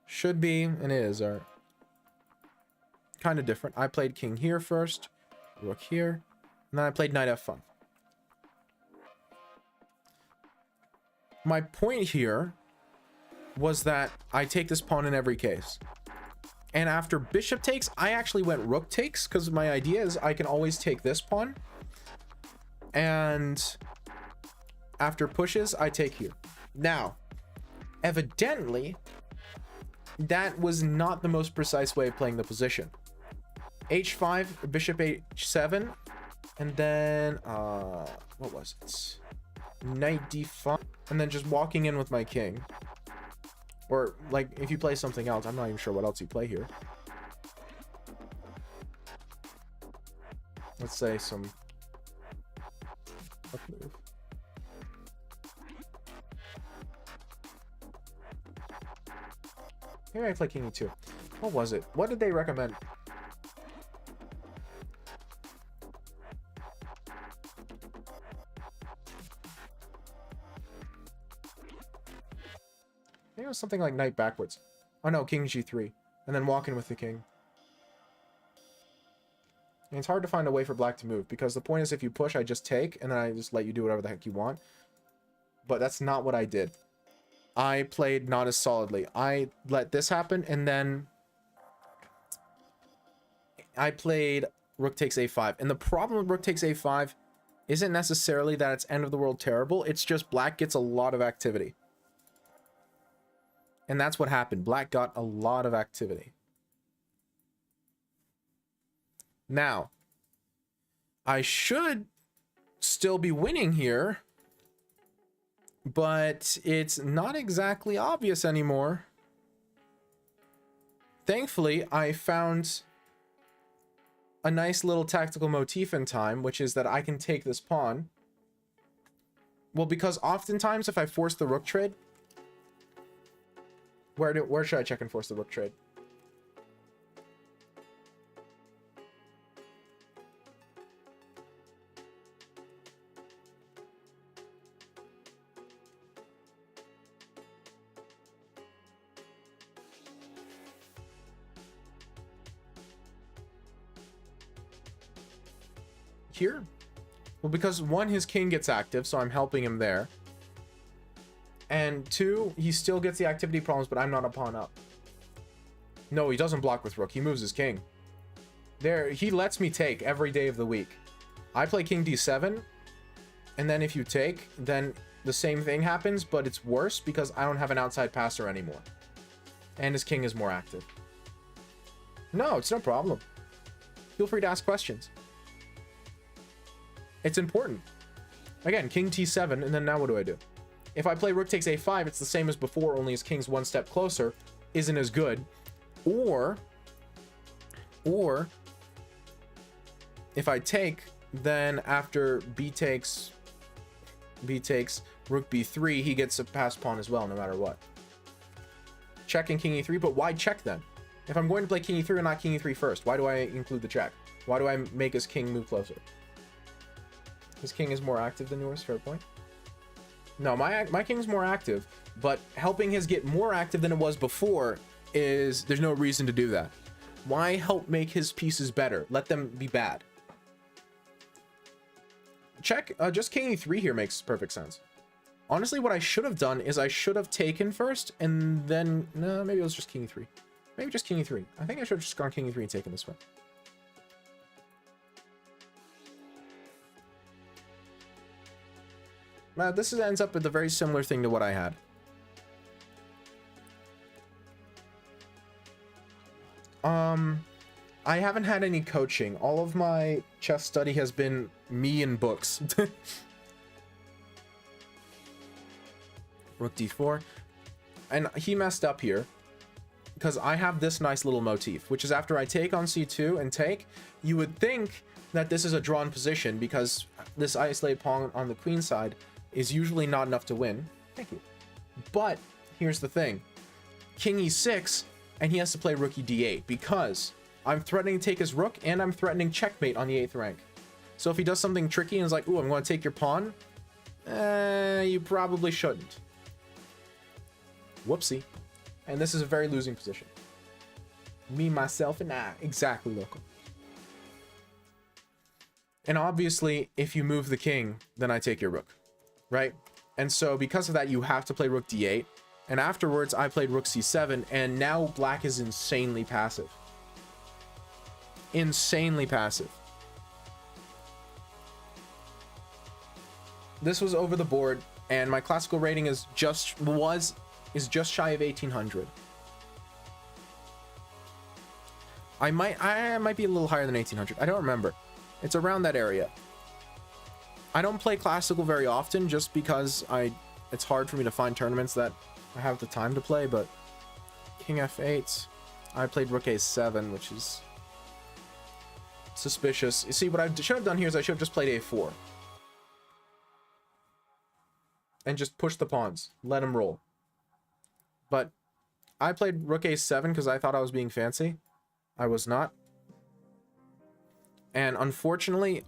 should be and is are kind of different. I played king here first, rook here, and then I played knight f5. My point here was that I take this pawn in every case. And after bishop takes, I actually went rook takes because my idea is I can always take this pawn. And after pushes, I take here. Now, evidently, that was not the most precise way of playing the position. h5, bishop h7, and then, what was it? Knight d5, and then just walking in with my king. Or, like, if you play something else, I'm not even sure what else you play here. Let's say some... move. Maybe I play king e2. What was it? What did they recommend? Maybe it was something like knight backwards. Oh no, king g3. And then walk in with the king. And it's hard to find a way for black to move, because the point is if you push, I just take, and then I just let you do whatever the heck you want. But that's not what I did. I played not as solidly. I let this happen, and then I played rook takes a5. And the problem with rook takes a5 isn't necessarily that it's end of the world terrible. It's just black gets a lot of activity. And that's what happened. Black got a lot of activity. Now, I should still be winning here, but it's not exactly obvious anymore. Thankfully, I found a nice little tactical motif in time, which is that I can take this pawn. Well, because oftentimes if I force the rook trade, where should I check and force the rook trade? Here? Well, because one, his king gets active, so I'm helping him there. And two, he still gets the activity problems, but I'm not a pawn up. No, he doesn't block with rook. He moves his king. There, he lets me take every day of the week. I play king d7, and then if you take, then the same thing happens, but it's worse because I don't have an outside passer anymore. And his king is more active. No, it's no problem. Feel free to ask questions. It's important. Again, king t7, and then now what do I do? If I play rook takes a5, it's the same as before, only his king's one step closer, isn't as good. Or if I take, then after b takes, rook b3, he gets a passed pawn as well, no matter what. Checking king e3, but why check then? If I'm going to play king e3 and not king e3 first, why do I include the check? Why do I make his king move closer? His king is more active than yours, fair point. No, my king's more active, but helping his get more active than it was before is, there's no reason to do that. Why help make his pieces better? Let them be bad. Check, just king e3 here makes perfect sense. Honestly, what I should have done is I should have taken first, and then, no, maybe it was just king e3. Maybe just king e3. I think I should have just gone king e3 and taken this one. This ends up with a very similar thing to what I had. I haven't had any coaching. All of my chess study has been me and books. Rook d4. And he messed up here because I have this nice little motif, which is after I take on c2 and take, you would think that this is a drawn position because this isolated pawn on the queen side is usually not enough to win. Thank you. But here's the thing. King e6, and he has to play rook d8 because I'm threatening to take his rook and I'm threatening checkmate on the 8th rank. So if he does something tricky and is like, ooh, I'm going to take your pawn, you probably shouldn't. Whoopsie. And this is a very losing position. Me, myself, and I. Exactly, local. And obviously, if you move the king, then I take your rook, right? And so because of that, you have to play rook d8. And afterwards, I played rook c7, and now black is insanely passive. Insanely passive. This was over the board, and my classical rating is just shy of 1800. I might be a little higher than 1800. I don't remember. It's around that area. I don't play classical very often just because it's hard for me to find tournaments that I have the time to play, but king f8, I played rook a7, which is suspicious. You see, what I should have done here is I should have just played a4 and just push the pawns, let him roll. But I played rook a7 because I thought I was being fancy. I was not. And unfortunately...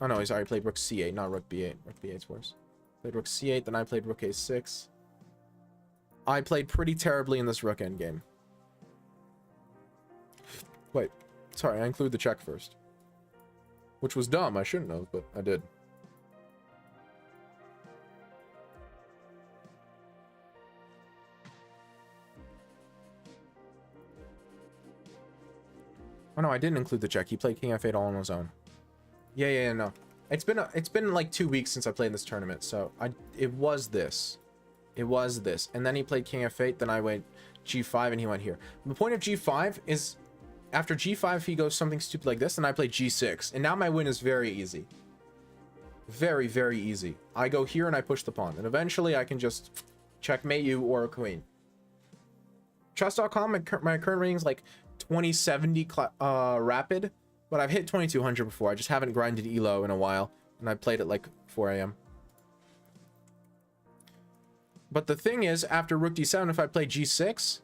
Oh no, he's already played rook c8, not rook b8. Rook b8's worse. Played rook c8, then I played rook a6. I played pretty terribly in this rook endgame. Wait, sorry, I include the check first. Which was dumb, I shouldn't have, but I did. Oh no, I didn't include the check. He played king f8 all on his own. Yeah, no. It's been like 2 weeks since I played this tournament, so it was this. It was this. And then he played king f8, then I went g5 and he went here. The point of g5 is after g5 he goes something stupid like this, and I play g6. And now my win is very easy. Very, very easy. I go here and I push the pawn, and eventually I can just checkmate you or a queen. Chess.com, my current rating is like 2070 rapid, but I've hit 2200 before. I just haven't grinded elo in a while, and I played at like 4 a.m. But the thing is, after rook d7, if I play g6,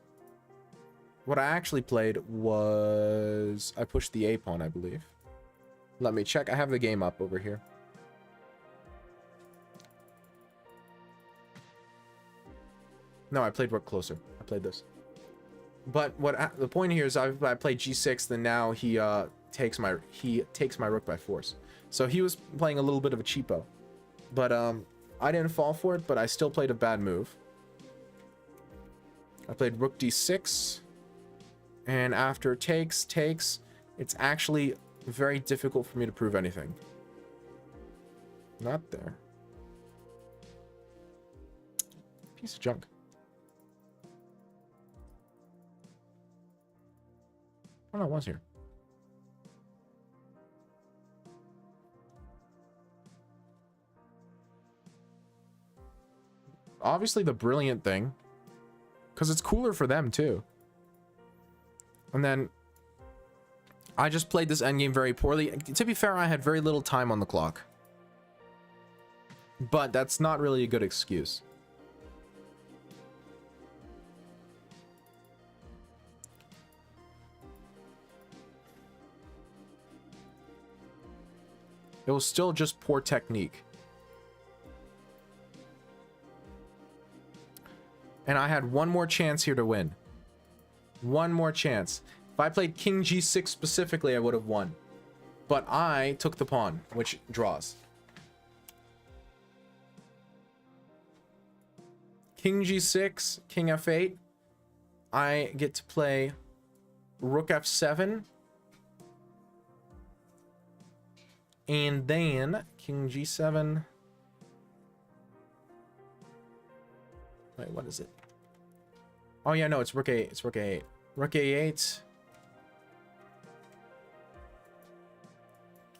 what I actually played was I pushed the a pawn, I believe. Let me check. I have the game up over here. No, I played rook closer. I played this. But the point here is I played g6, then now he takes my rook by force. So he was playing a little bit of a cheapo. But I didn't fall for it, but I still played a bad move. I played rook d6, and after takes, it's actually very difficult for me to prove anything. Not there. Piece of junk. Oh no, it was here. Obviously the brilliant thing, because it's cooler for them too. And then I just played this endgame very poorly. To be fair, I had very little time on the clock. But that's not really a good excuse. It was still just poor technique. And I had one more chance here to win. One more chance. If I played king g6 specifically, I would have won. But I took the pawn, which draws. King g6, king f8. I get to play rook f7. And then king g7. Wait, what is it? Oh yeah, no, it's rook a8. It's rook a8. Rook a8.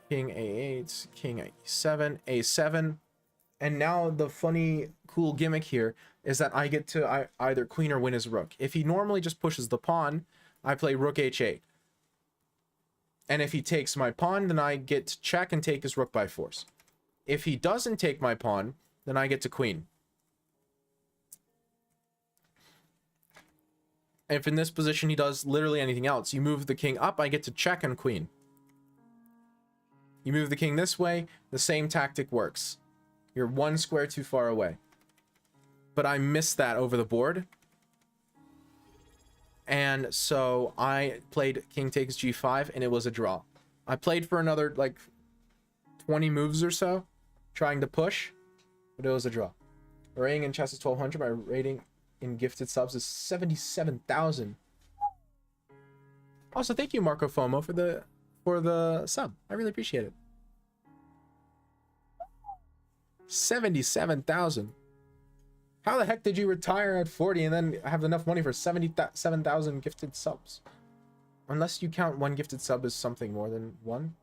King a8. King a7. a7. And now the funny, cool gimmick here is that I get to either queen or win his rook. If he normally just pushes the pawn, I play rook h8. And if he takes my pawn, then I get to check and take his rook by force. If he doesn't take my pawn, then I get to queen. If in this position he does literally anything else, you move the king up, I get to check and queen. You move the king this way, the same tactic works. You're one square too far away. But I missed that over the board. And so I played king takes g5 and it was a draw. I played for another like 20 moves or so, trying to push, but it was a draw. My rating in chess is 1200. My rating in gifted subs is 77,000. Also, thank you, Marco Fomo, for the sub. I really appreciate it. 77,000. How the heck did you retire at 40 and then have enough money for 77,000 gifted subs? Unless you count one gifted sub as something more than one.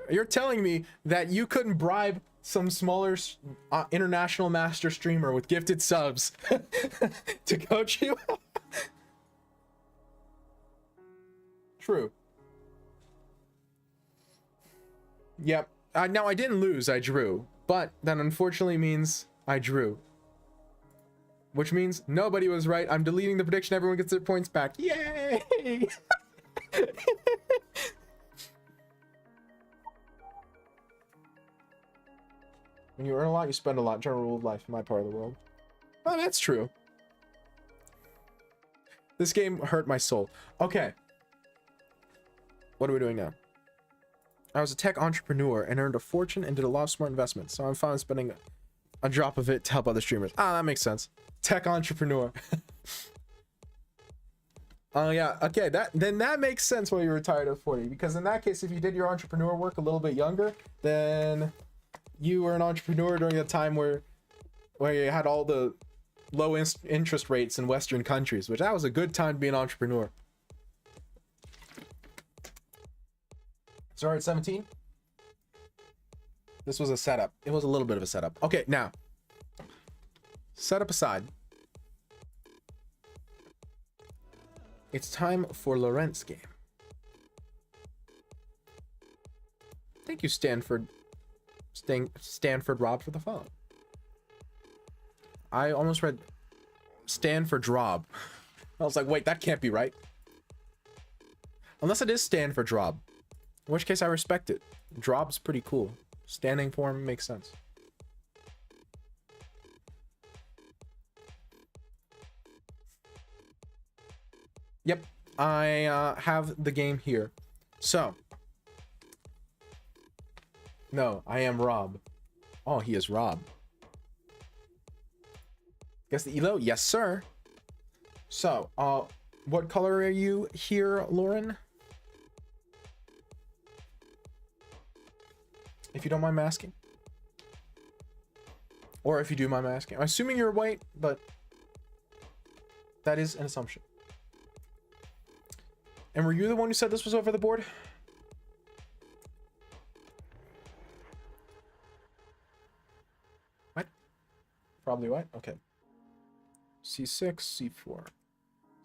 You're telling me that you couldn't bribe some smaller international master streamer with gifted subs to coach you? True. Yep. Now, I didn't lose, I drew. But that unfortunately means I drew. Which means nobody was right. I'm deleting the prediction. Everyone gets their points back. Yay! When you earn a lot, you spend a lot. General rule of life in my part of the world. Oh, that's true. This game hurt my soul. Okay. What are we doing now? I was a tech entrepreneur and earned a fortune and did a lot of smart investments. So I'm fine with spending a drop of it to help other streamers. Ah, that makes sense. Tech entrepreneur. Oh yeah, okay, then that makes sense why you retired at 40. Because in that case, if you did your entrepreneur work a little bit younger, then you were an entrepreneur during a time where you had all the low interest rates in Western countries, which that was a good time to be an entrepreneur. Sorry, at 17. This was a setup. It was a little bit of a setup. Okay, now, setup aside, it's time for Laurent's game. Thank you, Stanford Rob, for the follow. I almost read Stanford Rob. I was like, wait, that can't be right. Unless it is Stanford Rob. In which case I respect it. Drop's pretty cool. Standing form makes sense. Yep, I have the game here. So. No, I am Rob. Oh, he is Rob. Guess the elo? Yes, sir. So, what color are you here, Lauren? If you don't mind me asking. Or if you do mind me asking. I'm assuming you're white, but that is an assumption. And were you the one who said this was over the board? What? Probably what? Okay. C6, C4.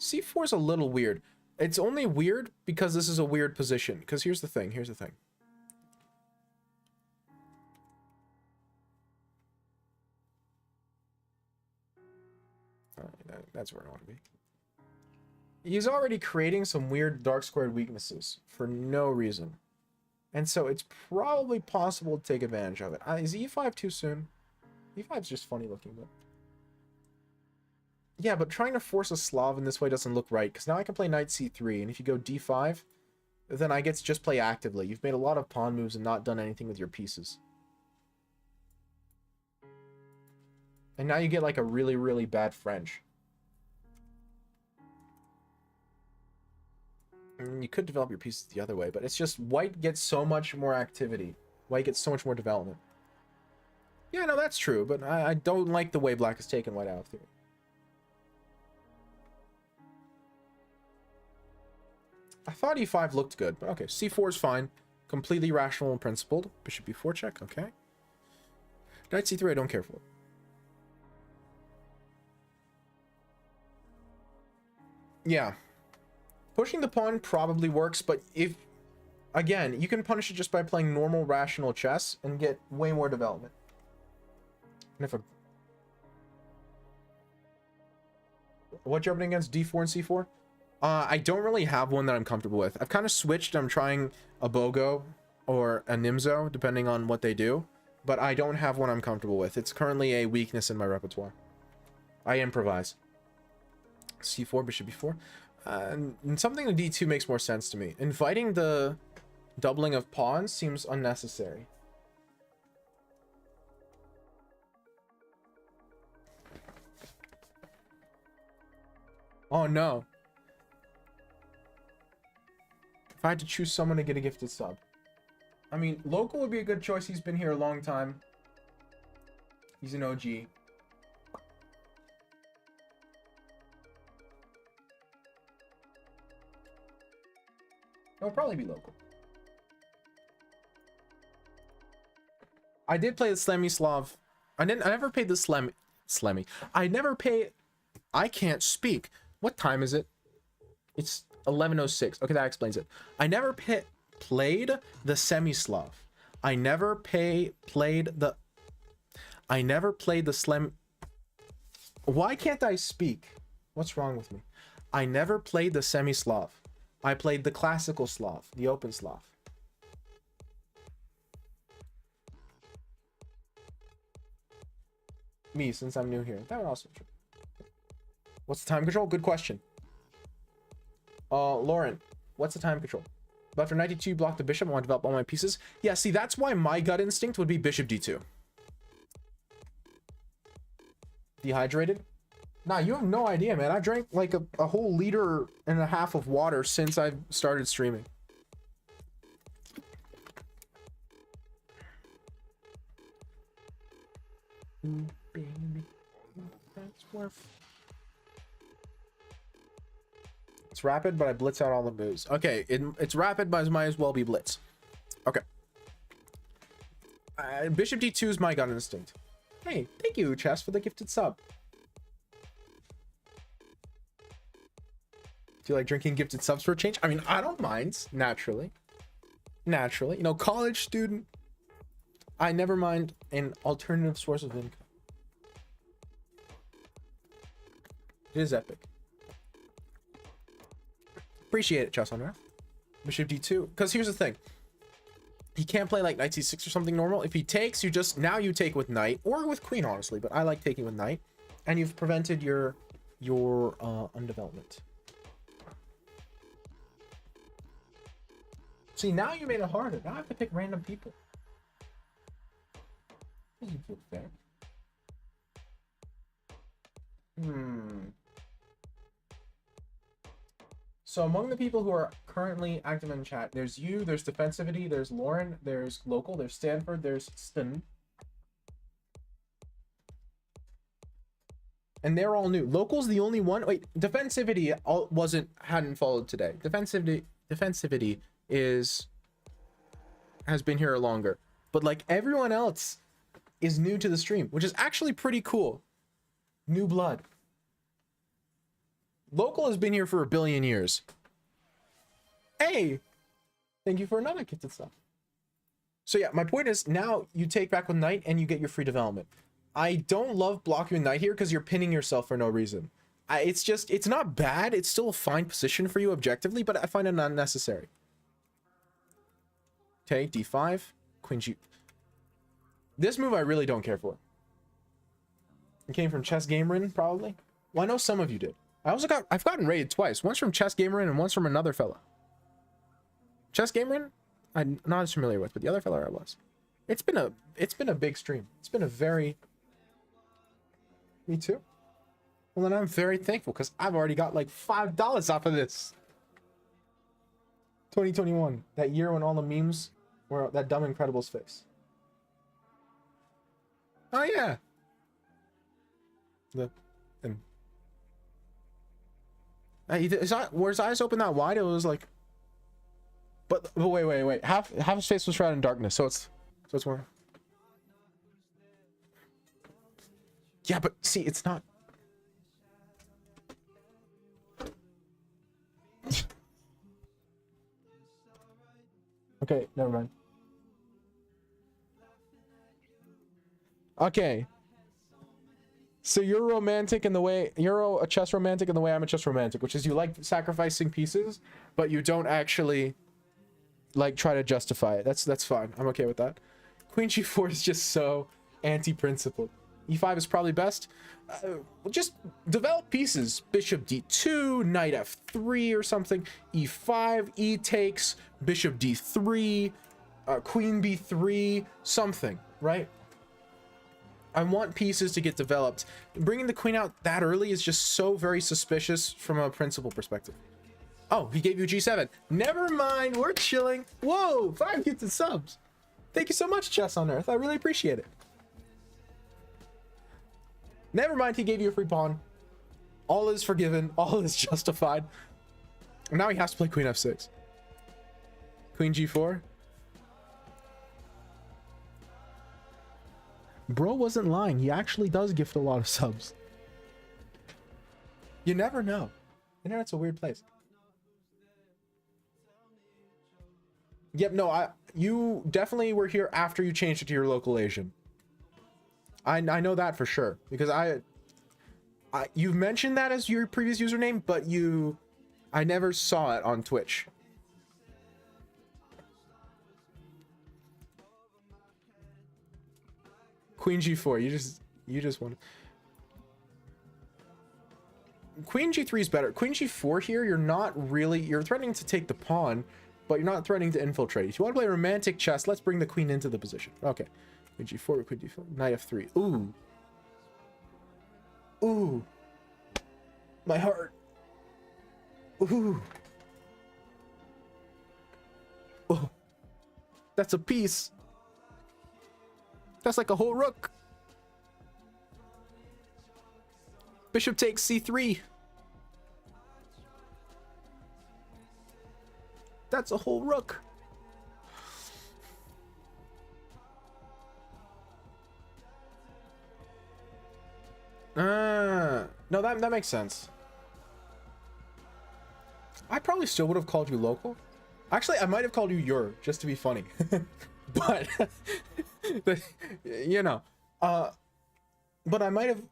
C4 is a little weird. It's only weird because this is a weird position. Because here's the thing. That's where I want to be. He's already creating some weird dark squared weaknesses for no reason. And so it's probably possible to take advantage of it. Is e5 too soon? e5 is just funny looking, but... Yeah, but trying to force a Slav in this way doesn't look right, because now I can play knight c3, and if you go d5, then I get to just play actively. You've made a lot of pawn moves and not done anything with your pieces. And now you get like a really, really bad French. You could develop your pieces the other way, but it's just white gets so much more activity. White gets so much more development. Yeah, no, that's true, but I don't like the way black is taken white out of theory. I thought e5 looked good, but okay. c4 is fine. Completely rational and principled. Bishop b4 check, okay. Knight c3 I don't care for. Yeah. Pushing the pawn probably works, but if... Again, you can punish it just by playing normal rational chess and get way more development. And if a... What you're opening against, d4 and c4? I don't really have one that I'm comfortable with. I've kind of switched. I'm trying a Bogo or a Nimzo, depending on what they do. But I don't have one I'm comfortable with. It's currently a weakness in my repertoire. I improvise. c4, bishop b4. And something in d2 makes more sense to me. Inviting the doubling of pawns seems unnecessary. Oh no. If I had to choose someone to get a gifted sub. I mean, Local would be a good choice. He's been here a long time. He's an OG. It'll probably be Local. I did play the Slemislav. I never paid the Slemmy. I never pay. I can't speak. What time is it? It's 11:06. Okay, that explains it. I never played the Semislav. I never played the Slem. Why can't I speak? What's wrong with me? I never played the Semislav. I played the classical Slav, the open Slav. Me, since I'm new here. That would also be true. What's the time control? Good question. Lauren, what's the time control? But after 92, block the bishop. I want to develop all my pieces. Yeah, see, that's why my gut instinct would be bishop d2. Dehydrated? Nah, you have no idea, man. I drank like a whole liter and a half of water since I started streaming. Baby, that's worth. It's rapid, but I blitz out all the moves. Okay, it's rapid, but it might as well be blitz. Okay. Bishop d2 is my gut instinct. Hey, thank you, Chess, for the gifted sub. Do you like drinking gifted subs for a change? I mean, I don't mind, naturally. Naturally. You know, college student. I never mind an alternative source of income. It is epic. Appreciate it, Chess on Earth. Bishop d2. Because here's the thing. He can't play like knight c6 or something normal. If he takes, you just... Now you take with knight. Or with queen, honestly. But I like taking with knight. And you've prevented your undevelopment. See, now you made it harder. Now I have to pick random people. Doesn't feel fair. So among the people who are currently active in chat, there's you, there's Defensivity, there's Lauren, there's Local, there's Stanford, there's Stin. And they're all new. Local's the only one. Wait, Defensivity hadn't followed today. Defensivity has been here longer. But like everyone else is new to the stream, which is actually pretty cool. New blood. Local has been here for 1 billion years. Hey, thank you for another gifted stuff. So yeah, my point is now you take back with knight and you get your free development. I don't love blocking with knight here because you're pinning yourself for no reason. It's not bad. It's still a fine position for you objectively, but I find it unnecessary. Okay, d5, queen g. This move I really don't care for. It came from Chess Gamerin, probably. Well, I know some of you did. I've gotten raided twice. Once from Chess Gamerin and once from another fella. Chess Gamerin, I'm not as familiar with, but the other fella I was. It's been a big stream. It's been a very... Me too. Well, then I'm very thankful because I've already got like $5 off of this. 2021, that year when all the memes were that dumb Incredibles face. Oh yeah. The and were his eyes open that wide? It was like, but wait. Half his face was shrouded in darkness, so it's more. Yeah, but see, it's not. Okay, never mind. Okay. So you're romantic in the way you're a chess romantic in the way I'm a chess romantic, which is you like sacrificing pieces, but you don't actually like try to justify it. That's fine. I'm okay with that. Queen g4 is just so anti-principle. e5 is probably best. Just develop pieces. Bishop d2, knight f3 or something. e5, e takes, bishop d3, queen b3, something, right? I want pieces to get developed. Bringing the queen out that early is just so very suspicious from a principle perspective. Oh, he gave you g7. Never mind, we're chilling. Whoa, 5 gifted subs. Thank you so much, Chess on Earth. I really appreciate it. Never mind, he gave you a free pawn. All is forgiven. All is justified. Now he has to play queen f6. Queen g4. Bro wasn't lying. He actually does gift a lot of subs. You never know. Internet's a weird place. Yep, no, you definitely were here after you changed it to your local Asian. I know that for sure, because you've mentioned that as your previous username, but I never saw it on Twitch. Queen g4, you just want Queen g3 is better. Queen g4 here, you're threatening to take the pawn, but you're not threatening to infiltrate. If you want to play romantic chess, let's bring the queen into the position. Okay. Queen g4, queen d4, knight f3. Ooh. Ooh. My heart. Ooh. Oh. That's a piece. That's like a whole rook. Bishop takes c3. That's a whole rook. No, that makes sense. I probably still would have called you local. Actually, I might have called you your, just to be funny. But you know, but I might have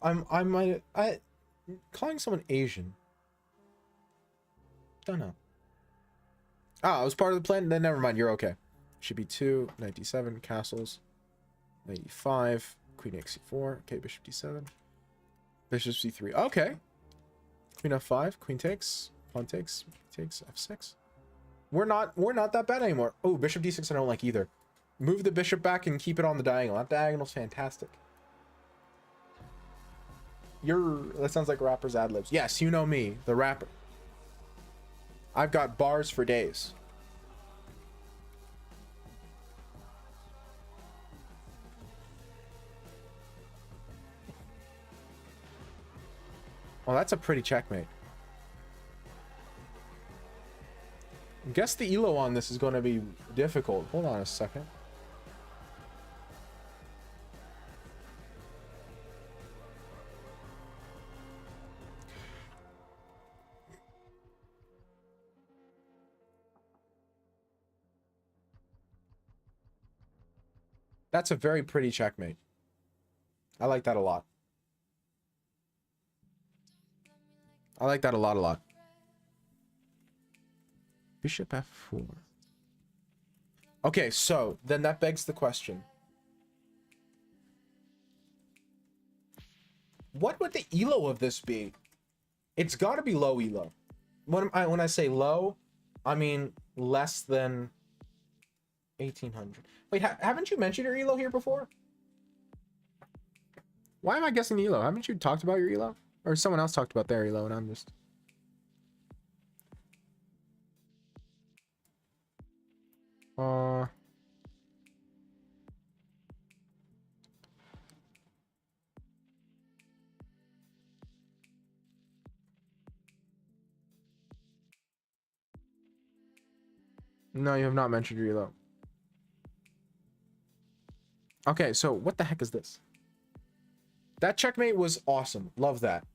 calling someone Asian. Don't know. Ah, I was part of the plan. Then never mind. You're okay. Should be 2, knight d7, castles, knight e5, queen x4. Okay, bishop d7, bishop c3. Okay. Queen f5, queen takes, pawn takes f6. We're not that bad anymore. Oh, bishop d6 I don't like either. Move the bishop back and keep it on the diagonal. That diagonal's fantastic. That sounds like rapper's ad libs. Yes, you know me, the rapper. I've got bars for days. Well, that's a pretty checkmate. I guess the elo on this is going to be difficult. Hold on a second. That's a very pretty checkmate. I like that a lot. I like that a lot. Bishop f4. Okay, so then that begs the question. What would the elo of this be? It's got to be low elo. When I say low, I mean less than 1800. Wait, haven't you mentioned your elo here before? Why am I guessing elo? Haven't you talked about your elo? Or someone else talked about their elo and I'm just... No, you have not mentioned your elo. Okay, so what the heck is this? That checkmate was awesome. Love that.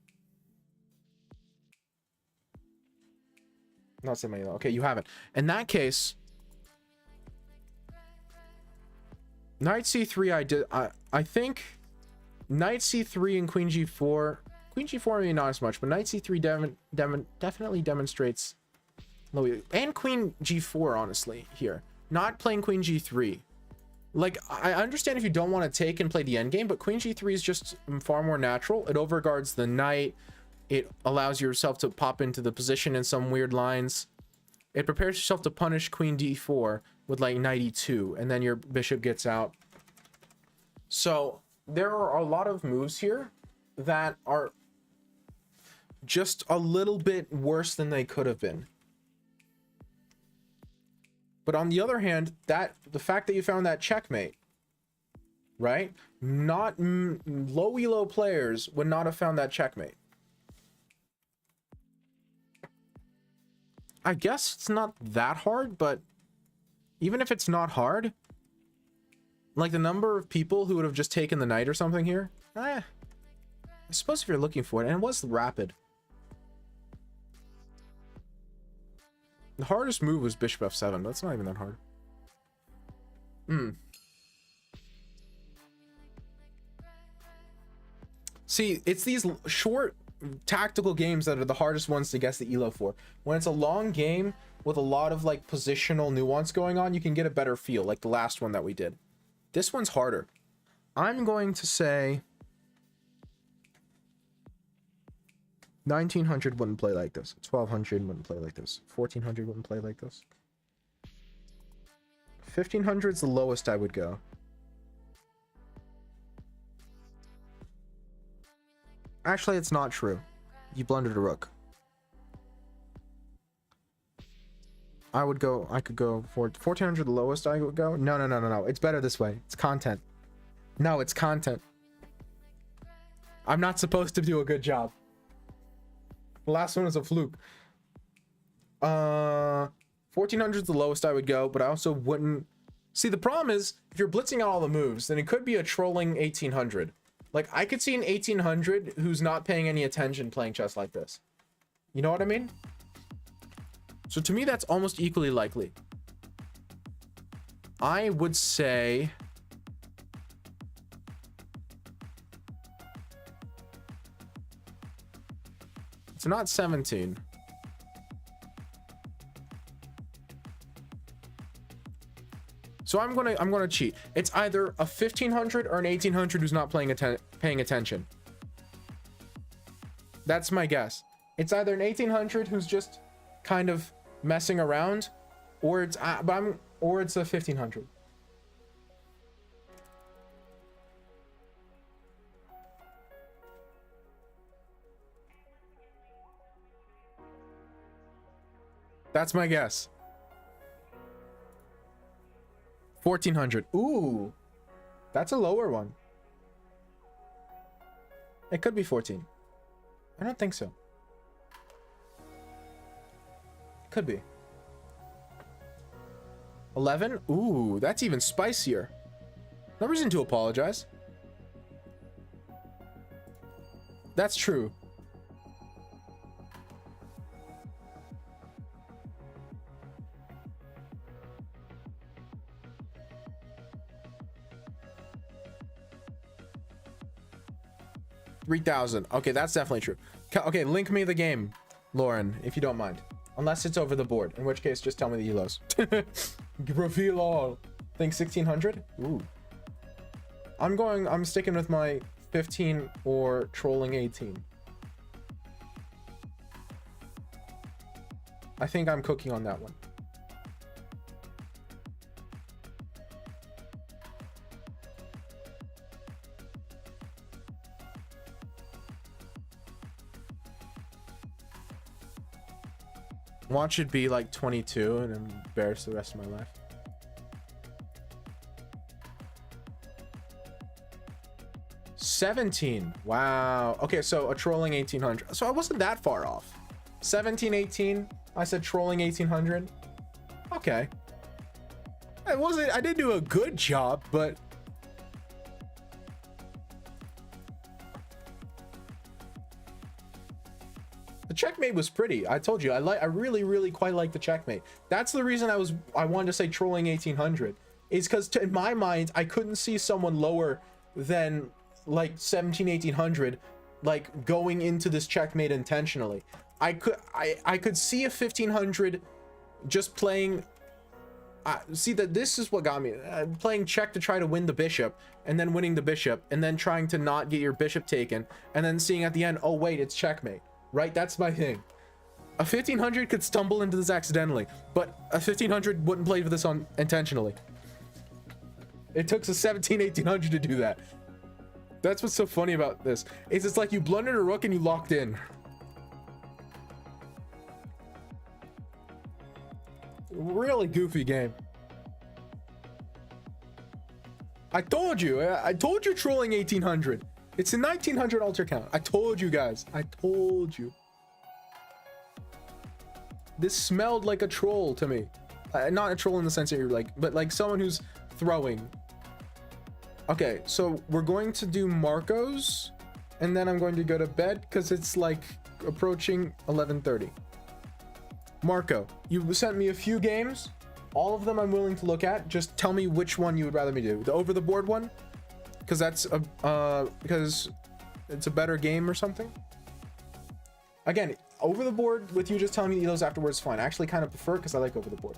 Not saying my elo. Okay, you haven't. In that case, knight c3, I think knight c3 and queen g4. Queen g4 maybe not as much, but knight c3 definitely demonstrates low. And queen g4, honestly, here. Not playing queen g3. Like, I understand if you don't want to take and play the endgame, but queen g3 is just far more natural. It overguards the knight. It allows yourself to pop into the position in some weird lines. It prepares yourself to punish queen d4 with like knight e2, and then your bishop gets out. So there are a lot of moves here that are just a little bit worse than they could have been. But on the other hand, the fact that you found that checkmate, right? Not low elo players would not have found that checkmate. I guess it's not that hard, but even if it's not hard, like the number of people who would have just taken the knight or something here, I suppose if you're looking for it, and it was rapid. The hardest move was bishop f7. That's not even that hard. See, it's these short tactical games that are the hardest ones to guess the elo for. When it's a long game with a lot of like positional nuance going on, you can get a better feel, like the last one that we did. This one's harder. I'm going to say 1900 wouldn't play like this. 1200 wouldn't play like this. 1400 wouldn't play like this. 1500 is the lowest I would go. Actually, it's not true. You blundered a rook. I could go for 1400 the lowest I would go. No. It's better this way. It's content. No, it's content. I'm not supposed to do a good job. The last one is a fluke. 1400 is the lowest I would go, but I also wouldn't. See, the problem is if you're blitzing out all the moves, then it could be a trolling 1800. Like, I could see an 1800 who's not paying any attention playing chess like this. You know what I mean? So to me, that's almost equally likely. I would say it's not 17. So I'm gonna cheat. It's either a 1500 or an 1800 who's not paying attention. That's my guess. It's either an 1800 who's just kind of messing around, or it's a 1500. That's my guess. 1400. Ooh, that's a lower one. It could be 14. I don't think so. Could be 11. Ooh, that's even spicier. No reason to apologize. That's true. $3,000. Okay, that's definitely true. Okay, link me the game, Lauren, if you don't mind. Unless it's over the board, in which case just tell me the elos. Reveal all. Think 1600. Ooh. I'm sticking with my 15 or trolling 18. I think I'm cooking on that one. Watch it be like 22 and embarrass the rest of my life. $17. Wow. Okay, so a trolling 1800. So I wasn't that far off. 17, 18. I said trolling 1800. Okay. I didn't do a good job, but the checkmate was pretty. I told you, I really quite like the checkmate. That's the reason I wanted to say trolling 1800. Is because in my mind, I couldn't see someone lower than like 1800 like going into this checkmate intentionally. I could see a 1500 just playing. See that this is what got me playing check to try to win the bishop, and then winning the bishop, and then trying to not get your bishop taken, and then seeing at the end, oh wait, it's checkmate. Right? That's my thing. A 1500 could stumble into this accidentally, but a 1500 wouldn't play for this on intentionally. It took a 1800 to do that. That's what's so funny about this. Is it's like you blundered a rook and you locked in. Really goofy game. I told you trolling 1800. It's a 1900 alter count. I told you guys. I told you. This smelled like a troll to me. Not a troll in the sense that you're like, but like someone who's throwing. Okay, so we're going to do Marco's, and then I'm going to go to bed because it's like approaching 11:30. Marco, you sent me a few games. All of them I'm willing to look at. Just tell me which one you would rather me do. The over the board one, because that's because it's a better game or something. Again, over the board with you just telling me those afterwards, fine. I actually kind of prefer because I like over the board.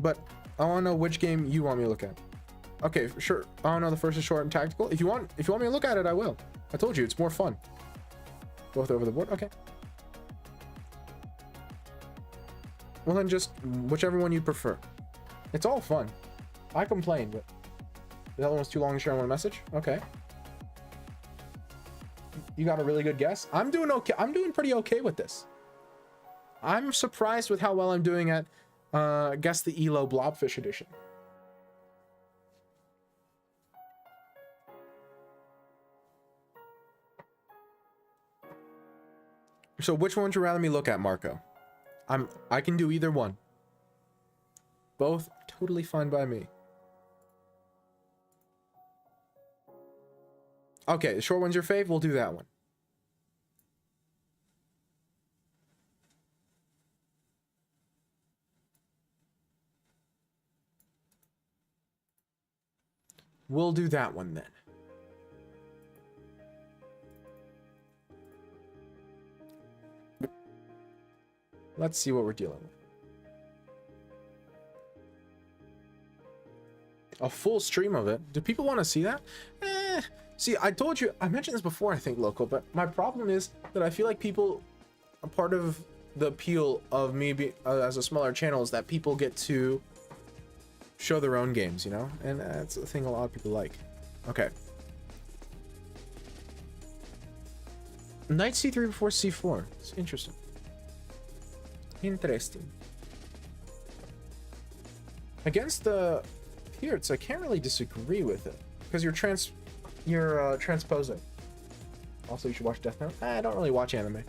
But I want to know which game you want me to look at. Okay, sure. I don't know. The first is short and tactical. If you want me to look at it, I will. I told you it's more fun. Both over the board. Okay. Well, then just whichever one you prefer. It's all fun. I complained, but the other one's too long to share on one message. Okay. You got a really good guess. I'm doing okay. I'm doing pretty okay with this. I'm surprised with how well I'm doing at guess the ELO Blobfish edition. So which one would you rather me look at, Marco? I can do either one. Both totally fine by me. Okay, the short one's your fave. We'll do that one. We'll do that one then. Let's see what we're dealing with. A full stream of it. Do people want to see that? See, I told you, I mentioned this before, I think, Local, but my problem is that I feel like people, a part of the appeal of me as a smaller channel is that people get to show their own games, you know? And that's the thing a lot of people like. Okay. Knight c3 before c4. It's interesting. Interesting. Against the Pierce, I can't really disagree with it because you're transposing. Also, you should watch Death Note. I don't really watch anime.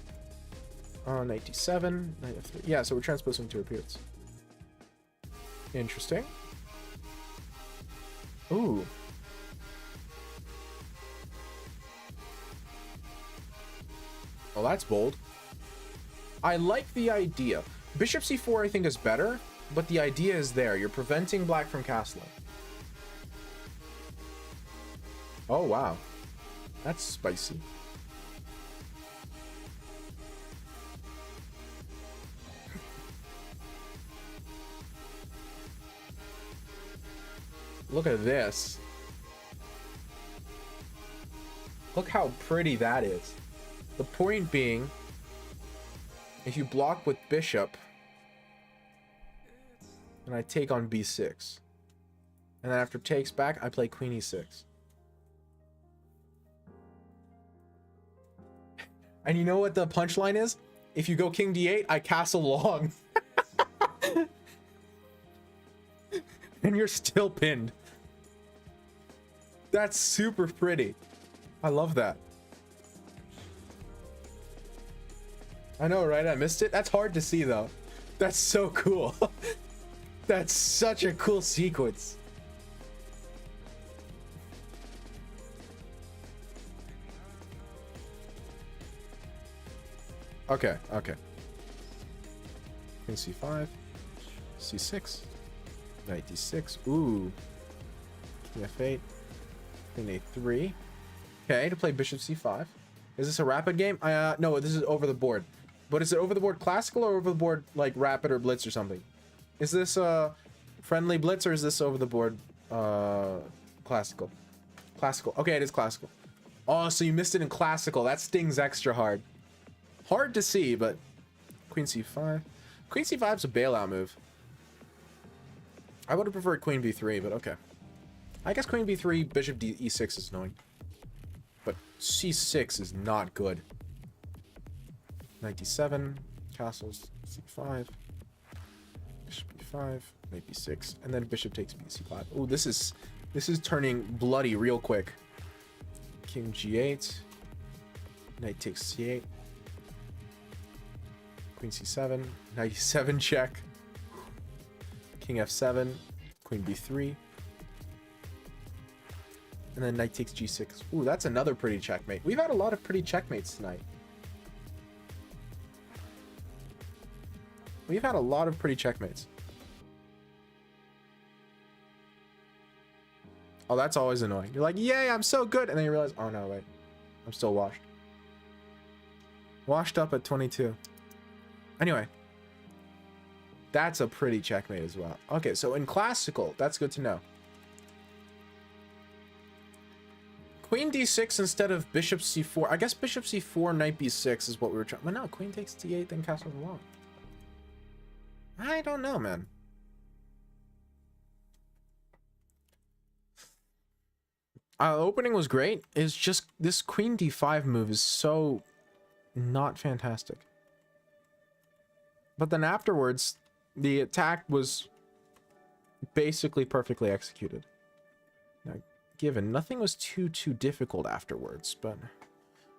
Knight d7, knight f3. Yeah, so we're transposing to a Pierce. Interesting. Ooh. Well, that's bold. I like the idea. Bishop c4 I think is better, but the idea is there. You're preventing black from castling. Oh, wow. That's spicy. Look at this. Look how pretty that is. The point being, if you block with bishop, and I take on b6, and then after takes back, I play queen e6. And you know what the punchline is? If you go king d8, I castle long. And you're still pinned. That's super pretty. I love that. I know, right? I missed it. That's hard to see, though. That's so cool. That's such a cool sequence. Okay, okay. Queen c5, c6, knight d6. Ooh. King f8, queen a3. Okay, to play bishop c5. Is this a rapid game? No, this is over the board. But is it over the board classical or over the board like rapid or blitz or something? Is this friendly blitz or is this over the board classical? Classical. Okay, it is classical. Oh, so you missed it in classical. That stings extra hard. Hard to see, but queen c5. Queen c5 is a bailout move. I would have preferred queen b3, but okay. I guess queen b3, bishop e6 is annoying. But c6 is not good. Knight d7, castles, c5, bishop e5, knight b6, and then bishop takes c5. Oh, this is turning bloody real quick. King g8, knight takes c8, queen c7, knight e7 check, king f7, queen b3, and then knight takes g6. Ooh, that's another pretty checkmate. We've had a lot of pretty checkmates tonight. We've had a lot of pretty checkmates. Oh, that's always annoying. You're like, yay, I'm so good. And then you realize, oh no, wait. I'm still washed. Washed up at 22. Anyway. That's a pretty checkmate as well. Okay, so in classical, that's good to know. Queen d6 instead of bishop c4. I guess bishop c4, knight b6 is what we were trying. Well, no, queen takes d8, then castle along. I don't know, man. Opening was great. It's just this queen d5 move is so not fantastic. But then afterwards, the attack was basically perfectly executed. Now, given nothing was too difficult afterwards, but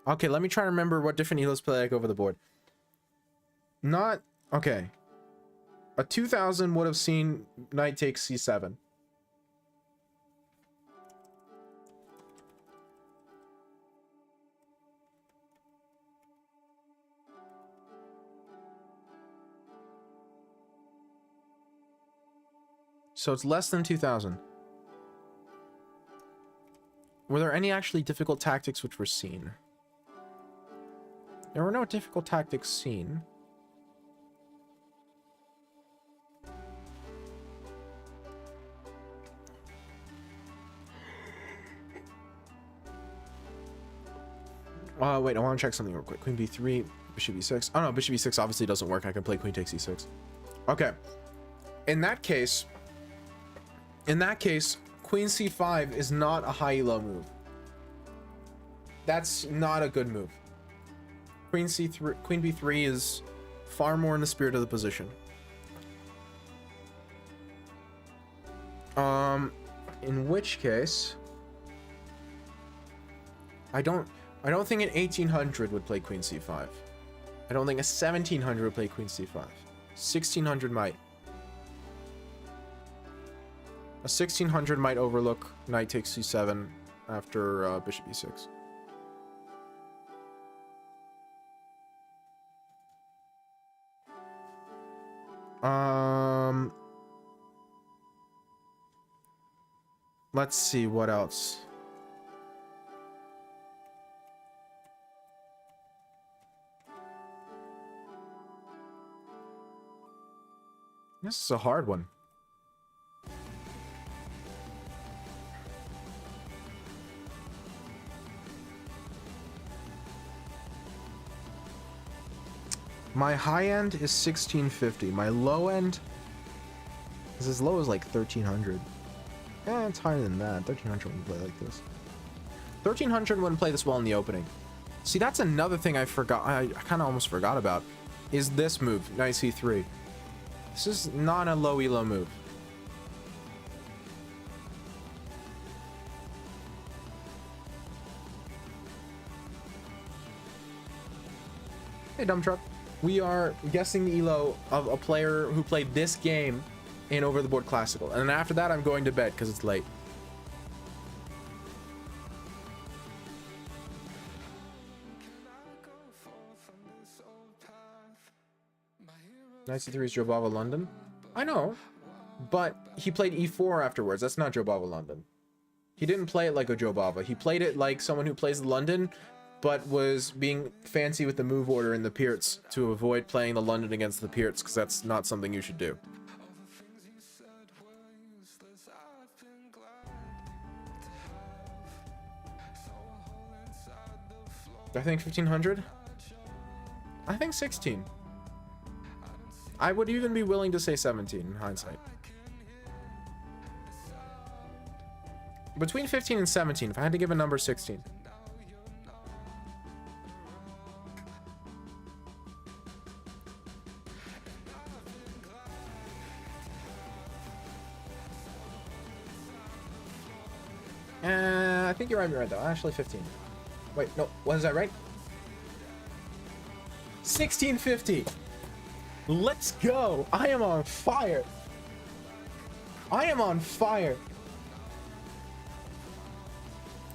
okay, let me try to remember what different elos play like over the board. Not okay. A 2000 would have seen knight takes c7. So it's less than 2000. Were there any actually difficult tactics which were seen? There were no difficult tactics seen. Wait, I want to check something real quick. Queen b3, bishop e6. Oh no, bishop e6 obviously doesn't work. I can play queen takes e6. Okay. In that case, queen c5 is not a high elo move. That's not a good move. Queen c3, queen b3 is far more in the spirit of the position. In which case, I don't think an 1800 would play queen c5. I don't think a 1700 would play queen c5. 1600 might. A 1600 might overlook knight takes c7 after bishop e6. Let's see what else. This is a hard one. My high end is 1650. My low end is as low as like 1300. Eh, it's higher than that. 1300 wouldn't play like this. 1300 wouldn't play this well in the opening. See, that's another thing I forgot. I kind of almost forgot about. Is this move, knight c3. This is not a low elo move. Hey, dump truck. we are guessing the elo of a player who played this game in Over the Board Classical. And then after that, I'm going to bed because it's late. Knight C3 is Jobava London. I know, but he played E4 afterwards. That's not Jobava London. He didn't play it like a Jobava. He played it like someone who plays London, but was being fancy with the move order in the Pierts to avoid playing the London against the Pierts, because that's not something you should do. I think 1500. I think 16. I would even be willing to say 17 in hindsight. Between 15 and 17, if I had to give a number, 16. I think you're right though. Actually 15. Wait, no, was that right? 1650. Let's go. I am on fire. I am on fire.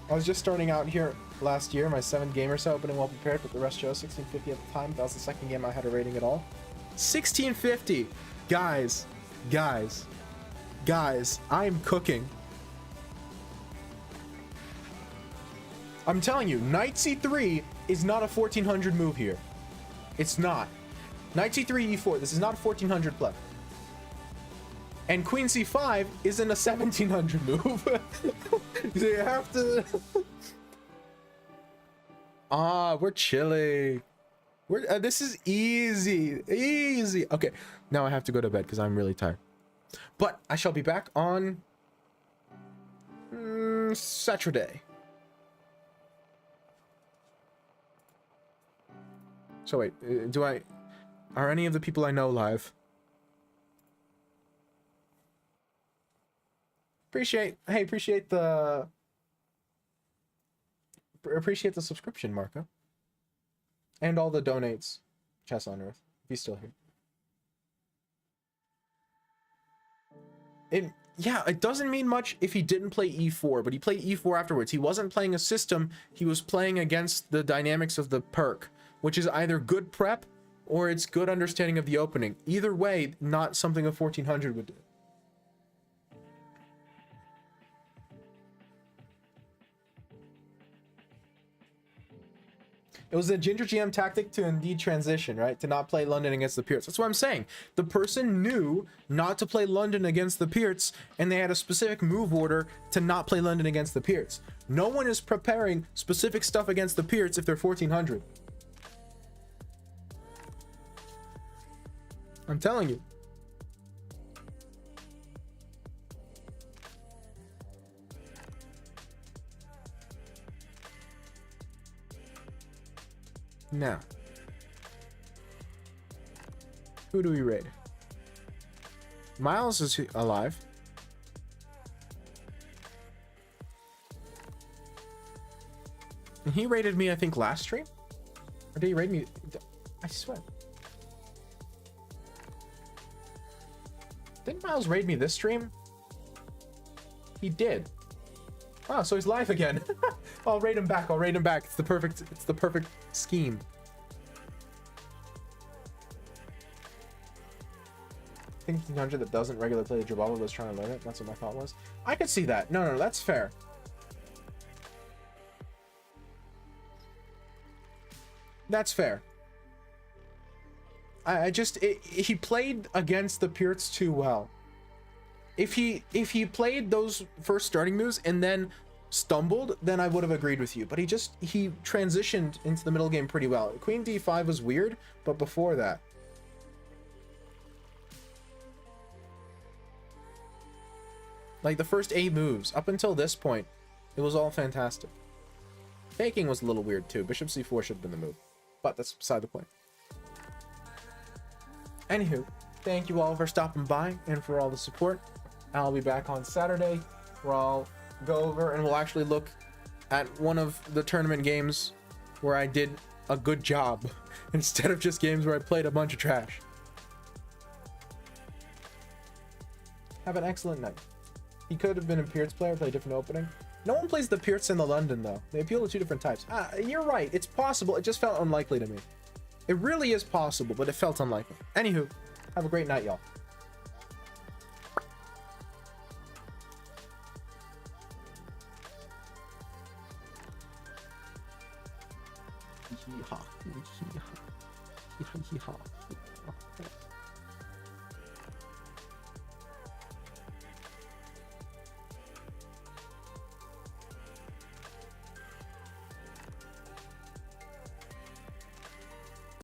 I was just starting out here last year, my 7th game or so, opening well prepared, but the rest shows 1650 at the time. That was the second game I had a rating at all. 1650. Guys, I'm cooking. I'm telling you, Knight C3 is not a 1400 move here. It's not. Knight C3 E4, this is not a 1400 play. And Queen C5 isn't a 1700 move. So you have to... we're chilling. This is easy. Okay, now I have to go to bed because I'm really tired. But I shall be back on Saturday. So wait, are any of the people I know live? Appreciate the subscription, Marco. And all the donates. Chess on Earth, if he's still here. It doesn't mean much if he didn't play E4, but he played E4 afterwards. He wasn't playing a system, he was playing against the dynamics of the perk, which is either good prep or it's good understanding of the opening. Either way, not something a 1400 would do. It was a Ginger GM tactic to indeed transition, right? To not play London against the Pierts. That's what I'm saying. The person knew not to play London against the Pierts, and they had a specific move order to not play London against the Pierts. No one is preparing specific stuff against the Pierts if they're 1400. I'm telling you. Now, who do we raid? Miles is alive. And he raided me, I think, last stream? Or did he raid me? I swear. Didn't Miles raid me this stream? He did. Oh, so he's live again. I'll raid him back. It's the perfect scheme. I think 1500 that doesn't regularly play the Jababa was trying to learn it. That's what my thought was. I could see that. No, that's fair. That's fair. He played against the Pierts too well. If he played those first starting moves and then stumbled, then I would have agreed with you. But he transitioned into the middle game pretty well. Queen D5 was weird, but before that, like the first 8 moves up until this point, it was all fantastic. Taking was a little weird too. Bishop C4 should have been the move, but that's beside the point. Anywho, thank you all for stopping by and for all the support. I'll be back on Saturday where I'll go over and we'll actually look at one of the tournament games where I did a good job instead of just games where I played a bunch of trash. Have an excellent night. He could have been a Pierce player, play a different opening. No one plays the Pierce and the London, though. They appeal to two different types. You're right. It's possible. It just felt unlikely to me. It really is possible, but it felt unlikely. Anywho, have a great night, y'all. Hee-haw. Hee-haw. Hee-haw.